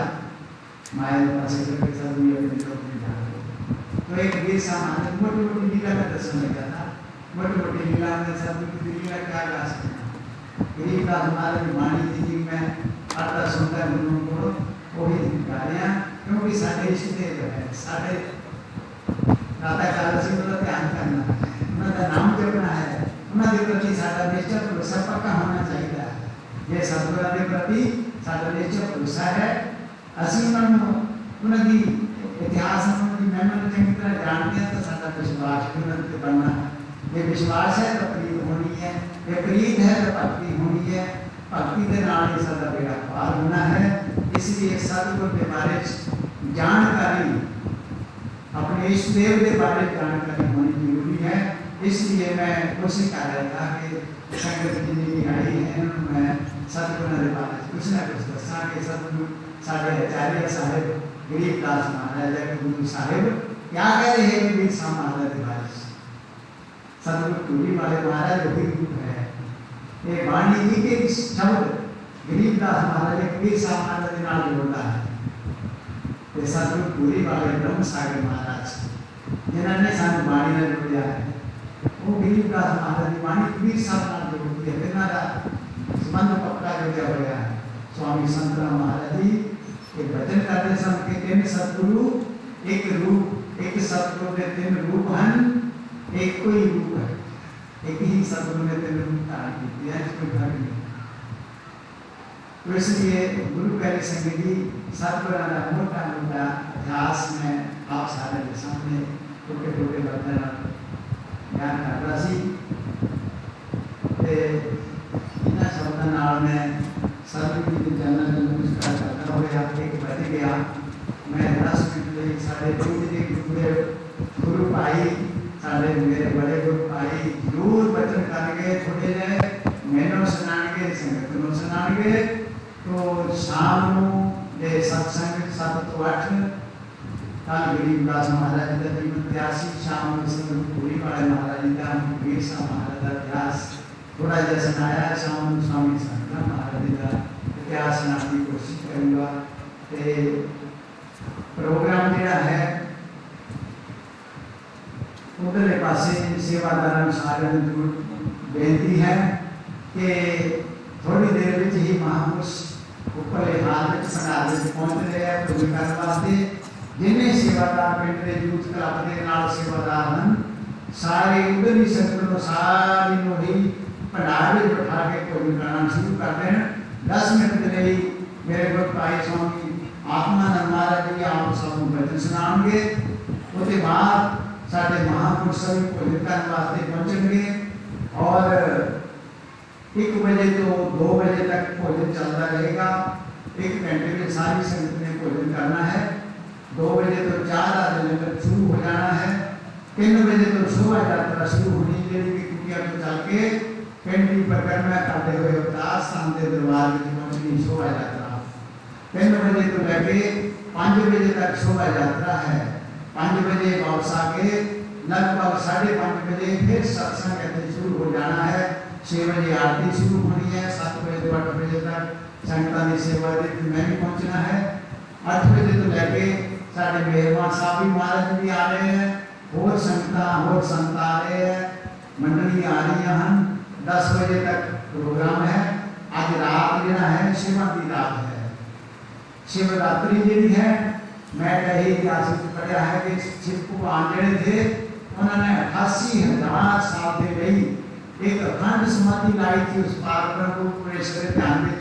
माया पासे करके सब ये अपने चौक में जा तो एक वीर सामान मोटी मोटी लीला का दर्शन लगा था मोटी मोटी लीला में सब की लीला क्या गा सकते गरीब का हमारे वाणी जी में आता सुनता गुरु को वही गालियां क्योंकि साढ़े इष्टदेव है साढ़े राधा काल से मतलब ध्यान करना उनका नाम जपना है उनके प्रति साढ़ा निश्चय भरोसा पक्का होना चाहिए ये सतगुरु के प्रति साढ़ा निश्चय भरोसा है असली मन उनकी इतिहास में मैंने चंगी तरह जानते हैं तो साढ़ा विश्वास उन्नत बनना है ये विश्वास है तो प्रीत होनी है ये प्रीत है तो भक्ति होनी है भक्ति के नाल ही सादा बेड़ा पार होना है इसलिए सतगुरु के बारे जानकारी अपने इष्ट देव के बारे जानकारी होनी जरूरी है इसलिए मैं कोशिश कर रहा था कि संगत जितनी आई है मैं सतगुरु के बारे कुछ ना कुछ दसा के सतगुरु साढ़े आचार्य साहेब गरीबदास महाराज के गुरु साहेब क्या कह रहे हैं वीर महाराज के बारे सतगुरु टूरी वाले महाराज वही रूप है ये वाणी जी के शब्द गरीबदास महाराज के वीर महाराज के नाम जोड़ता है ये सतगुरु टूरी वाले ब्रह्म सागर महाराज जिन्होंने सान वाणी ने जोड़ा है वो गरीबदास महाराज की वाणी वीर नाम जोड़ती है बिना संबंध पक्का जोड़ा हुआ है स्वामी संतराम महाराज जी एक भजन करते समय कहते हैं सतगुरु एक रूप एक सतगुरु के तीन रूप हैं एक कोई रूप है एक ही सतगुरु ने तीन रूप धारण किया है कोई फर्क नहीं तो इसलिए गुरु प्यारे संगत जी सतगुरु का मोटा मोटा अभ्यास में आप सारे के सामने टोटे टोटे बता ज्ञान कर रहा सी इन्ना शब्द नाल में सतगुरु की जन्नत में नमस्कार करता हुए आप एक बच गया मैं 10 मिनट लिए साढ़े 2 गुरु भाई साढ़े मेरे बड़े गुरु भाई जरूर वचन करके थोड़े जे मैनों सुनाएंगे संगत को सुनाएंगे तो शाम के सत्संग 7 तो 8 कल गरीबदास महाराज का जीवन 83 शाम को संगत पूरी वाले महाराज का वीर महाराज का इतिहास थोड़ा जैसा सुनाया शाम स्वामी संतराम महाराज का इतिहास सुनाने की कोशिश करूँगा ते प्रोग्राम जोड़ा है उधरले पासे सेवादार सारे बेनती है कि थोड़ी देर में ही महापुरुष ऊपरले हाल में सनाद में पहुंच रहे हैं तो विकास वास्ते जिन्हें सेवादार पिंड के यूथ क्लब के नाल सेवादार हैं सारे उधर ही संगठनों सारी नो ही भंडार में बैठा के कोई करना शुरू करते हैं 10 मिनट के लिए मेरे गुरु भाई स्वामी आत्मानंद महाराज जी आप सबको वचन सुनाएंगे उसके बाद साढ़े महापुरुष सभी भोजन करने वास्ते पहुंचेंगे और 1 बजे तो 2 बजे तक भोजन चलता रहेगा 1 घंटे में सारी संगत ने भोजन करना है। 2 बजे तो चाय का लंगर शुरू हो जाना है। 3 बजे तो शोभा यात्रा शुरू होनी चाहिए। कुटिया तो चल के पिंड की परिक्रमा करते हुए अवतार स्थान के दरबार में पहुंचनी शोभा यात्रा। 3 बजे तो लेके 5 बजे तक शोभा यात्रा है। 5 बजे वापस आके लगभग 5:30 बजे फिर सत्संग शुरू हो जाना है। 6 बजे आरती शुरू होनी है। 7 बजे से 8 बजे तक संगतां की सेवा में मैं भी पहुंचना है। 8 बजे तो लेके साढ़े मेहमान साहब भी महाराज भी आ रहे हैं, और संगतां और संत आ रहे हैं, मंडली आ रही हैं। 10 बजे तक प्रोग्राम है। आज रात लेना है, शिवा की रात है, शिवरात्रि जी है। मैं कही इतिहास पढ़ा है कि शिव भगवान जड़े थे उन्होंने 88,000 साल के लिए एक अखंड समाधि लाई थी उस पार ब्रह्म पुरेश्वर ध्यान में।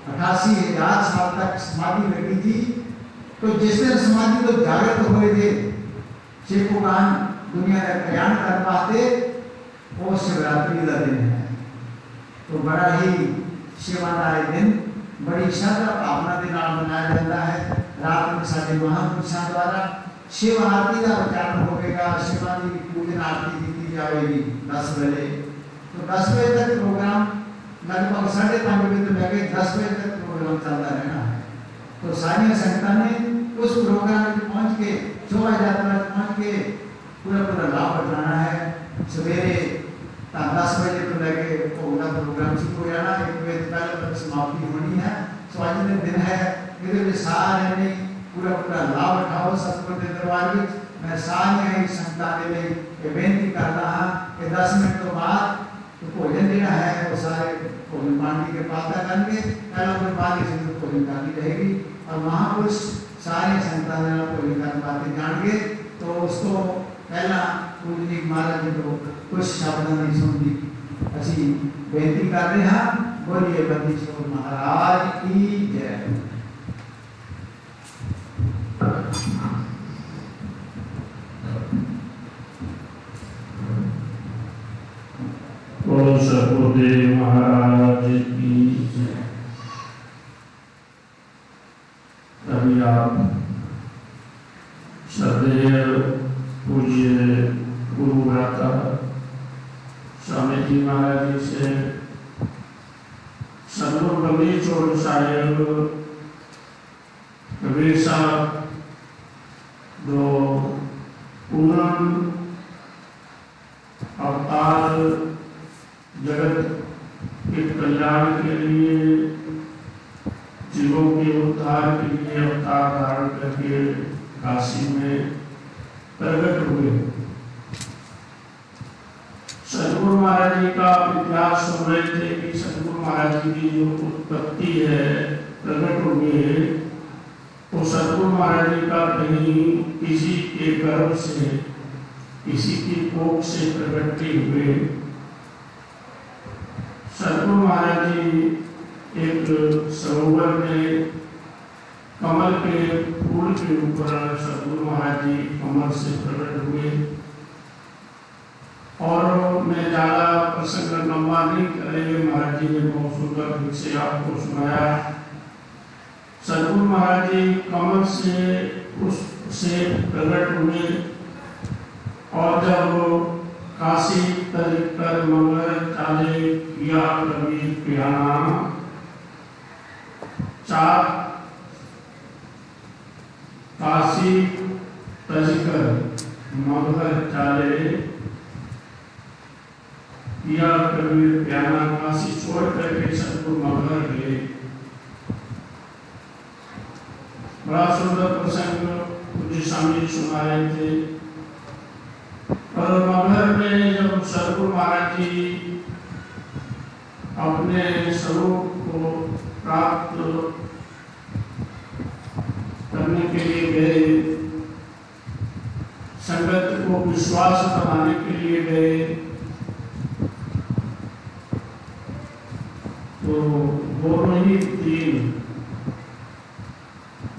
88,000 साल तक समाधि लगी थी। तो जिस दिन समाधि तो जागृत हुए थे शिव भगवान दुनिया का कल्याण कर पाते, वो शिवरात्रि का दिन है। तो बड़ा ही शिवादाय दिन बड़ी श्रद्धा भावना के नाल मनाया जाता है। रात में साढ़े महापुरुषों द्वारा शिव आरती का उच्चारण होगा। शिवा जी की पूजन आरती की जाएगी 10 बजे। तो 10 बजे तक प्रोग्राम लगभग 5:30 बजे तो लगे 10 बजे तक प्रोग्राम चलता रहना है। तो सारी संगतां ने उस प्रोग्राम में पहुंच के शोभा यात्रा में पहुंच के पूरा लाभ उठाना है। सवेरे 10 बजे तो लगे पूरा प्रोग्राम शुरू हो जाना। 1 बजे पहले तक समाप्ति होनी है। तो आज का दिन है, ये सारे ने पूरा लाभ उठाओ सतगुरु के दरबार में। मैं सारी संगतां के लिए बेनती करता हाँ कि 10 मिनट तो बाद तो भोजन देना है, वो सारे भोजन पानी के पाता करेंगे। पहला तो बाद संगत भोजन करनी रहेगी और महापुरुष सारे संगतां भोजन कर पाते जाएंगे। तो उसको पहला पूजनीक महाराज जी को कुछ शब्दों की सुनती असी बेनती कर रहे हैं। बोलिए बंदीश्वर महाराज की जय। बोलो सतगुरुदेव महाराज की जय। अभी आप श्रद्धेय पूज्य गुरु भ्राता स्वामी जी महाराज जी से सतगुरु बंदीश्वर साहेब कबीर साहब जो पूनम अवतार जगत के कल्याण के लिए, जीवों के उद्धार के लिए अवतार धारण करके काशी में प्रकट हुए। सतगुरु महाराज जी का इतिहास सुन रहे थे कि सतगुरु महाराज जी की जो उत्पत्ति है, प्रकट हुए, वो सतगुरु महाराज जी का कहीं किसी के गर्भ से, किसी की कोख से प्रकट नहीं हुए। सतगुरु महाराज जी एक सरोवर में कमल के फूल के ऊपर सतगुरु महाराज जी कमल से प्रकट हुए। और मैं ज़्यादा प्रसंग लंबा नहीं करेंगे, महाराज जी ने बहुत सुंदर ढंग से आपको सुनाया। सतगुरु महाराज जी कमल से उससे प्रकट हुए और जब काशी कर मंगल चाले किया कबीर प्याना, 4 काशी तजकर मंगल चाले किया कबीर प्याना। काशी छोड़ करके सतगुरु मंगल गए। बड़ा सुंदर प्रसंग मुझे स्वामी सुना रहे थे। और मगहर में जब सतगुरु महाराज जी अपने स्वरूप को प्राप्त करने के लिए गए, संगत को विश्वास बनाने के लिए गए, तो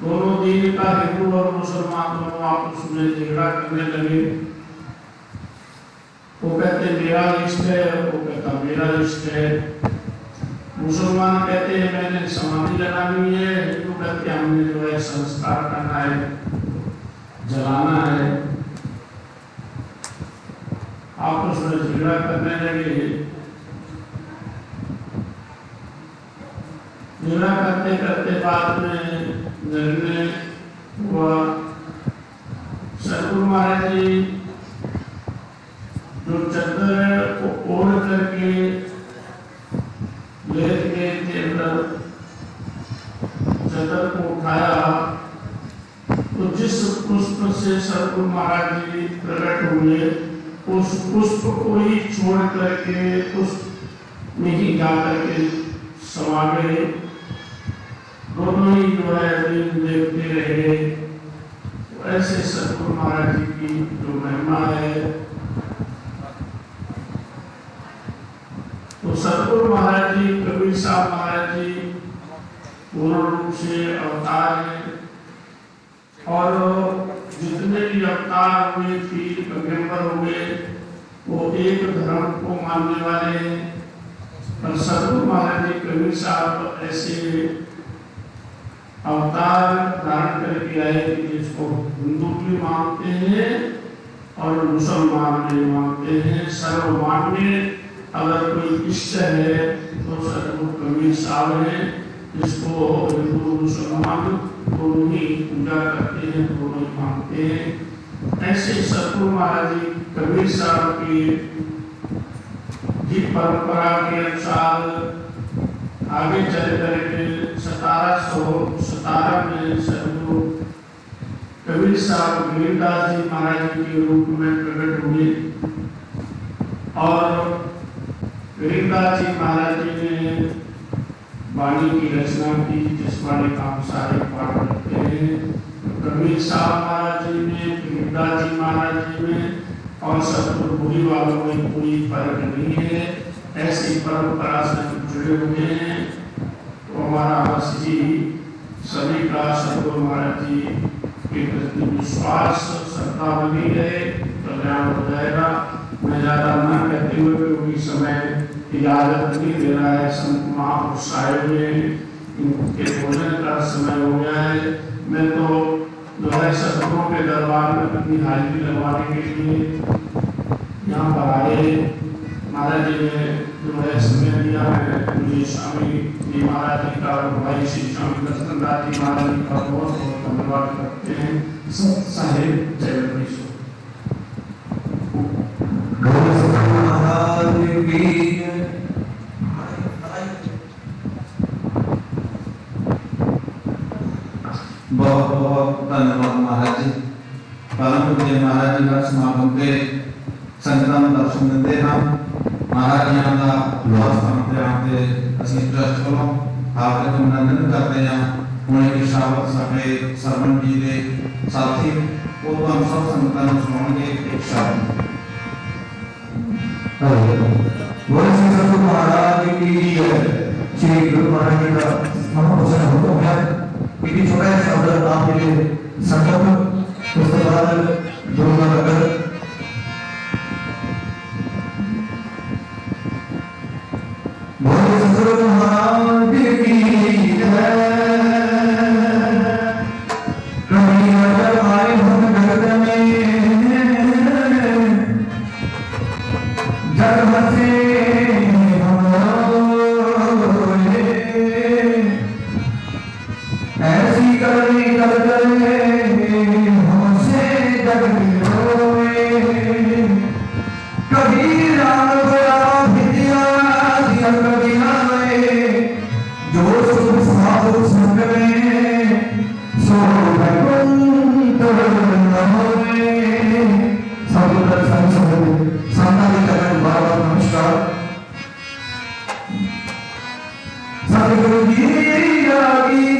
दोनों दिन का हिंदू और मुसलमान दोनों आपस में झगड़ा करने लगे। वो कहते मेरा इष्ट है, वो कहता मेरा इष्ट है। मुसलमान कहते हैं मैंने समाधि लगानी है, हिंदू कहते हैं हमने जो है संस्कार करना है, जलाना है। आपस में झगड़ा करने लगे। झगड़ा करते करते बाद में निर्णय हुआ। सतगुरु महाराज जी जो चद्दर को ओढ़ करके लेट गए थे अंदर, चद्दर को उठाया तो जिस पुष्प से सतगुरु महाराज जी प्रकट हुए उस पुष्प को ही छोड़ करके पुष्प में ही जा करके समा गए। दोनों ही जो है देखते रहे। ऐसे सतगुरु महाराज जी की जो महिमा है, तो सतगुरु महाराज जी, कबीर साहब महाराज जी पूर्ण रूप से अवतार है। और जितने भी अवतार हुए, पीर पैगंबर हुए, वो एक धर्म को मानने वाले हैं। और सतगुरु महाराज जी, कबीर साहब ऐसे अवतार धारण करके आए कि जिसको हिंदू भी मानते हैं और मुसलमान भी मानते हैं। सर्वमान्य अगर कोई इष्ट है तो सतगुरु कबीर साहब है, जिसको हिंदू मुसलमान दोनों ही पूजा करते हैं, दोनों ही मानते हैं। ऐसे सतगुरु महाराज जी कबीर साहब की परंपरा के अनुसार आगे चल करके 1717 में सतगुरु कबीर साहब गिरिदास जी महाराज जी के रूप में प्रकट हुए। और गिरिदास जी महाराज जी ने वाणी की रचना की, जिस वाणी का हम सारे पाठ करते हैं। कबीर साहब महाराज जी में, गिरिदास जी महाराज जी में और सतगुरु बुरी वालों में कोई फर्क नहीं है। ऐसी परंपरा से जुड़े हुए हैं। तो हमारा बस ही सभी का सतगुरु महाराज जी के प्रति विश्वास, श्रद्धा बनी रहे, कल्याण हो जाएगा। मैं ज्यादा न कहते हुए क्योंकि समय इजाजत नहीं दे रहा है। संत महापुरुष आए हुए हैं, इनके भोजन का समय हो गया है। मैं तो जो है सतगुरु के दरबार में अपनी हाजिरी लगवाने के लिए यहाँ पर आए। महाराज जी ने जो है समय दिया है, मुझे स्वामी जी महाराज जी का और भाई श्री स्वामी दर्शनदास जी महाराज जी का बहुत बहुत धन्यवाद करते हैं। साहेब जय विश्व महाराज की बहुत बहुत धन्यवाद महाराज जी। परम पूज्य महाराज जी का समागम के संगत दर्शन दिते हैं। महाराज जी का लास्ट आते असि ट्रस्ट को हार्दिक अभिनंदन करते हैं। हुणे की शब्द साडे सरवण जी के साथी वो तो हम सब संगतां नूं सुणाउणगे। एक शब्द बोले श्री सतगुरु महाराज की श्री गुरु महाराज जी का महाप्रसाद हुक्म है कि छोटा सा शब्द आपके लिए संकल्प, उसके बाद दुर्गा नगर बोले सतगुरु महाराज की कभी नजर आए हम जगत में जग बसे ऐसी करनी कर करे हमसे जग रोए। कभी राम गया विद्या दिया कभी आए, जो सुख साधु संग में सो भगवंत न होए। साधु दर्शन सामने करण बाबा नमस्कार। सतगुरु जी रागी